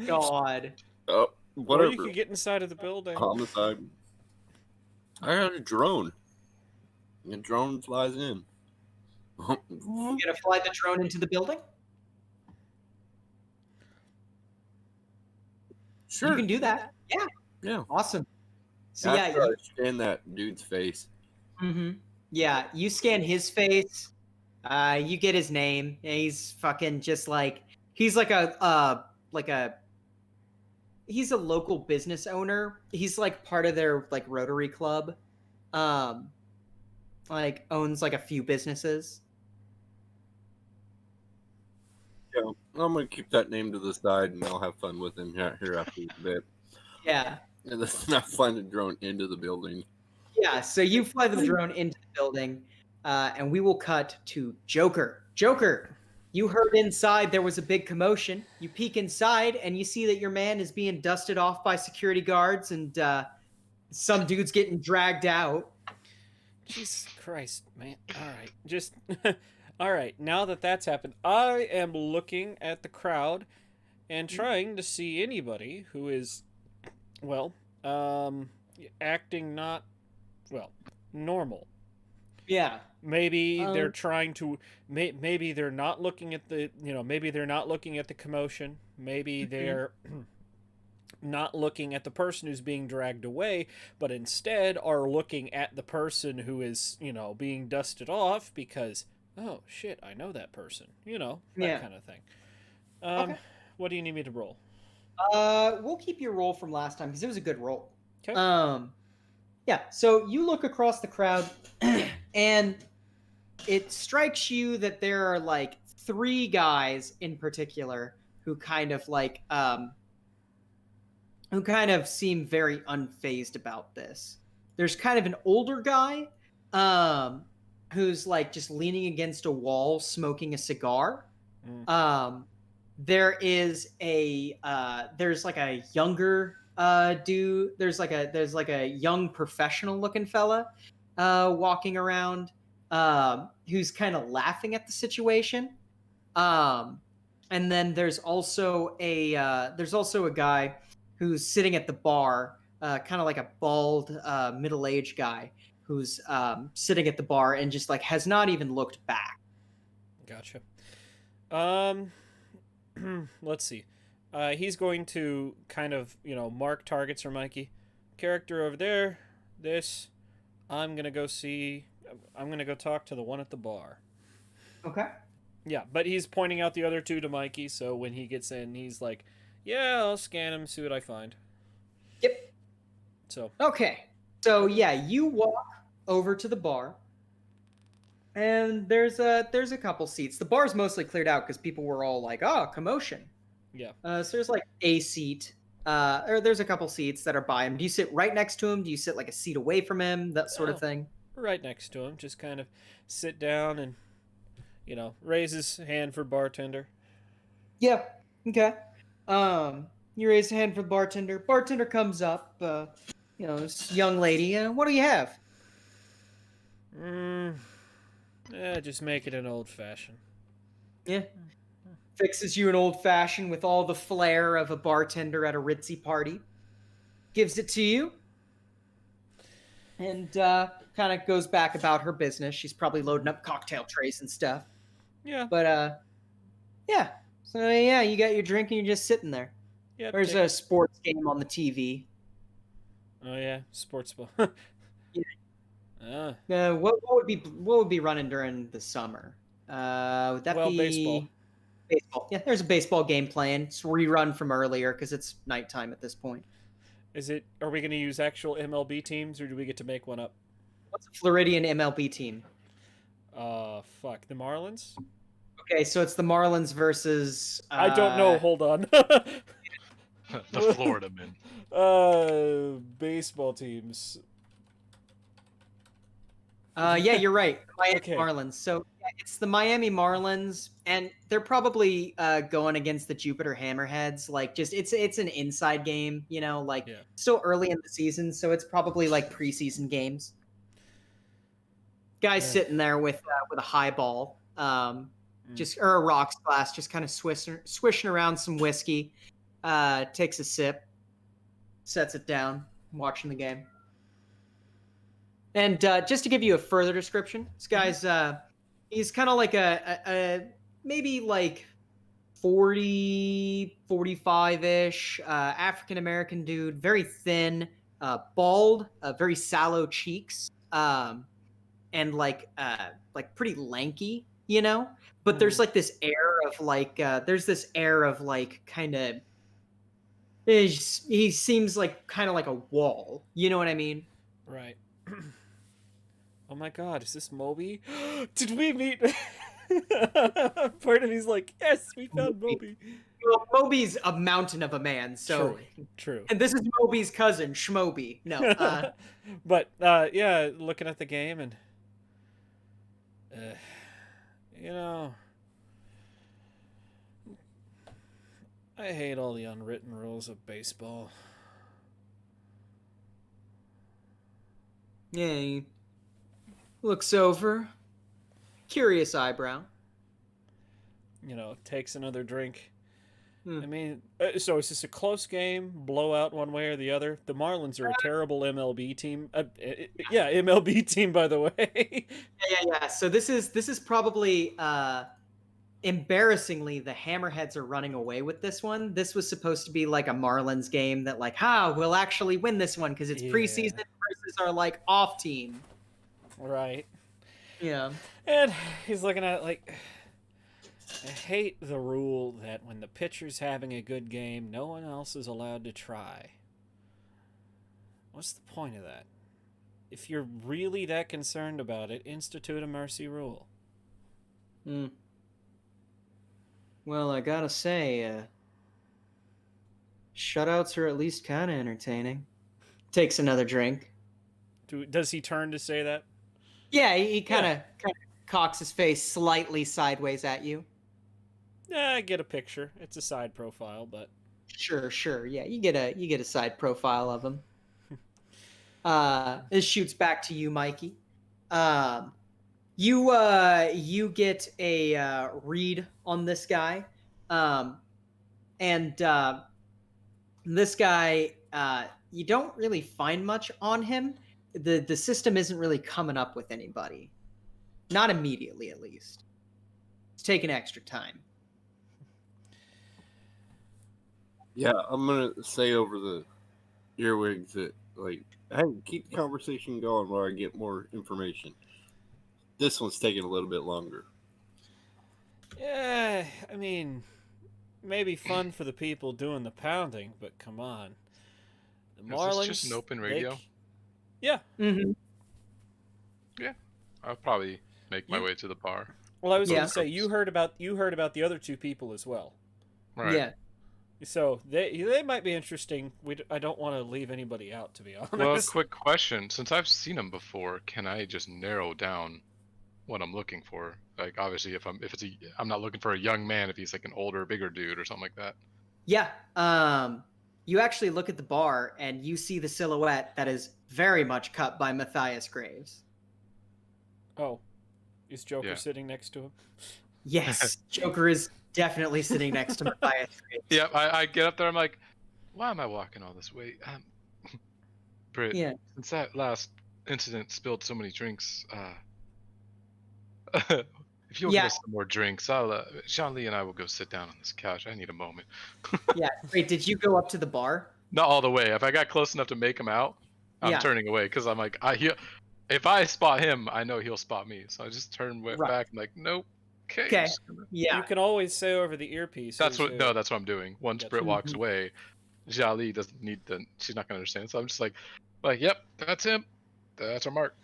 God. Oh, Or whatever. you could get inside of the building. Homicide. I got a drone. And the drone flies in. You gonna fly the drone into the building? Sure. You can do that. Yeah. Yeah. Awesome. So After yeah, I scan that dude's face. yeah, you scan his face. You get his name. And he's fucking just he's he's a local business owner. He's like part of their Rotary Club. Owns like a few businesses. Yeah, I'm gonna keep that name to the side, and I'll have fun with him here after a bit. Yeah. And let's not fly the drone into the building. Yeah, so you fly the drone into the building, and we will cut to Joker. Joker, you heard inside there was a big commotion. You peek inside, and you see that your man is being dusted off by security guards, and some dude's getting dragged out. Jesus Christ, man. All right. Just. All right. Now that that's happened, I am looking at the crowd and trying to see anybody who is, well, acting not, well, normal. Yeah. Maybe they're trying to. Maybe they're not looking at the. Maybe they're not looking at the commotion. Maybe they're not looking at the person who's being dragged away, but instead are looking at the person who is, being dusted off because, oh shit, I know that person. That kind of thing. Okay. What do you need me to roll? We'll keep your roll from last time because it was a good roll. Okay. Yeah. So you look across the crowd, and it strikes you that there are three guys in particular who kind of seem very unfazed about this. There's kind of an older guy, who's just leaning against a wall, smoking a cigar. There is there's a younger dude. There's a young professional looking fella, walking around, who's kind of laughing at the situation. And then there's also a guy who's sitting at the bar, kind of like a bald, middle-aged guy who's sitting at the bar and just has not even looked back. Gotcha. Let's see. He's going to kind of, mark targets for Mikey. Character over there. This. I'm gonna go talk to the one at the bar. Okay. Yeah, but he's pointing out the other two to Mikey, so when he gets in, he's like, "Yeah, I'll scan him, see what I find." Yep. So Okay. So okay. yeah, you walk over to the bar, and there's a couple seats. The bar's mostly cleared out because people were all like, "Oh, commotion." Yeah. So there's like a seat, or there's a couple seats that are by him. Do you sit right next to him? Do you sit like a seat away from him? That sort of Oh, thing. right next to him, just kind of sit down and raise his hand for bartender. Yeah. Okay. You raise a hand for the bartender. Bartender comes up. This young lady. What do you have? Mm, just make it an old fashioned. Yeah. Fixes you an old fashioned with all the flair of a bartender at a ritzy party. Gives it to you, and kind of goes back about her business. She's probably loading up cocktail trays and stuff. Yeah. But yeah. So yeah, you got your drink and you're just sitting there. Yep. There's a sports game on the TV. Oh yeah, sports ball. Yeah. Ah, What would be running during the summer? Would that well, baseball. be baseball? Yeah, there's a baseball game playing. It's rerun from earlier because it's nighttime at this point. Is it? Are we going to use actual MLB teams, or do we get to make one up? What's a Floridian MLB team? Fuck the Marlins. Okay, so it's the Marlins versus. I don't know. Hold on. The Florida men. Baseball teams. Yeah, you're right. Miami Okay. Marlins. So yeah, it's the Miami Marlins, and they're probably going against the Jupiter Hammerheads. Like, just it's an inside game, like Yeah. still early in the season, so it's probably like preseason games. Guy's Yeah. sitting there with a highball, just or a rocks glass, just kind of swishing around some whiskey. Takes a sip, sets it down, watching the game. And just to give you a further description, this guy's he's kind of like a maybe like 40, 45-ish African American dude, very thin, bald, very sallow cheeks, and like pretty lanky, But there's like this air of like kind of he seems like kind of like a wall, you know what I mean? Right. Oh my god, is this Moby? Did we meet? Part of me's like, yes, we found Moby. Well, Moby's a mountain of a man, so True. and this is Moby's cousin, Schmoby. No, But yeah, looking at the game and you know, I hate all the unwritten rules of baseball. yeah, he looks over, curious eyebrow. Takes another drink. Hmm. I mean, so is this a close game, blowout one way or the other? The Marlins are a terrible MLB team. Yeah, MLB team, by the way. Yeah. So this is probably embarrassingly the Hammerheads are running away with this one. This was supposed to be like a Marlins game that like, we'll actually win this one because it's preseason versus our like off team. Right. Yeah. And he's looking at it like, I hate the rule that when the pitcher's having a good game, no one else is allowed to try. What's the point of that? If you're really that concerned about it, institute a mercy rule. Well, I gotta say, shutouts are at least kind of entertaining. Takes another drink. Does he turn to say that? Yeah, he kind of cocks his face slightly sideways at you. Yeah, I get a picture. It's a side profile, but Sure. Yeah, you get a side profile of him. This shoots back to you, Mikey. You get a read on this guy, and this guy you don't really find much on him. The system isn't really coming up with anybody, not immediately at least. It's taking extra time. Yeah, I'm gonna say over the earwigs that hey, keep the conversation going while I get more information. This one's taking a little bit longer. Yeah, I mean, maybe fun for the people doing the pounding, but come on. The Is this just an Marlins, open radio? yeah. Mm-hmm. Yeah, I'll probably make my You way to the bar. Well, I was going Yeah. to say you heard about the other two people as well. Right. Yeah. So they might be interesting. I don't want to leave anybody out, to be Well, honest. quick question. Since I've seen them before, can I just narrow down what I'm looking for? Like, obviously, I'm not looking for a young man if he's like an older, bigger dude or something like that. Yeah. You actually look at the bar and you see the silhouette that is very much cut by Matthias Graves. Oh, is Joker Yeah. sitting next to him? Yes, Joker is definitely sitting next to Matthias Graves. Yep. I get up there. I'm like, why am I walking all this way? Britt, Yeah. since that last incident spilled so many drinks, if you'll get Yeah. us some more drinks, Jean Lee and I will go sit down on this couch. I need a moment. Yeah. Wait, did you go up to the bar? Not all the way. If I got close enough to make him out, I'm Yeah. turning away because I'm like, if I spot him, I know he'll spot me. So I just turn Right. back and like, nope. Okay. Okay. just gonna- Yeah. You can always say over the earpiece. That's what I'm doing. Once Gotcha. Britt walks Mhm. away, Jali doesn't need the. She's not gonna understand. So I'm just like, yep, that's him. That's our mark.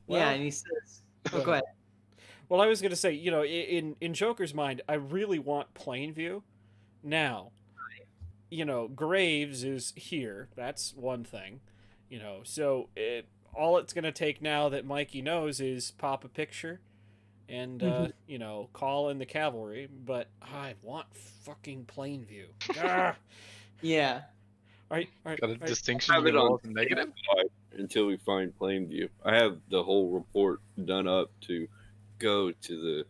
Well, yeah, and he says, "Oh, go ahead." Well, I was going to say, in Joker's mind, I really want Plainview. Now, Graves is here. That's one thing. So all it's going to take now that Mikey knows is pop a picture and, call in the cavalry. But I want fucking Plainview. Ah! Yeah. All right. Got a distinction Have you it can roll on as a negative. standby until we find Plainview. I have the whole report done up to go to the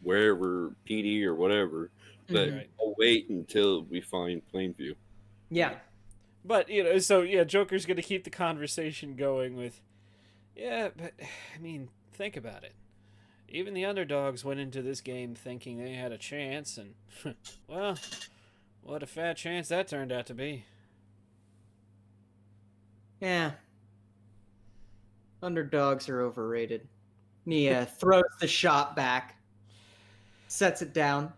wherever PD or whatever, but Mhm. Right. I'll wait until we find Plainview. Yeah. But, Joker's going to keep the conversation going with, yeah, but, I mean, think about it. Even the underdogs went into this game thinking they had a chance, and, well, what a fat chance that turned out to be. Yeah. Underdogs are overrated. And he throws the shot back, sets it down.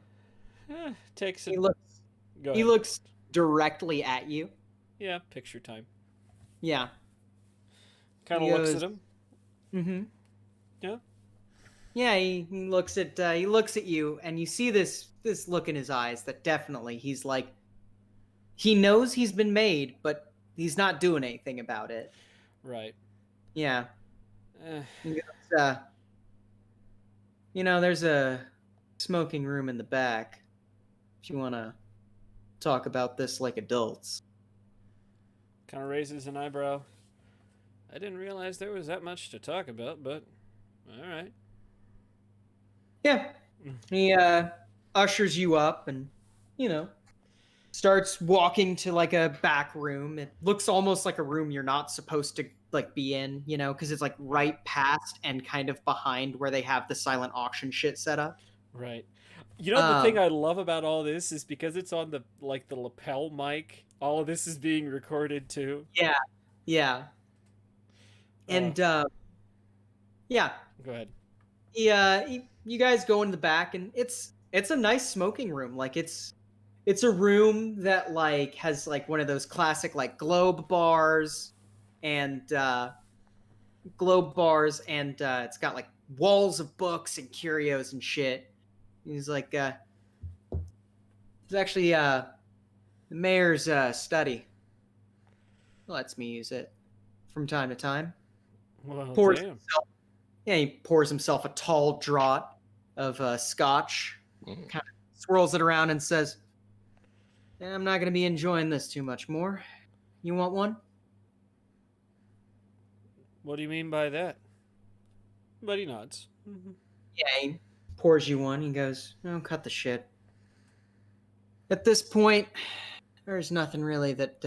Takes He it. looks. Go He ahead. looks directly at you. Yeah, picture time. Yeah. Kind of He looks goes- at him. Mm-hmm. Yeah. Yeah, he looks at you, and you see this look in his eyes that definitely he's like, he knows he's been made, but he's not doing anything about it. Right. Yeah. Eh, He goes, there's a smoking room in the back. If you want to talk about this like adults. kind of raises an eyebrow. I didn't realize there was that much to talk about, but all right. Yeah. He ushers you up and, starts walking to like a back room. It looks almost like a room you're not supposed to like be in, because it's like right past and kind of behind where they have the silent auction shit set up. Right. The thing I love about all this is because it's on the lapel mic. All of this is being recorded too. Yeah. Yeah. And yeah, Go ahead. you guys go in the back and it's a nice smoking room. Like it's a room that like has like one of those classic like globe bars and it's got like walls of books and curios and shit. He's like it's actually the mayor's study. He lets me use it from time to time. Well, Pours damn. himself, he pours himself a tall draught of scotch, Mm. kind of swirls it around and says, I'm not going to be enjoying this too much more. You want one? What do you mean by that? But he nods. Mm-hmm. Yeah, he pours you one. He goes, cut the shit. At this point, there's nothing really that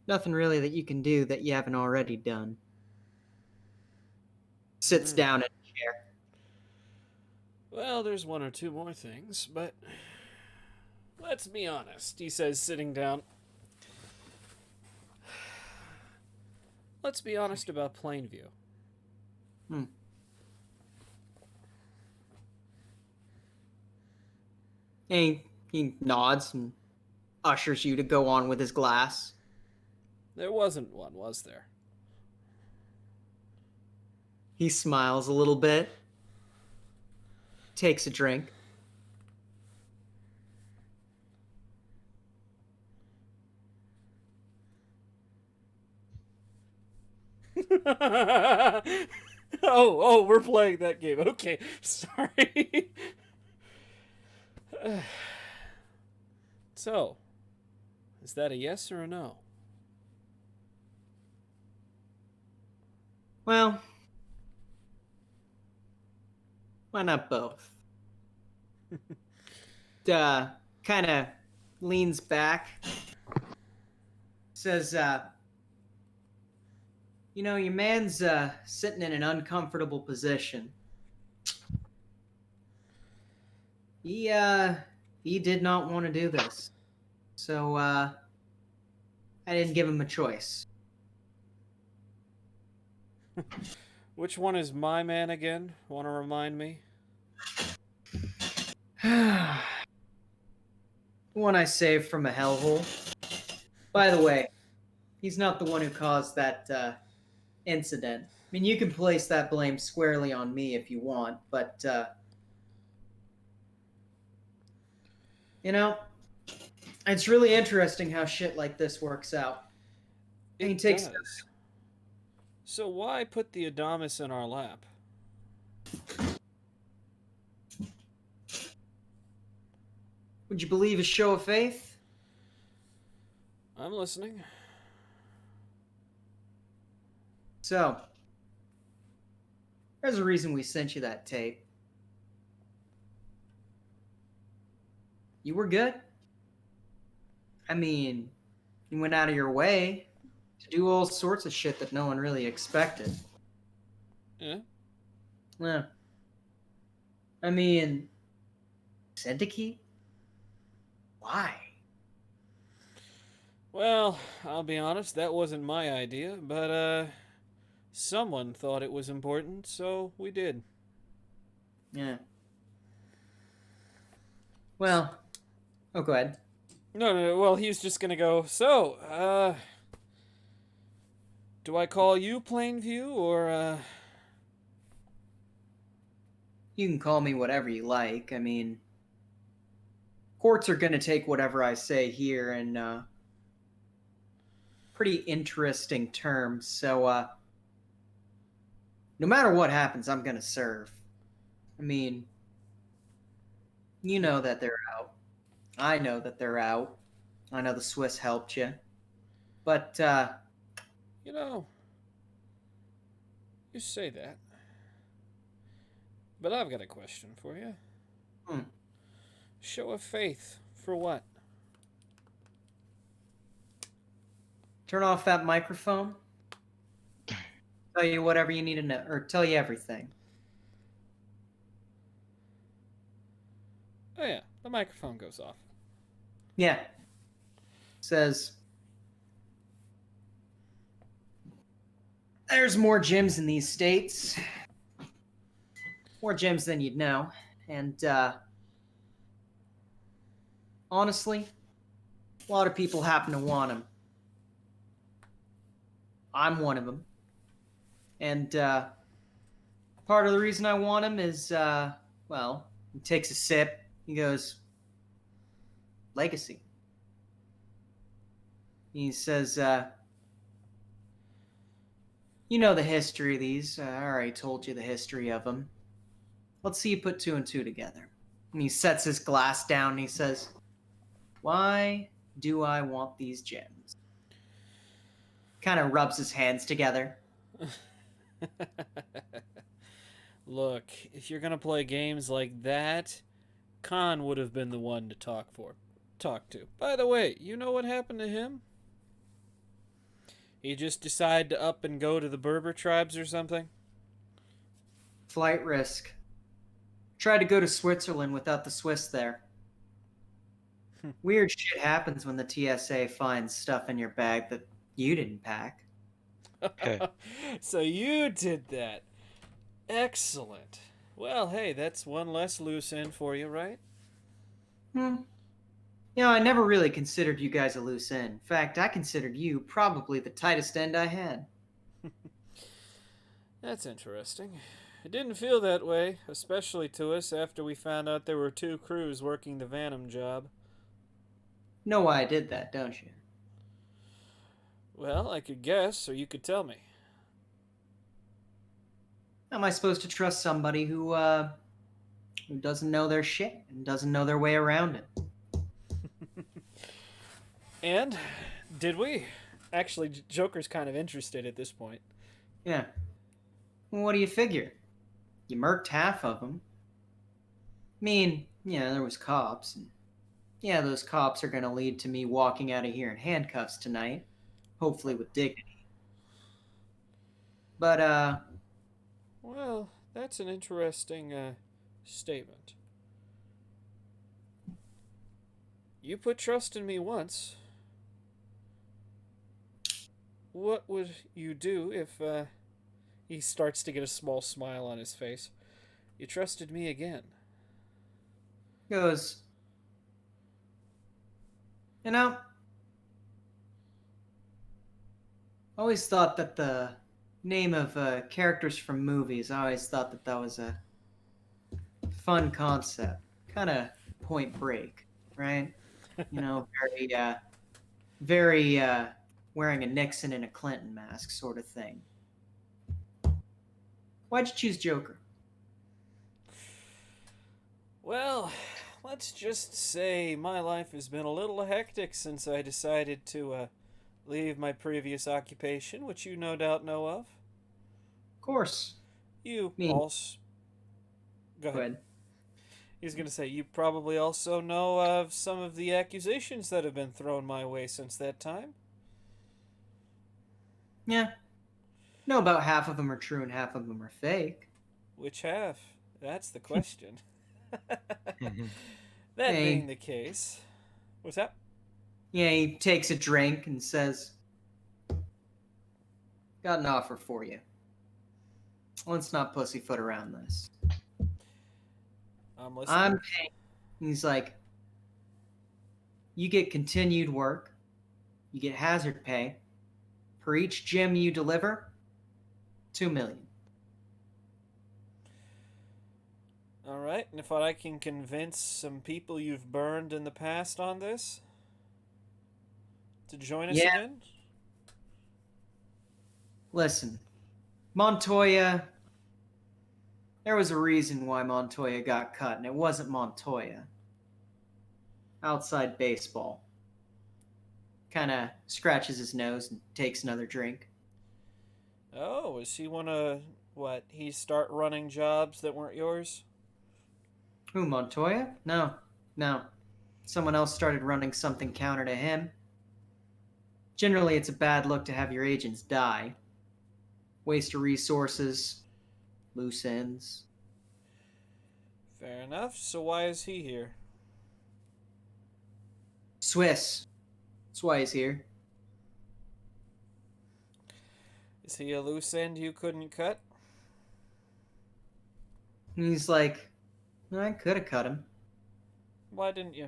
you can do that you haven't already done. Sits down in a chair. Well, there's one or two more things, but let's be honest, he says, sitting down. Let's be honest about Plainview. And he nods and ushers you to go on with his glass. There wasn't one, was there? He smiles a little bit, takes a drink. Oh, we're playing that game. Okay, sorry. So, is that a yes or a no? Well, why not both? Kind of leans back, says, you know, your man's sitting in an uncomfortable position. He did not want to do this. So, I didn't give him a choice. Which one is my man again? Want to remind me? One I saved from a hellhole. By the way, he's not the one who caused that incident. I mean, you can place that blame squarely on me if you want, but, you know, it's really interesting how shit like this works out. It He takes does. So why put the Adamus in our lap? Would you believe a show of faith? I'm listening. So, there's a reason we sent you that tape. You were good. I mean, you went out of your way to do all sorts of shit that no one really expected. Yeah. Yeah. I mean, Syndicate? Why? Well, I'll be honest, that wasn't my idea, but someone thought it was important, so we did. Yeah. Well, oh, go ahead. No, well, he was just gonna go, so, do I call you Plainview, or, You can call me whatever you like. I mean, courts are going to take whatever I say here in pretty interesting terms. So, no matter what happens, I'm going to serve. I mean, you know that they're out. I know that they're out. I know the Swiss helped you. But, you know, you say that. But I've got a question for you. Hmm. Show of faith, for what? Turn off that microphone. Tell you whatever you need to know, or tell you everything. Oh yeah, the microphone goes off. Yeah. Says, there's more gyms in these states. More gyms than you'd know. And, honestly, a lot of people happen to want them. I'm one of them. And, part of the reason I want him is, well, he takes a sip. He goes, legacy. He says, you know the history of these. I already told you the history of them. Let's see you put two and two together. And he sets his glass down and he says, why do I want these gems? Kind of rubs his hands together. Look, if you're gonna play games like that, Khan would have been the one to talk to. By the way, you know what happened to him? He just decided to up and go to the Berber tribes or something? Flight risk. Tried to go to Switzerland without the Swiss there. Weird shit happens when the TSA finds stuff in your bag that you didn't pack. Okay. So you did that. Excellent. Well, hey, that's one less loose end for you, right? Hmm. I never really considered you guys a loose end. In fact, I considered you probably the tightest end I had. That's interesting. It didn't feel that way, especially to us after we found out there were 2 crews working the Vanum job. Know why I did that, don't you? Well, I could guess, or you could tell me. How am I supposed to trust somebody who doesn't know their shit and doesn't know their way around it? And did we? Actually, Joker's kind of interested at this point. Yeah. Well, what do you figure? You murked half of them. I mean, yeah, there was cops, and yeah, those cops are gonna lead to me walking out of here in handcuffs tonight, hopefully with dignity. But Well, that's an interesting statement. You put trust in me once. What would you do if he starts to get a small smile on his face? You trusted me again. goes, you know, always thought that the name of characters from movies, I always thought that that was a fun concept, kind of Point Break, right? Very wearing a Nixon and a Clinton mask sort of thing. Why'd you choose Joker? Well, let's just say my life has been a little hectic since I decided to leave my previous occupation, which you no doubt know of. Of course. You Me. also. Go Go ahead. ahead. He's going to say, you probably also know of some of the accusations that have been thrown my way since that time. Yeah. No, about half of them are true and half of them are fake. Which half? That's the question. Mhm. That Hey. being the case. What's that? Yeah, he takes a drink and says, got an offer for you. Let's not pussyfoot around this. I'm listening. I'm paying. He's like, you get continued work, you get hazard pay. For each gem you deliver, 2 million. Alright, and if I can convince some people you've burned in the past on this to join us Yeah. again? Listen, Montoya, there was a reason why Montoya got cut, and it wasn't Montoya. Outside baseball. Kind of scratches his nose and takes another drink. Oh, is he what, he start running jobs that weren't yours? Who, Montoya? No. Someone else started running something counter to him. Generally, it's a bad look to have your agents die. Waste of resources, loose ends. Fair enough, so why is he here? Swiss. That's why he's here. Is he a loose end you couldn't cut? And he's like, I could have cut him. Why didn't you?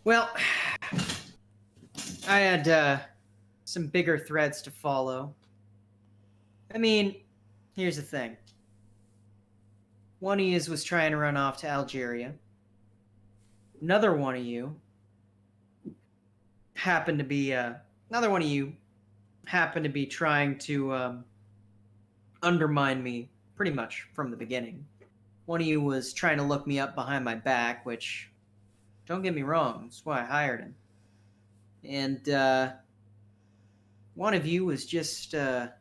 Well, I had some bigger threads to follow. I mean, here's the thing. One of you was trying to run off to Algeria. Another one of you happened to be trying to undermine me pretty much from the beginning. One of you was trying to look me up behind my back, which, don't get me wrong, that's why I hired him. And one of you was just a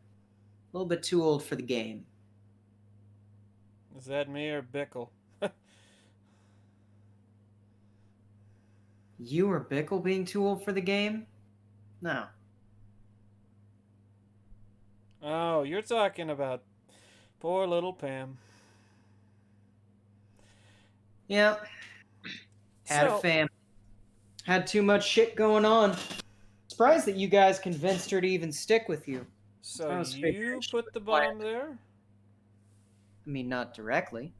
little bit too old for the game. Is that me or Bickle? You or Bickle being too old for the game? No. Oh, you're talking about poor little Pam. Yeah. Had a family. Had too much shit going on. Surprised that you guys convinced her to even stick with you. So I was you figuring she put would the quiet. bomb there? I mean, not directly.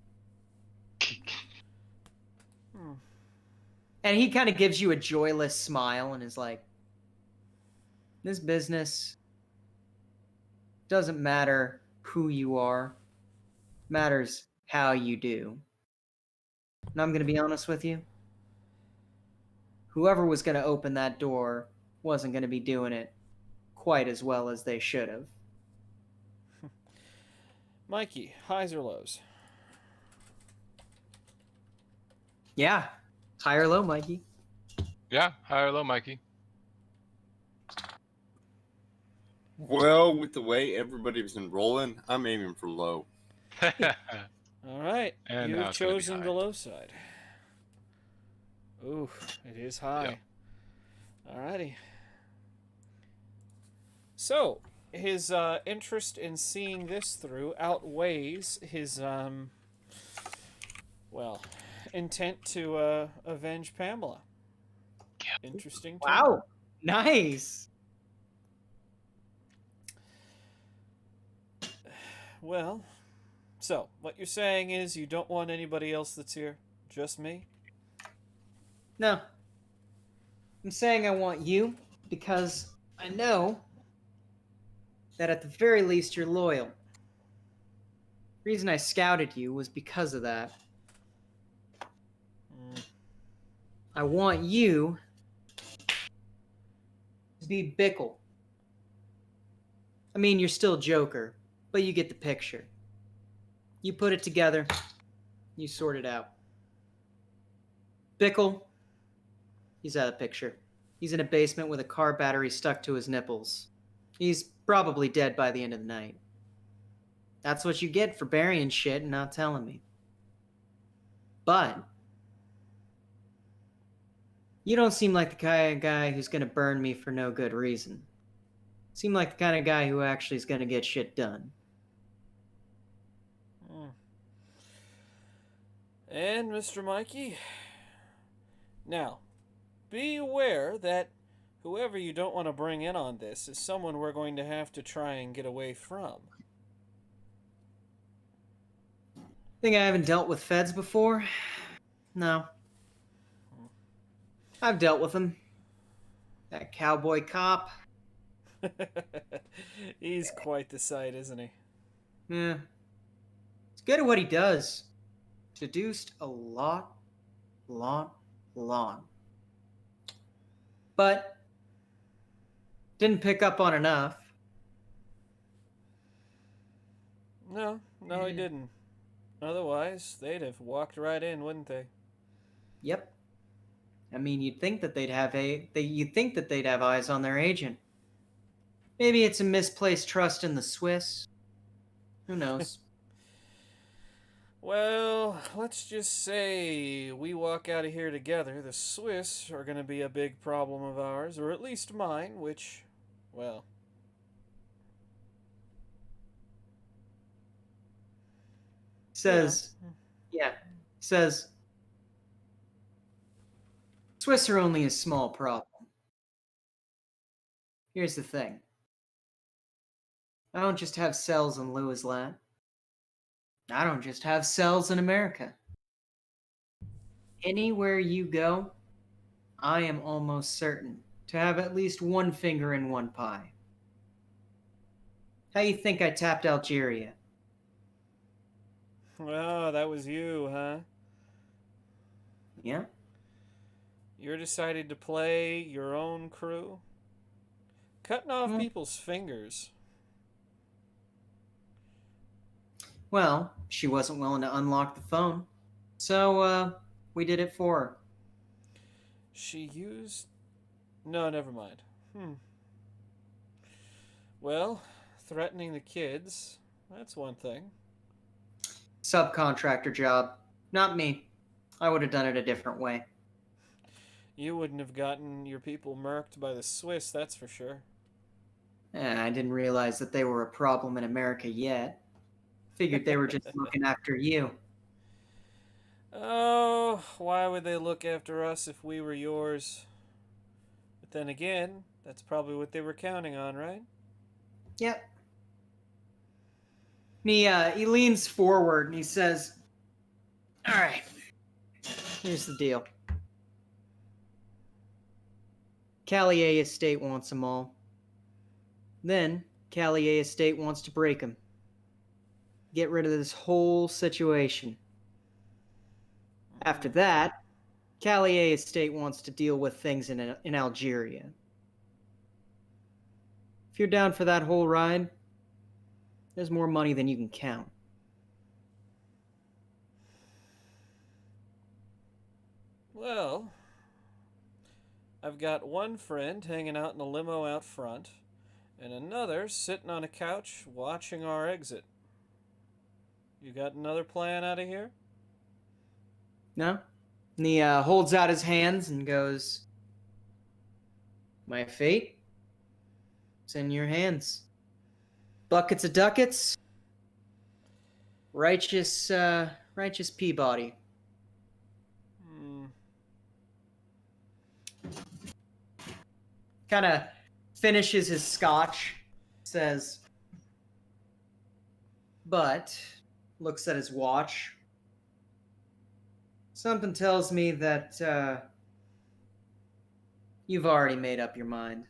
And he kind of gives you a joyless smile and is like, this business doesn't matter who you are, matters how you do. And I'm going to be honest with you. Whoever was going to open that door wasn't going to be doing it quite as well as they should have. Mikey, highs or lows? Yeah. High or low, Mikey? Yeah, high or low, Mikey? Well, with the way everybody's been rolling, I'm aiming for low. All right, And now you've it's gonna be chosen high. the low side. Ooh, it is high. All righty. So, his interest in seeing this through outweighs his, intent to avenge Pamela. Interesting. Turn. Wow. Nice. Well, so what you're saying is you don't want anybody else that's here, just me? No. I'm saying I want you because I know that at the very least you're loyal. The reason I scouted you was because of that. I want you to be Bickle. I mean, you're still Joker, but you get the picture. You put it together, you sort it out. Bickle, he's out of the picture. He's in a basement with a car battery stuck to his nipples. He's probably dead by the end of the night. That's what you get for burying shit and not telling me. But you don't seem like the kind of guy who's gonna burn me for no good reason. Seem like the kind of guy who actually is gonna get shit done. And Mr. Mikey, now, be aware that whoever you don't want to bring in on this is someone we're going to have to try and get away from. Think I haven't dealt with feds before? No. I've dealt with them. That cowboy cop. He's quite the sight, isn't he? Yeah. He's good at what he does. Seduced a lot. But didn't pick up on enough. No, he didn't. Otherwise, they'd have walked right in, wouldn't they? Yep. I mean, you'd think that they'd have eyes on their agent. Maybe it's a misplaced trust in the Swiss. Who knows? Well, let's just say we walk out of here together. The Swiss are going to be a big problem of ours, or at least mine, which, well. Says, Swiss are only a small problem. Here's the thing. I don't just have cells in Louisland. I don't just have cells in America. Anywhere you go, I am almost certain to have at least one finger in one pie. How you think I tapped Algeria? Oh, that was you, huh? Yeah? You decided to play your own crew? Cutting off people's fingers. Well, she wasn't willing to unlock the phone. So, we did it for her. She used... No, never mind. Well, threatening the kids, that's one thing. Subcontractor job. Not me. I would have done it a different way. You wouldn't have gotten your people murked by the Swiss, that's for sure. I didn't realize that they were a problem in America yet. Figured they were just looking after you. Oh, why would they look after us if we were yours? But then again, that's probably what they were counting on, right? Yep. He leans forward and he says, all right, here's the deal. Callier Estate wants them all. Then, Callier Estate wants to break them. Get rid of this whole situation. After that, Callier Estate wants to deal with things in Algeria. If you're down for that whole ride, there's more money than you can count. Well, I've got one friend hanging out in a limo out front, and another sitting on a couch watching our exit. You got another plan out of here? No? And he holds out his hands and goes, my fate is in your hands. Buckets of ducats. Righteous Peabody. Kind of finishes his scotch, says, but looks at his watch. Something tells me that you've already made up your mind.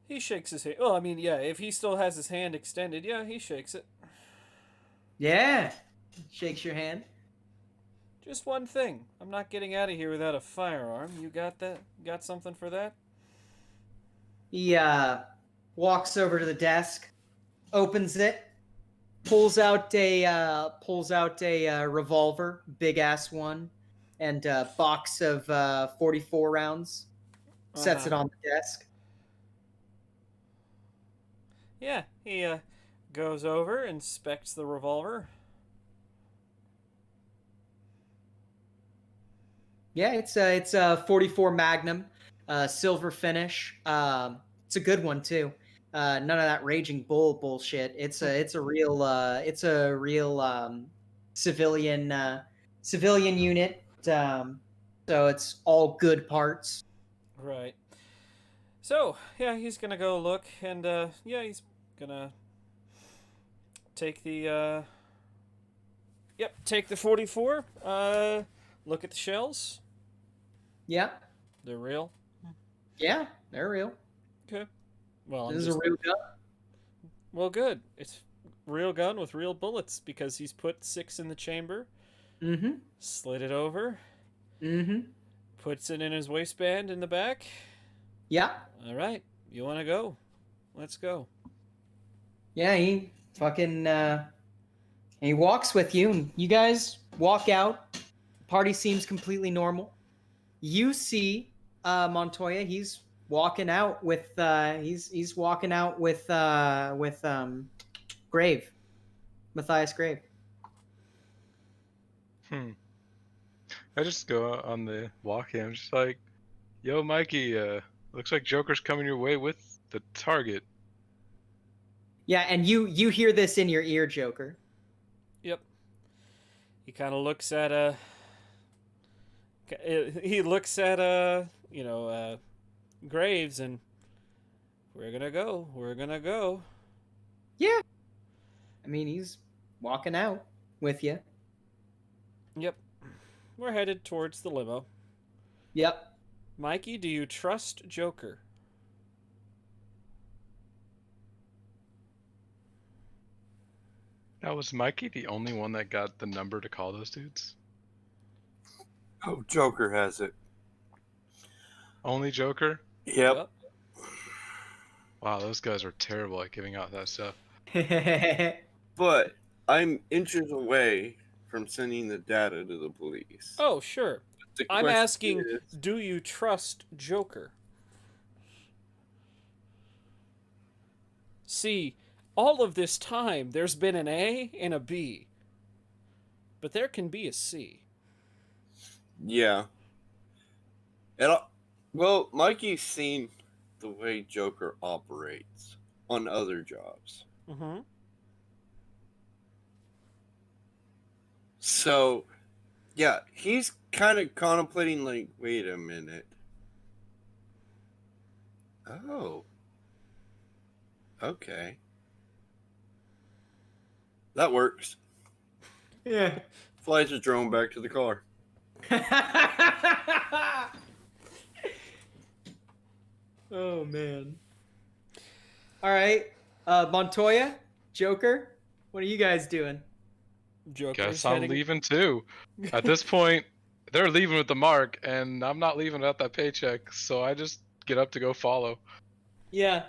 He shakes his hand. Well, I mean, yeah, if he still has his hand extended, yeah, he shakes it. Yeah. Shakes your hand. Just one thing. I'm not getting out of here without a firearm. You got that? Got something for that? He walks over to the desk, opens it, pulls out a revolver, big ass one, and a box of 44 rounds. Sets it on the desk. Yeah, he goes over, inspects the revolver. Yeah, it's a 44 Magnum, silver finish. It's a good one too. None of that Raging Bull bullshit. It's a real civilian unit. So it's all good parts. Right. So, yeah, he's gonna go look, and yeah, he's gonna take the take the 44. Look at the shells. Yeah. They're real. Yeah, they're real. Okay. Well, This is a real gun. Well, good. It's real gun with real bullets because he's put 6 in the chamber. Mm-hmm. Slid it over. Mm-hmm. Puts it in his waistband in the back. Yeah. All right. You want to go? Let's go. Yeah, he fucking he walks with you, and you guys walk out. Party seems completely normal. You see Montoya, he's walking out with he's walking out with Grave. Matthias Grave. I just go on the walk here. I'm just like, yo, Mikey, looks like Joker's coming your way with the target. Yeah, and you hear this in your ear, Joker. Yep. He kind of looks at he looks at Graves, and we're gonna go. Yeah. I mean, he's walking out with you. Yep. We're headed towards the limo. Yep. Mikey, do you trust Joker? Now, was Mikey the only one that got the number to call those dudes? Oh, Joker has it. Only Joker? Yep. Wow, those guys are terrible at giving out that stuff. But I'm inches away from sending the data to the police. Oh, sure. The I'm question asking, is, do you trust Joker? See, all of this time, there's been an A and a B. But there can be a C. yeah. Well, Mikey's seen the way Joker operates on other jobs. Mm-hmm. So, yeah, he's kind of contemplating, like, wait a minute. Oh. Okay. That works. Yeah. Flies his drone back to the car. Oh man. All right, Montoya, Joker, what are you guys doing? Joker's Guess I'm heading. leaving too. At this point, they're leaving with the mark, and I'm not leaving without that paycheck. So I just get up to go follow. Yeah.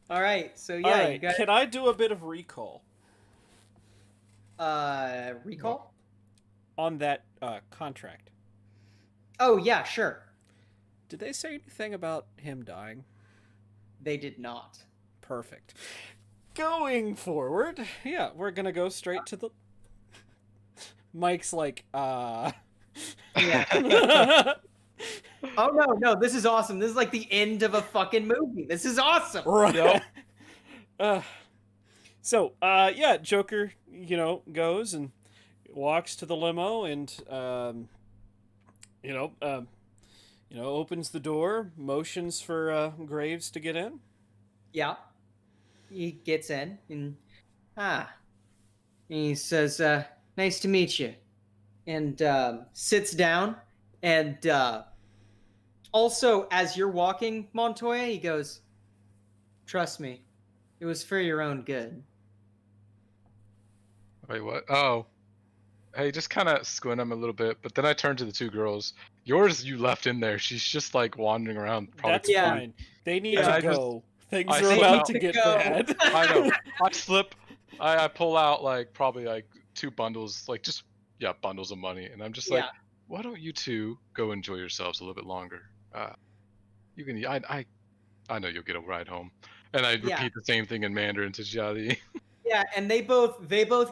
All right. So All yeah, you right, got can I do a bit of recall recall. on that contract? Oh yeah, sure. Did they say anything about him dying? They did not. Perfect. Going forward, yeah, we're gonna go straight to the. Mike's like, Yeah. Oh no, this is awesome. This is like the end of a fucking movie. This is awesome. Right. Yep. Yeah, Joker, goes and walks to the limo and, opens the door, motions for Graves to get in. Yeah. He gets in and he says, "Nice to meet you," and sits down. And also, as you're walking, Montoya, he goes, "Trust me, it was for your own good." Wait, what? Oh, hey, just kind of squint him a little bit, but then I turn to the two girls. Yours, you left in there. She's just like wandering around, probably That's Yeah. fine. They need And to I just- go. Things I are slip about out. to To get go. bad. I know. I slip. I pull out like probably like 2 bundles, like just bundles of money, and I'm just like, Yeah. why don't you two go enjoy yourselves a little bit longer? You can. I know you'll get a ride home, and I Yeah. repeat the same thing in Mandarin to Jadi. Yeah, and they both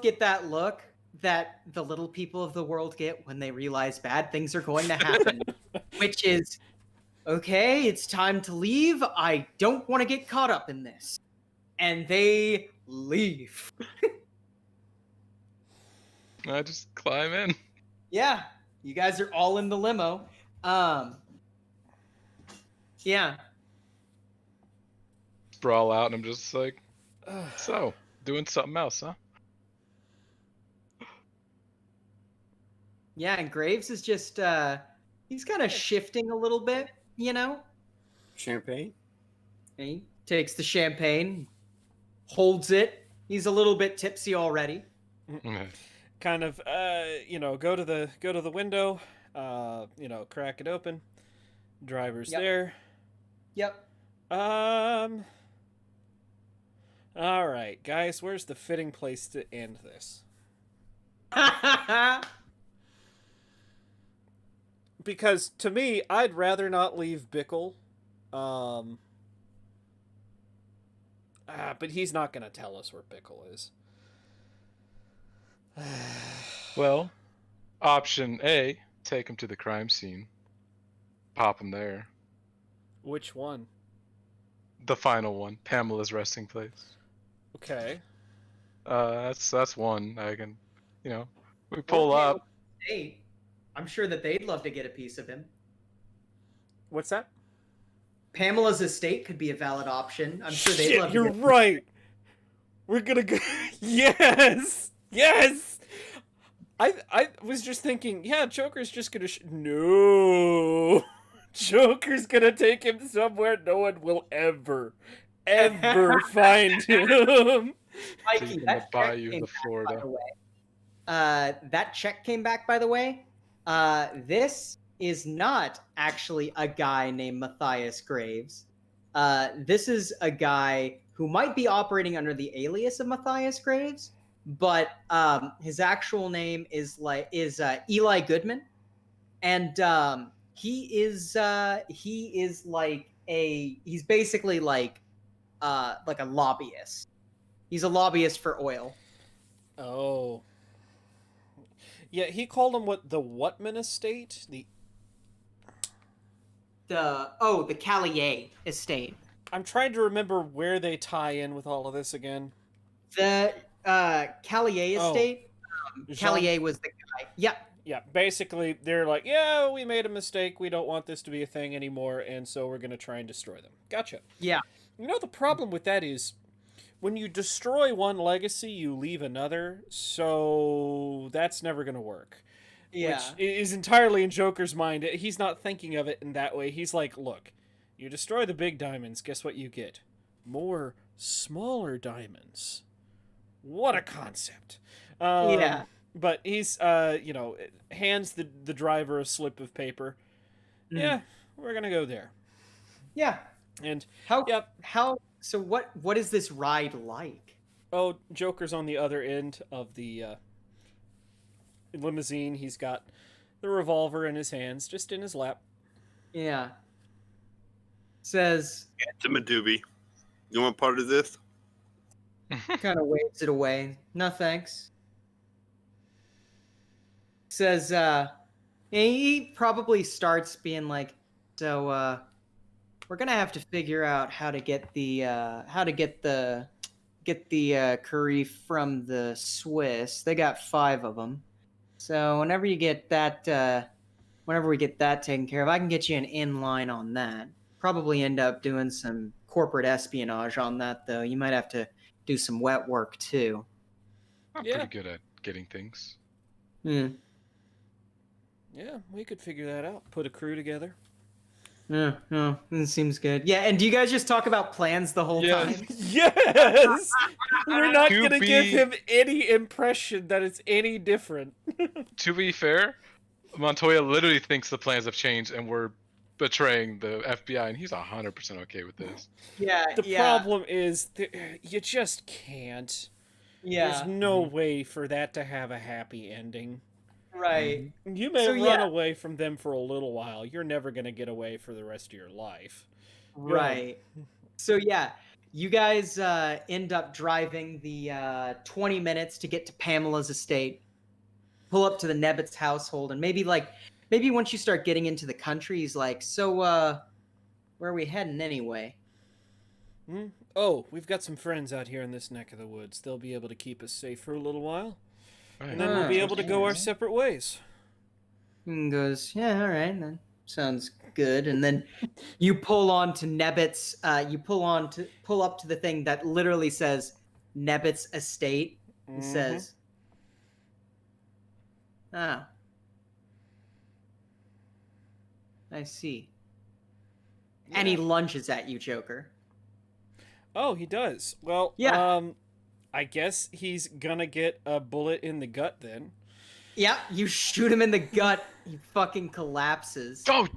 get that look that the little people of the world get when they realize bad things are going to happen, which is, okay, it's time to leave. I don't want to get caught up in this. And they leave. I just climb in. Yeah, you guys are all in the limo. Yeah. Sprawl out, and I'm just like, so doing something else, huh? Yeah, and Graves is just he's kind of shifting a little bit, Champagne? And he takes the champagne, holds it. He's a little bit tipsy already. Okay. Kind of, go to the window, crack it open. Driver's Yep. there. Yep. All right, guys, where's the fitting place to end this? Because to me, I'd rather not leave Bickle. But he's not going to tell us where Bickle is. Well, option A, take him to the crime scene. Pop him there. Which one? The final one, Pamela's resting place. Okay. That's one. I can, we pull Okay, up. Hey, I'm sure that they'd love to get a piece of him. What's that? Pamela's estate could be a valid option. I'm sure they'd Shit, love to you're get right. We're gonna go. Yes, yes. I was just thinking, yeah, Joker's just gonna. No, Joker's gonna take him somewhere no one will ever find him. Mikey, Taking the that check bayou came to back, by Florida. the way. That check came back, by the way. This is not actually a guy named Matthias Graves. This is a guy who might be operating under the alias of Matthias Graves, but his actual name is Eli Goodman, and he's basically like a lobbyist. He's a lobbyist for oil. Oh. Yeah, he called him the Whatman estate? The Callier estate. I'm trying to remember where they tie in with all of this again. The Callier estate. Callier was the guy. Yeah. Yeah, basically, they're like, yeah, we made a mistake. We don't want this to be a thing anymore, and so we're going to try and destroy them. Gotcha. Yeah. The problem with that is, when you destroy one legacy, you leave another, so that's never going to work. Yeah. Which is entirely in Joker's mind. He's not thinking of it in that way. He's like, look, You destroy the big diamonds, guess what you get? More smaller diamonds. What a concept. Yeah. But he's, hands the driver a slip of paper. Mm. Yeah, we're gonna go there. Yeah. And, How? So what is this ride like? oh, Joker's on the other end of the limousine. He's got the revolver in his hands, just in his lap. Yeah. Says, To Madubi. You want part of this? kind of waves it away. No thanks. Says, he probably starts being like, so, we're gonna have to figure out how to get the curry from the Swiss. They got 5 of them. So whenever we get that taken care of, I can get you an inline on that. Probably end up doing some corporate espionage on that, though. You might have to do some wet work too. I'm Yeah. pretty good at getting things. Hmm. Yeah, we could figure that out. Put a crew together. Yeah, no, it seems good. Yeah, and do you guys just talk about plans the whole Yes. time? Yes! We're not To gonna give be- him any impression that it's any different. To be fair, Montoya literally thinks the plans have changed and we're betraying the FBI, and he's 100% okay with this. Yeah, The problem is, you just can't. Yeah, There's no way for that to have a happy ending. right. You may So, run yeah. away from them for a little while. You're never gonna get away for the rest of your life. Right. So yeah, you guys end up driving the 20 minutes to get to Pamela's estate. Pull up to the Nebbits household, and maybe once you start getting into the country, he's like, "So, where are we heading anyway?" Oh, we've got some friends out here in this neck of the woods. They'll be able to keep us safe for a little while, and then we'll be able to go our separate ways. And goes, "Yeah, all right, then sounds good." And then you pull on to Nebbits. You pull up to the thing that literally says Nebbits Estate. It says, "Ah, I see." And he lunges at you, Joker. Oh, he does. Well, Yeah. I guess he's gonna get a bullet in the gut then. Yeah, you shoot him in the gut. He fucking collapses. Oh,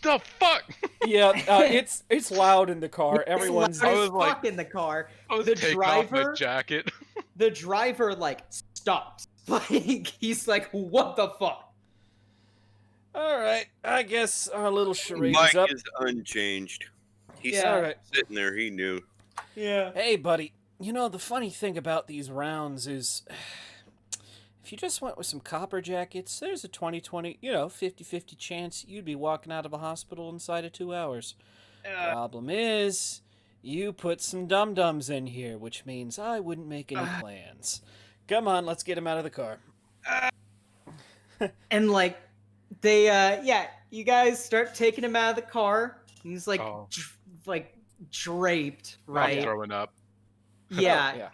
the fuck! Yeah, it's loud in the car. Everyone's It's loud I as was like- fuck in the car. I was The taking off my driver- jacket. The driver stops. He's like, "What the fuck?" all right. I guess our little charade Mike is up. is unchanged. He's Yeah. All right. sitting there. He knew. Yeah. Hey, buddy. You know, the funny thing about these rounds is if you just went with some copper jackets, there's a 20-20, 50-50 chance you'd be walking out of a hospital inside of 2 hours. Problem is, you put some dum-dums in here, which means I wouldn't make any plans. Come on, let's get him out of the car. And you guys start taking him out of the car. He's like, Oh. draped, I'm right? throwing up. Yeah.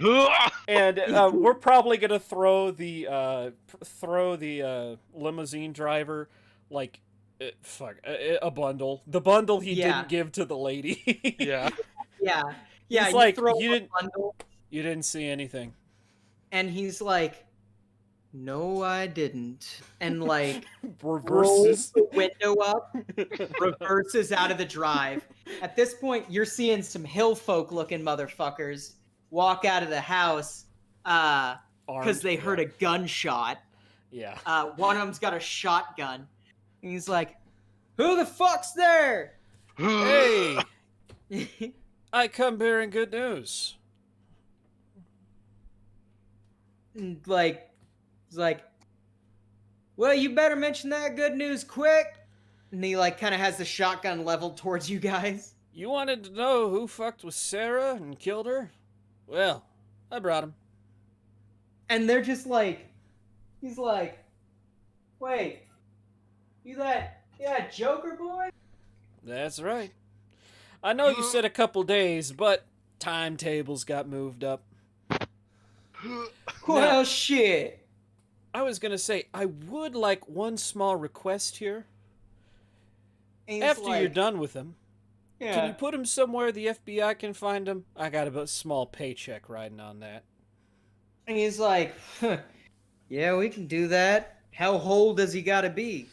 And we're probably gonna throw the limousine driver a bundle. The bundle he Yeah. didn't give to the lady. Yeah. Yeah. He's like, throw you a didn't- bundle, You didn't see anything. and he's like, "No, I didn't," and rolls Reverses. the window up, reverses out of the drive. At this point, you're seeing some hill folk looking motherfuckers walk out of the house because Armed, they heard a gunshot. Yeah. One of them's got a shotgun. And he's like, "Who the fuck's there?" Hey, I come bearing good news. And he's like, "Well, you better mention that good news quick." And he kind of has the shotgun leveled towards you guys. You wanted to know who fucked with Sarah and killed her? Well, I brought him. And they're just he's like, "Wait, you that Joker boy?" That's right. I know you said a couple days, but timetables got moved up. Well, shit. I was gonna say, I would like one small request here. And he's After like, you're done with him, Can you put him somewhere the FBI can find him? I got a small paycheck riding on that. And he's like, yeah, we can do that. How old does he gotta be?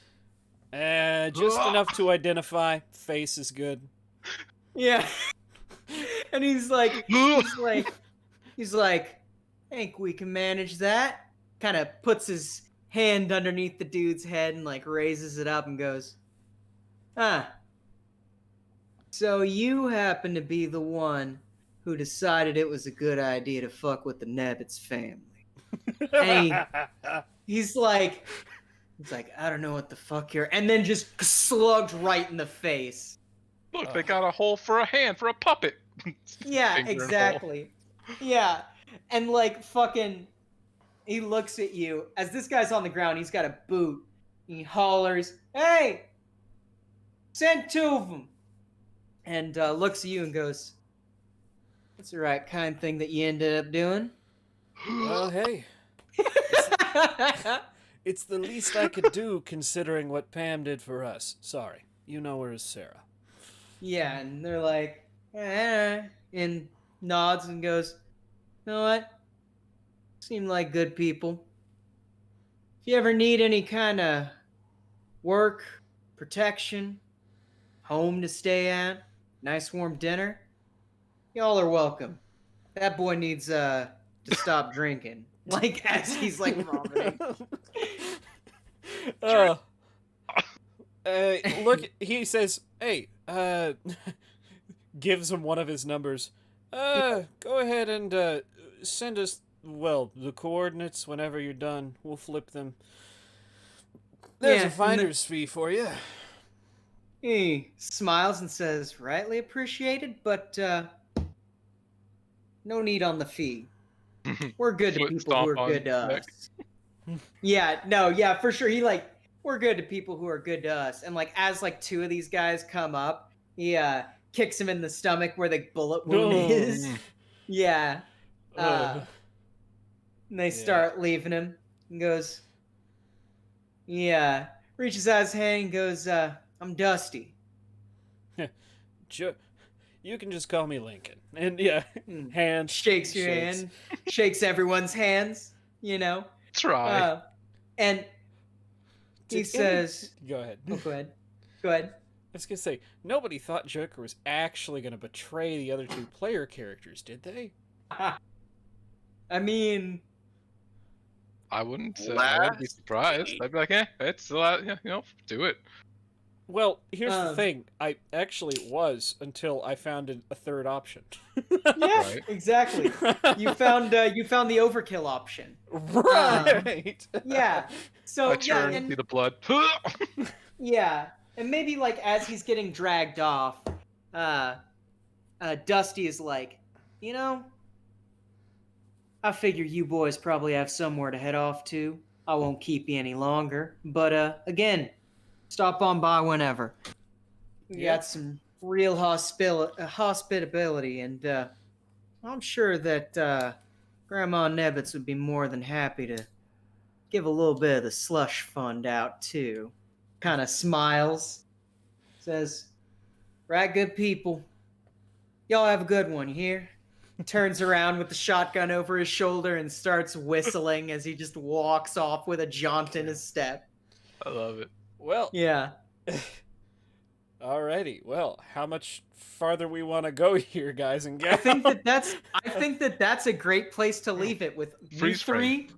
Just enough to identify. Face is good. Yeah. And he's like, I think we can manage that. Kind of puts his hand underneath the dude's head and like raises it up and goes, ah. So you happen to be the one who decided it was a good idea to fuck with the Nebbits family. And he's like, I don't know what the fuck you're, and then just slugged right in the face. Look, they got a hole for a hand for a puppet. Yeah, Finger and hole. exactly. Yeah. And like fucking, he looks at you as this guy's on the ground. He's got a boot. He hollers, "Hey, send two of them." And looks at you and goes, "That's the right kind of thing that you ended up doing." Well, hey. It's the least I could do considering what Pam did for us. Sorry. You know her as Sarah. Yeah, and they're like, and nods and goes, "You know what? Seem like good people. If you ever need any kind of work, protection, home to stay at, nice warm dinner, y'all are welcome. That boy needs to stop drinking." Like as he's like vomiting. Look, he says, "Hey, gives him one of his numbers. Go ahead and send us, well, the coordinates whenever you're done. We'll flip them. There's Yeah, a finder's fee for you." He smiles and says, "Rightly appreciated, but no need on the fee. We're good to Foot people stomp who are on good to neck. us." Yeah, no, yeah, for sure. He like, we're good to people who are good to us. And like, as like two of these guys come up, he kicks him in the stomach where the bullet wound is. Yeah. And they start leaving him. And goes, yeah, reaches out his hand and goes, "I'm Dusty." You can just call me Lincoln. And yeah, hands. Shakes your hand, shakes everyone's hands, you know. Try. And he says, Go ahead. Oh, go ahead. Go ahead. I was gonna say, nobody thought Joker was actually gonna betray the other two player characters, did they? I mean, I wouldn't be surprised. I'd be like, it's a lot, do it. Well, here's the thing. I actually was until I found a third option. Yeah, Right. exactly. You found the overkill option. Right. Yeah. So I turn, and see the blood. yeah, and maybe like as he's getting dragged off, Dusty is like, I figure you boys probably have somewhere to head off to. I won't keep you any longer, but again, stop on by whenever. We got some real hospitability, and I'm sure that Grandma Nebbits would be more than happy to give a little bit of the slush fund out too. Kind of smiles, says, "Right, good people. Y'all have a good one, you hear?" Turns around with the shotgun over his shoulder and starts whistling as he just walks off with a jaunt in his step. I love it. Well, yeah. Alrighty. Well, how much farther we want to go here, guys and gals? I think that that's a great place to leave it with Freeze frame.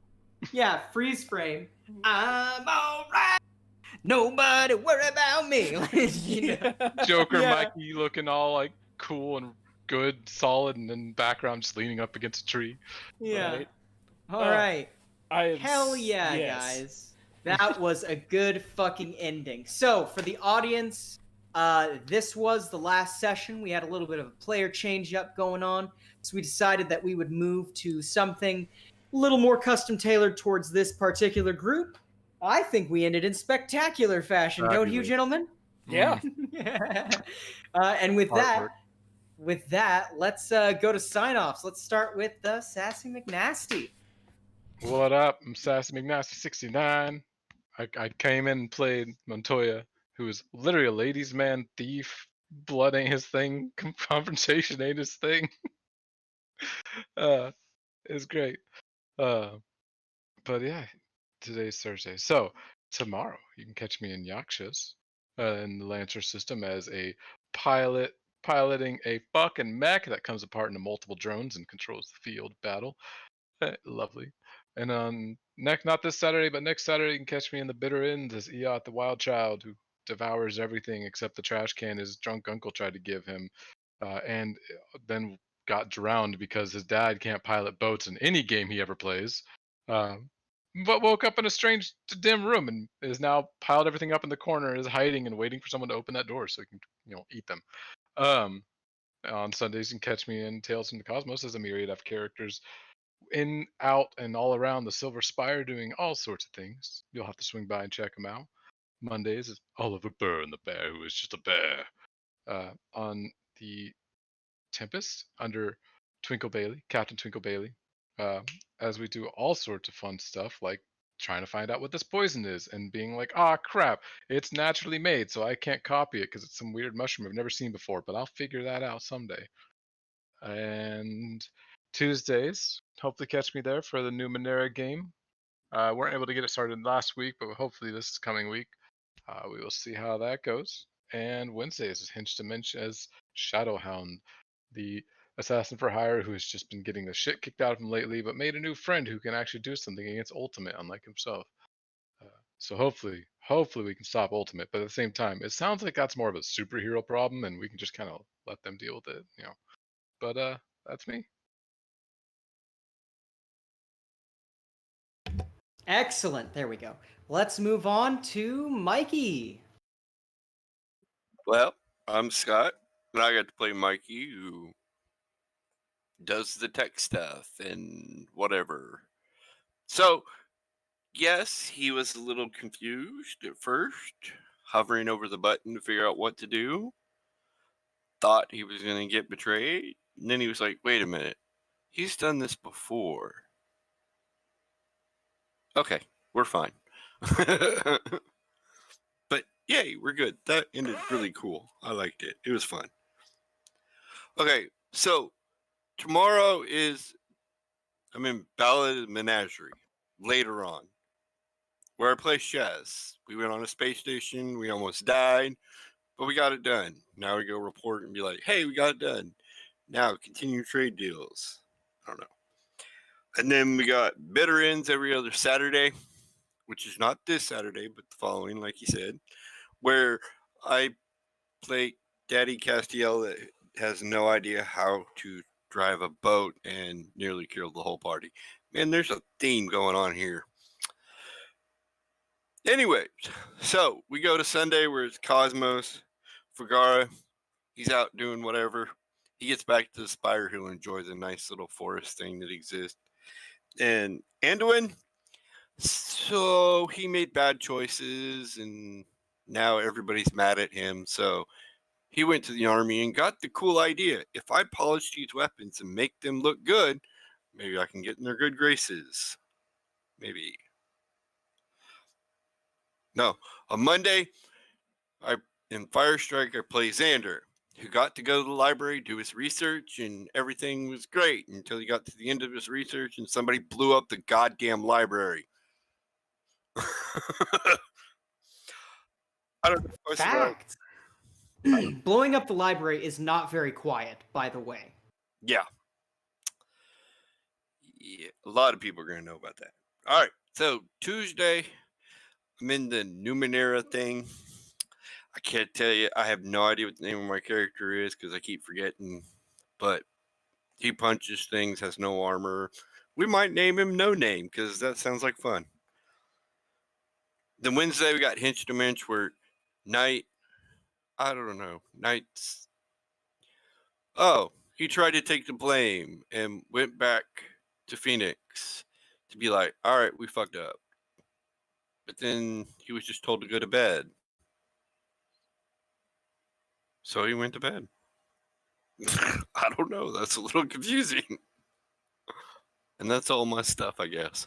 Yeah, freeze frame. I'm alright. Nobody worry about me. Joker, Mikey looking all like cool and good, solid, and then background just leaning up against a tree. Yeah. Right. All right. Hell yeah, yes. guys. That was a good fucking ending. So, for the audience, this was the last session. We had a little bit of a player change up going on. So we decided that we would move to something a little more custom tailored towards this particular group. I think we ended in spectacular fashion, don't you, gentlemen? Yeah. And with Artwork. that, let's go to sign-offs. Let's start with Sassy McNasty. What up? I'm Sassy McNasty 69. I came in and played Montoya, who is literally a ladies' man thief blood ain't his thing, confrontation ain't his thing. uh, it's great. Uh, but yeah, today's Thursday. So tomorrow you can catch me in Yakshas in the Lancer system as a pilot piloting a fucking mech that comes apart into multiple drones and controls the field battle. Lovely. And on not this Saturday, but next Saturday, you can catch me in the bitter end as Eot, the wild child who devours everything except the trash can his drunk uncle tried to give him, and then got drowned because his dad can't pilot boats in any game he ever plays. Um, but woke up in a strange, dim room and is now piled everything up in the corner, is hiding and waiting for someone to open that door so he can, eat them. Um, on Sundays, you can catch me in Tales from the Cosmos as a myriad of characters in, out, and all around the Silver Spire doing all sorts of things. You'll have to swing by and check them out. Mondays is Oliver Byrne, the bear who is just a bear. On the Tempest under Twinkle Bailey, Captain Twinkle Bailey, uh, as we do all sorts of fun stuff like trying to find out what this poison is and being like, ah, crap, it's naturally made, so I can't copy it because it's some weird mushroom I've never seen before, but I'll figure that out someday. And Tuesdays, hopefully catch me there for the new Monera game. Weren't able to get it started last week, but hopefully this coming week, we will see how that goes. And Wednesdays is Hinch to Minch as Shadowhound, the assassin for hire who has just been getting the shit kicked out of him lately, but made a new friend who can actually do something against Ultimate, unlike himself. So hopefully we can stop Ultimate. But at the same time, it sounds like that's more of a superhero problem, and we can just kind of let them deal with it. But that's me. Excellent. There we go. Let's move on to Mikey. Well, I'm Scott, and I got to play Mikey, who does the tech stuff and whatever. So, yes, he was a little confused at first, hovering over the button to figure out what to do. Thought he was going to get betrayed. And then he was like, wait a minute. He's done this before. Okay, we're fine. But yay, we're good. That ended really cool. I liked it. It was fun. Okay, so tomorrow I'm in Ballad Menagerie later on, where I play chess. We went on a space station. We almost died, but we got it done. Now we go report and be like, hey, we got it done. Now continue trade deals. I don't know. And then we got bitter ends every other Saturday, which is not this Saturday, but the following, like you said, where I play Daddy Castiel that has no idea how to drive a boat and nearly killed the whole party. Man, there's a theme going on here. Anyway, so we go to Sunday where it's Cosmos. Fagara, he's out doing whatever. He gets back to the Spire. He'll enjoy the nice little forest thing that exists. And Anduin, so he made bad choices and now everybody's mad at him. So he went to the army and got the cool idea. If I polish these weapons and make them look good, maybe I can get in their good graces. Maybe. No. On Monday, in Firestrike, I play Xander, who got to go to the library, do his research, and everything was great until he got to the end of his research and somebody blew up the goddamn library. I don't know if I Fact. Blowing up the library is not very quiet, by the way. Yeah. Yeah, a lot of people are going to know about that. All right, so Tuesday, I'm in the Numenera thing. I can't tell you. I have no idea what the name of my character is because I keep forgetting. But he punches things, has no armor. We might name him No Name because that sounds like fun. Then Wednesday, we got Hinch to Minch where Knight, I don't know, Knight's. Oh, he tried to take the blame and went back to Phoenix to be like, all right, we fucked up. But then he was just told to go to bed. So he went to bed. I don't know. That's a little confusing. And that's all my stuff, I guess.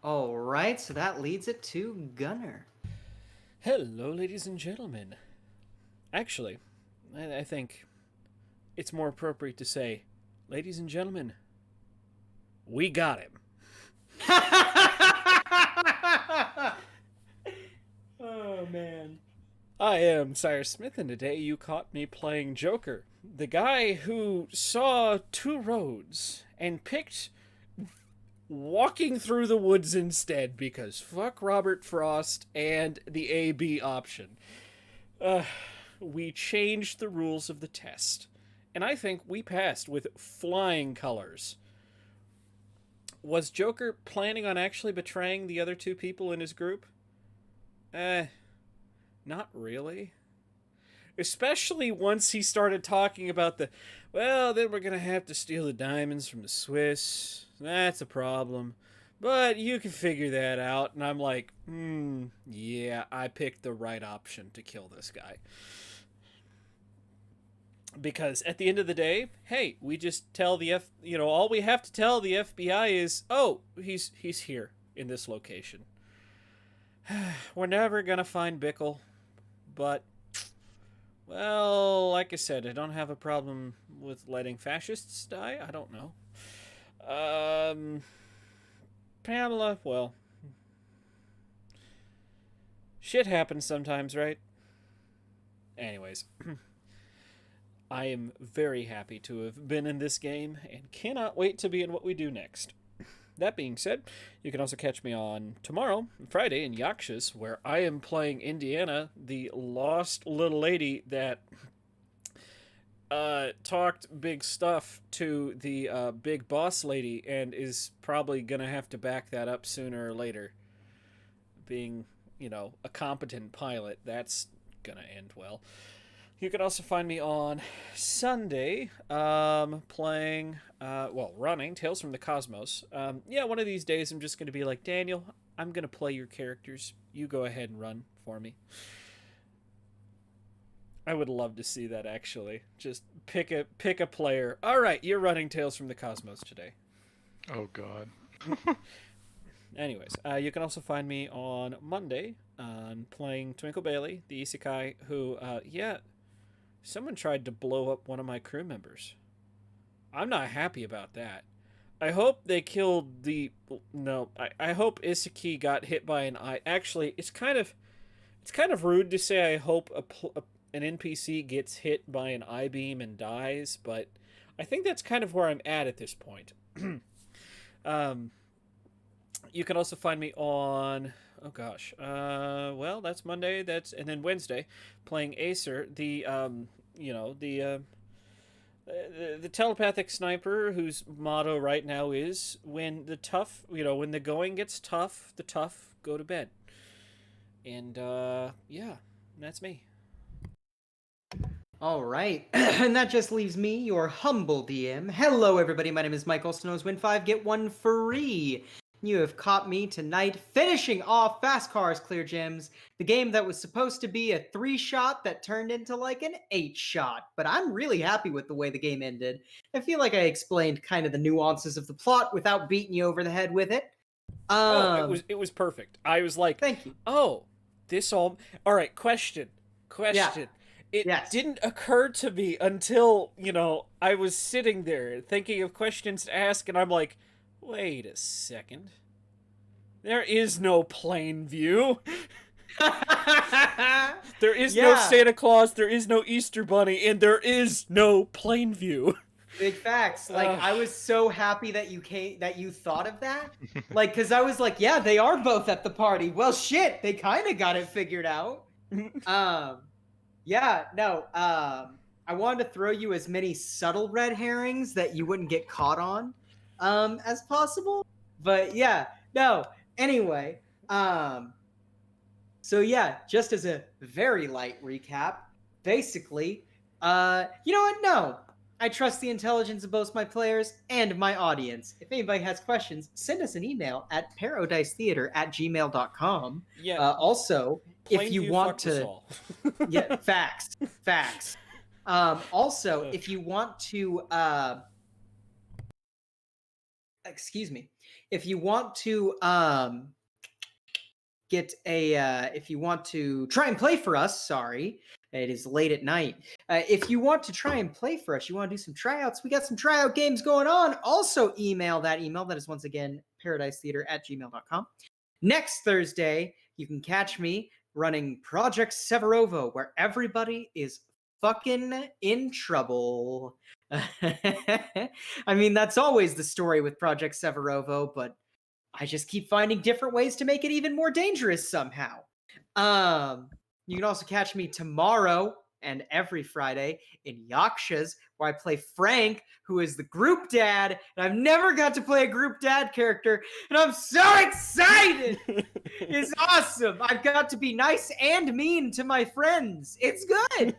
All right, so that leads it to Gunner. Hello, ladies and gentlemen. Actually, I think it's more appropriate to say, ladies and gentlemen, we got him. Oh man. I am Cyrus Smith, and today you caught me playing Joker, the guy who saw two roads and picked walking through the woods instead because fuck Robert Frost and the AB option. We changed the rules of the test, and I think we passed with flying colors. Was Joker planning on actually betraying the other two people in his group? Not really. Especially once he started talking about well, then we're gonna have to steal the diamonds from the Swiss. That's a problem. But you can figure that out. And I'm like, yeah, I picked the right option to kill this guy. Because at the end of the day, hey, we just tell all we have to tell the FBI is, oh, he's here in this location. We're never gonna find Bickle, but, well, like I said, I don't have a problem with letting fascists die. I don't know. Pamela, well, shit happens sometimes, right? Anyways. I am very happy to have been in this game and cannot wait to be in what we do next. That being said, you can also catch me on tomorrow, Friday, in Yakshas, where I am playing Indiana, the lost little lady that talked big stuff to the big boss lady and is probably going to have to back that up sooner or later. Being, a competent pilot, that's going to end well. You can also find me on Sunday playing, running Tales from the Cosmos. One of these days I'm just going to be like, Daniel, I'm going to play your characters. You go ahead and run for me. I would love to see that, actually. Just pick a player. All right, you're running Tales from the Cosmos today. Oh, God. Anyways, you can also find me on Monday on playing Twinkle Bailey, the isekai, who, someone tried to blow up one of my crew members. I'm not happy about that. I hope they killed I hope Isaki got hit by an eye. Actually, it's kind of rude to say I hope an NPC gets hit by an I-beam and dies, but I think that's kind of where I'm at this point. You can also find me on... Oh gosh. That's Monday. And then Wednesday, playing Acer, the telepathic sniper whose motto right now is when the going gets tough, the tough go to bed. And that's me. All right, and that just leaves me, your humble DM. Hello, everybody. My name is Michael Snows. Win 5, get 1 free. You have caught me tonight finishing off Fast Cars Clear Gems, the game that was supposed to be a 3-shot that turned into like an 8-shot. But I'm really happy with the way the game ended. I feel like I explained kind of the nuances of the plot without beating you over the head with it. It was perfect. I was like, thank you. Oh, all right, question. Yeah. It didn't occur to me until, I was sitting there thinking of questions to ask, and I'm like, wait a second. There is no plain view. There is no Santa Claus, there is no Easter Bunny, and there is no plain view. Big facts. Like, I was so happy that you thought of that. Like, because I was like, yeah, they are both at the party. Well, shit, they kind of got it figured out. I wanted to throw you as many subtle red herrings that you wouldn't get caught on as possible. But anyway, just as a very light recap, basically, you know what? No, I trust the intelligence of both my players and my audience. If anybody has questions, send us an email at paradisetheater@gmail.com. Also, if you want to... facts. Also, if you want to... if you want to get if you want to try and play for us, sorry, it is late at night. If you want to try and play for us, you want to do some tryouts, we got some tryout games going on. Also email that email. That is once again paradisetheater@gmail.com. Next Thursday, you can catch me running Project Severovo, where everybody is fucking in trouble. I mean, that's always the story with Project Severovo, but I just keep finding different ways to make it even more dangerous somehow. You can also catch me tomorrow and every Friday in Yakshas, where I play Frank, who is the group dad, and I've never got to play a group dad character, and I'm so excited! It's awesome! I've got to be nice and mean to my friends. It's good!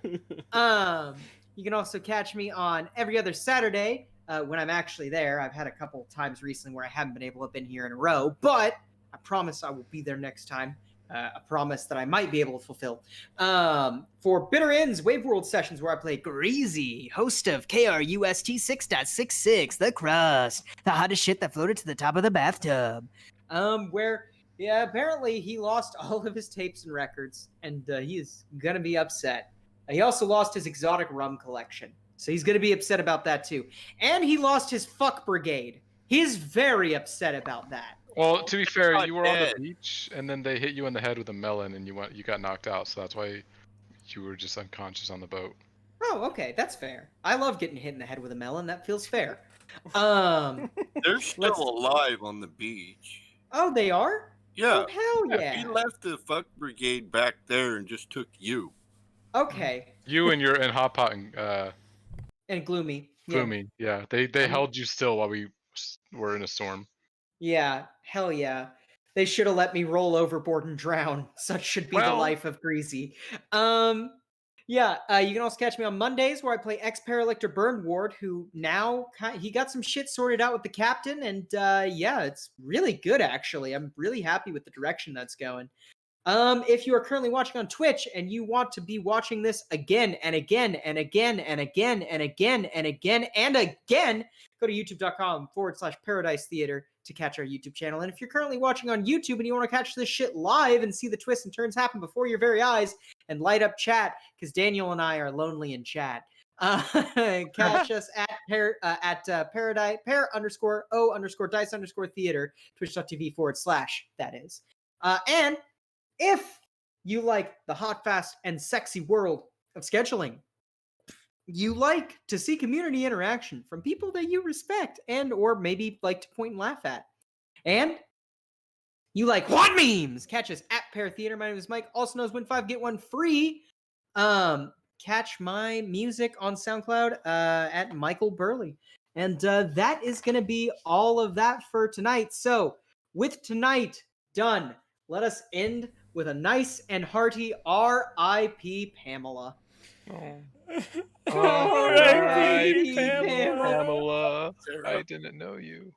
You can also catch me on every other Saturday when I'm actually there. I've had a couple times recently where I haven't been able to have been here in a row, but I promise I will be there next time. A promise that I might be able to fulfill. For Bitter Ends Wave World Sessions, where I play Greasy, host of KRUST 6.66, The Crust, the hottest shit that floated to the top of the bathtub. Where, yeah, apparently he lost all of his tapes and records, and he is gonna be upset. He also lost his exotic rum collection, so he's gonna be upset about that too. And he lost his fuck brigade. He's very upset about that. Well, to be fair, not you were on dead. the beach, and then they hit you in the head with a melon, and you got knocked out. So that's why you were just unconscious on the boat. Oh, okay, that's fair. I love getting hit in the head with a melon. That feels fair. They're still Let's- alive on the beach. Oh, they are? Yeah. Oh, hell He yeah. left the fuck brigade back there and just took you. Okay. You and your and Hot Pot and And Gloomy. Yeah. Gloomy, yeah, they held you still while we were in a storm. Yeah, hell yeah. They should have let me roll overboard and drown. Such should be the Well- life of Greasy. Yeah, you can also catch me on Mondays where I play ex-Paralictor Burn Ward, who now he got some shit sorted out with the captain, and yeah, it's really good actually. I'm really happy with the direction that's going. If you are currently watching on Twitch and you want to be watching this again and again and again and again and again and again and again, go to youtube.com/Paradise Theater to catch our YouTube channel. And if you're currently watching on YouTube and you want to catch this shit live and see the twists and turns happen before your very eyes and light up chat, because Daniel and I are lonely in chat, catch us at paradise _o_dice theater, twitch.tv/, that is. And if you like the hot, fast, and sexy world of scheduling, you like to see community interaction from people that you respect and or maybe like to point and laugh at, and you like what memes, catch us at Pair Theater. My name is Mike, also known as Win 5 Get 1 Free. Catch my music on SoundCloud at Michael Burley. And that is going to be all of that for tonight. So with tonight done, let us end with a nice and hearty R.I.P. Pamela. R.I.P. Pamela. Pamela. Pamela, I didn't know you.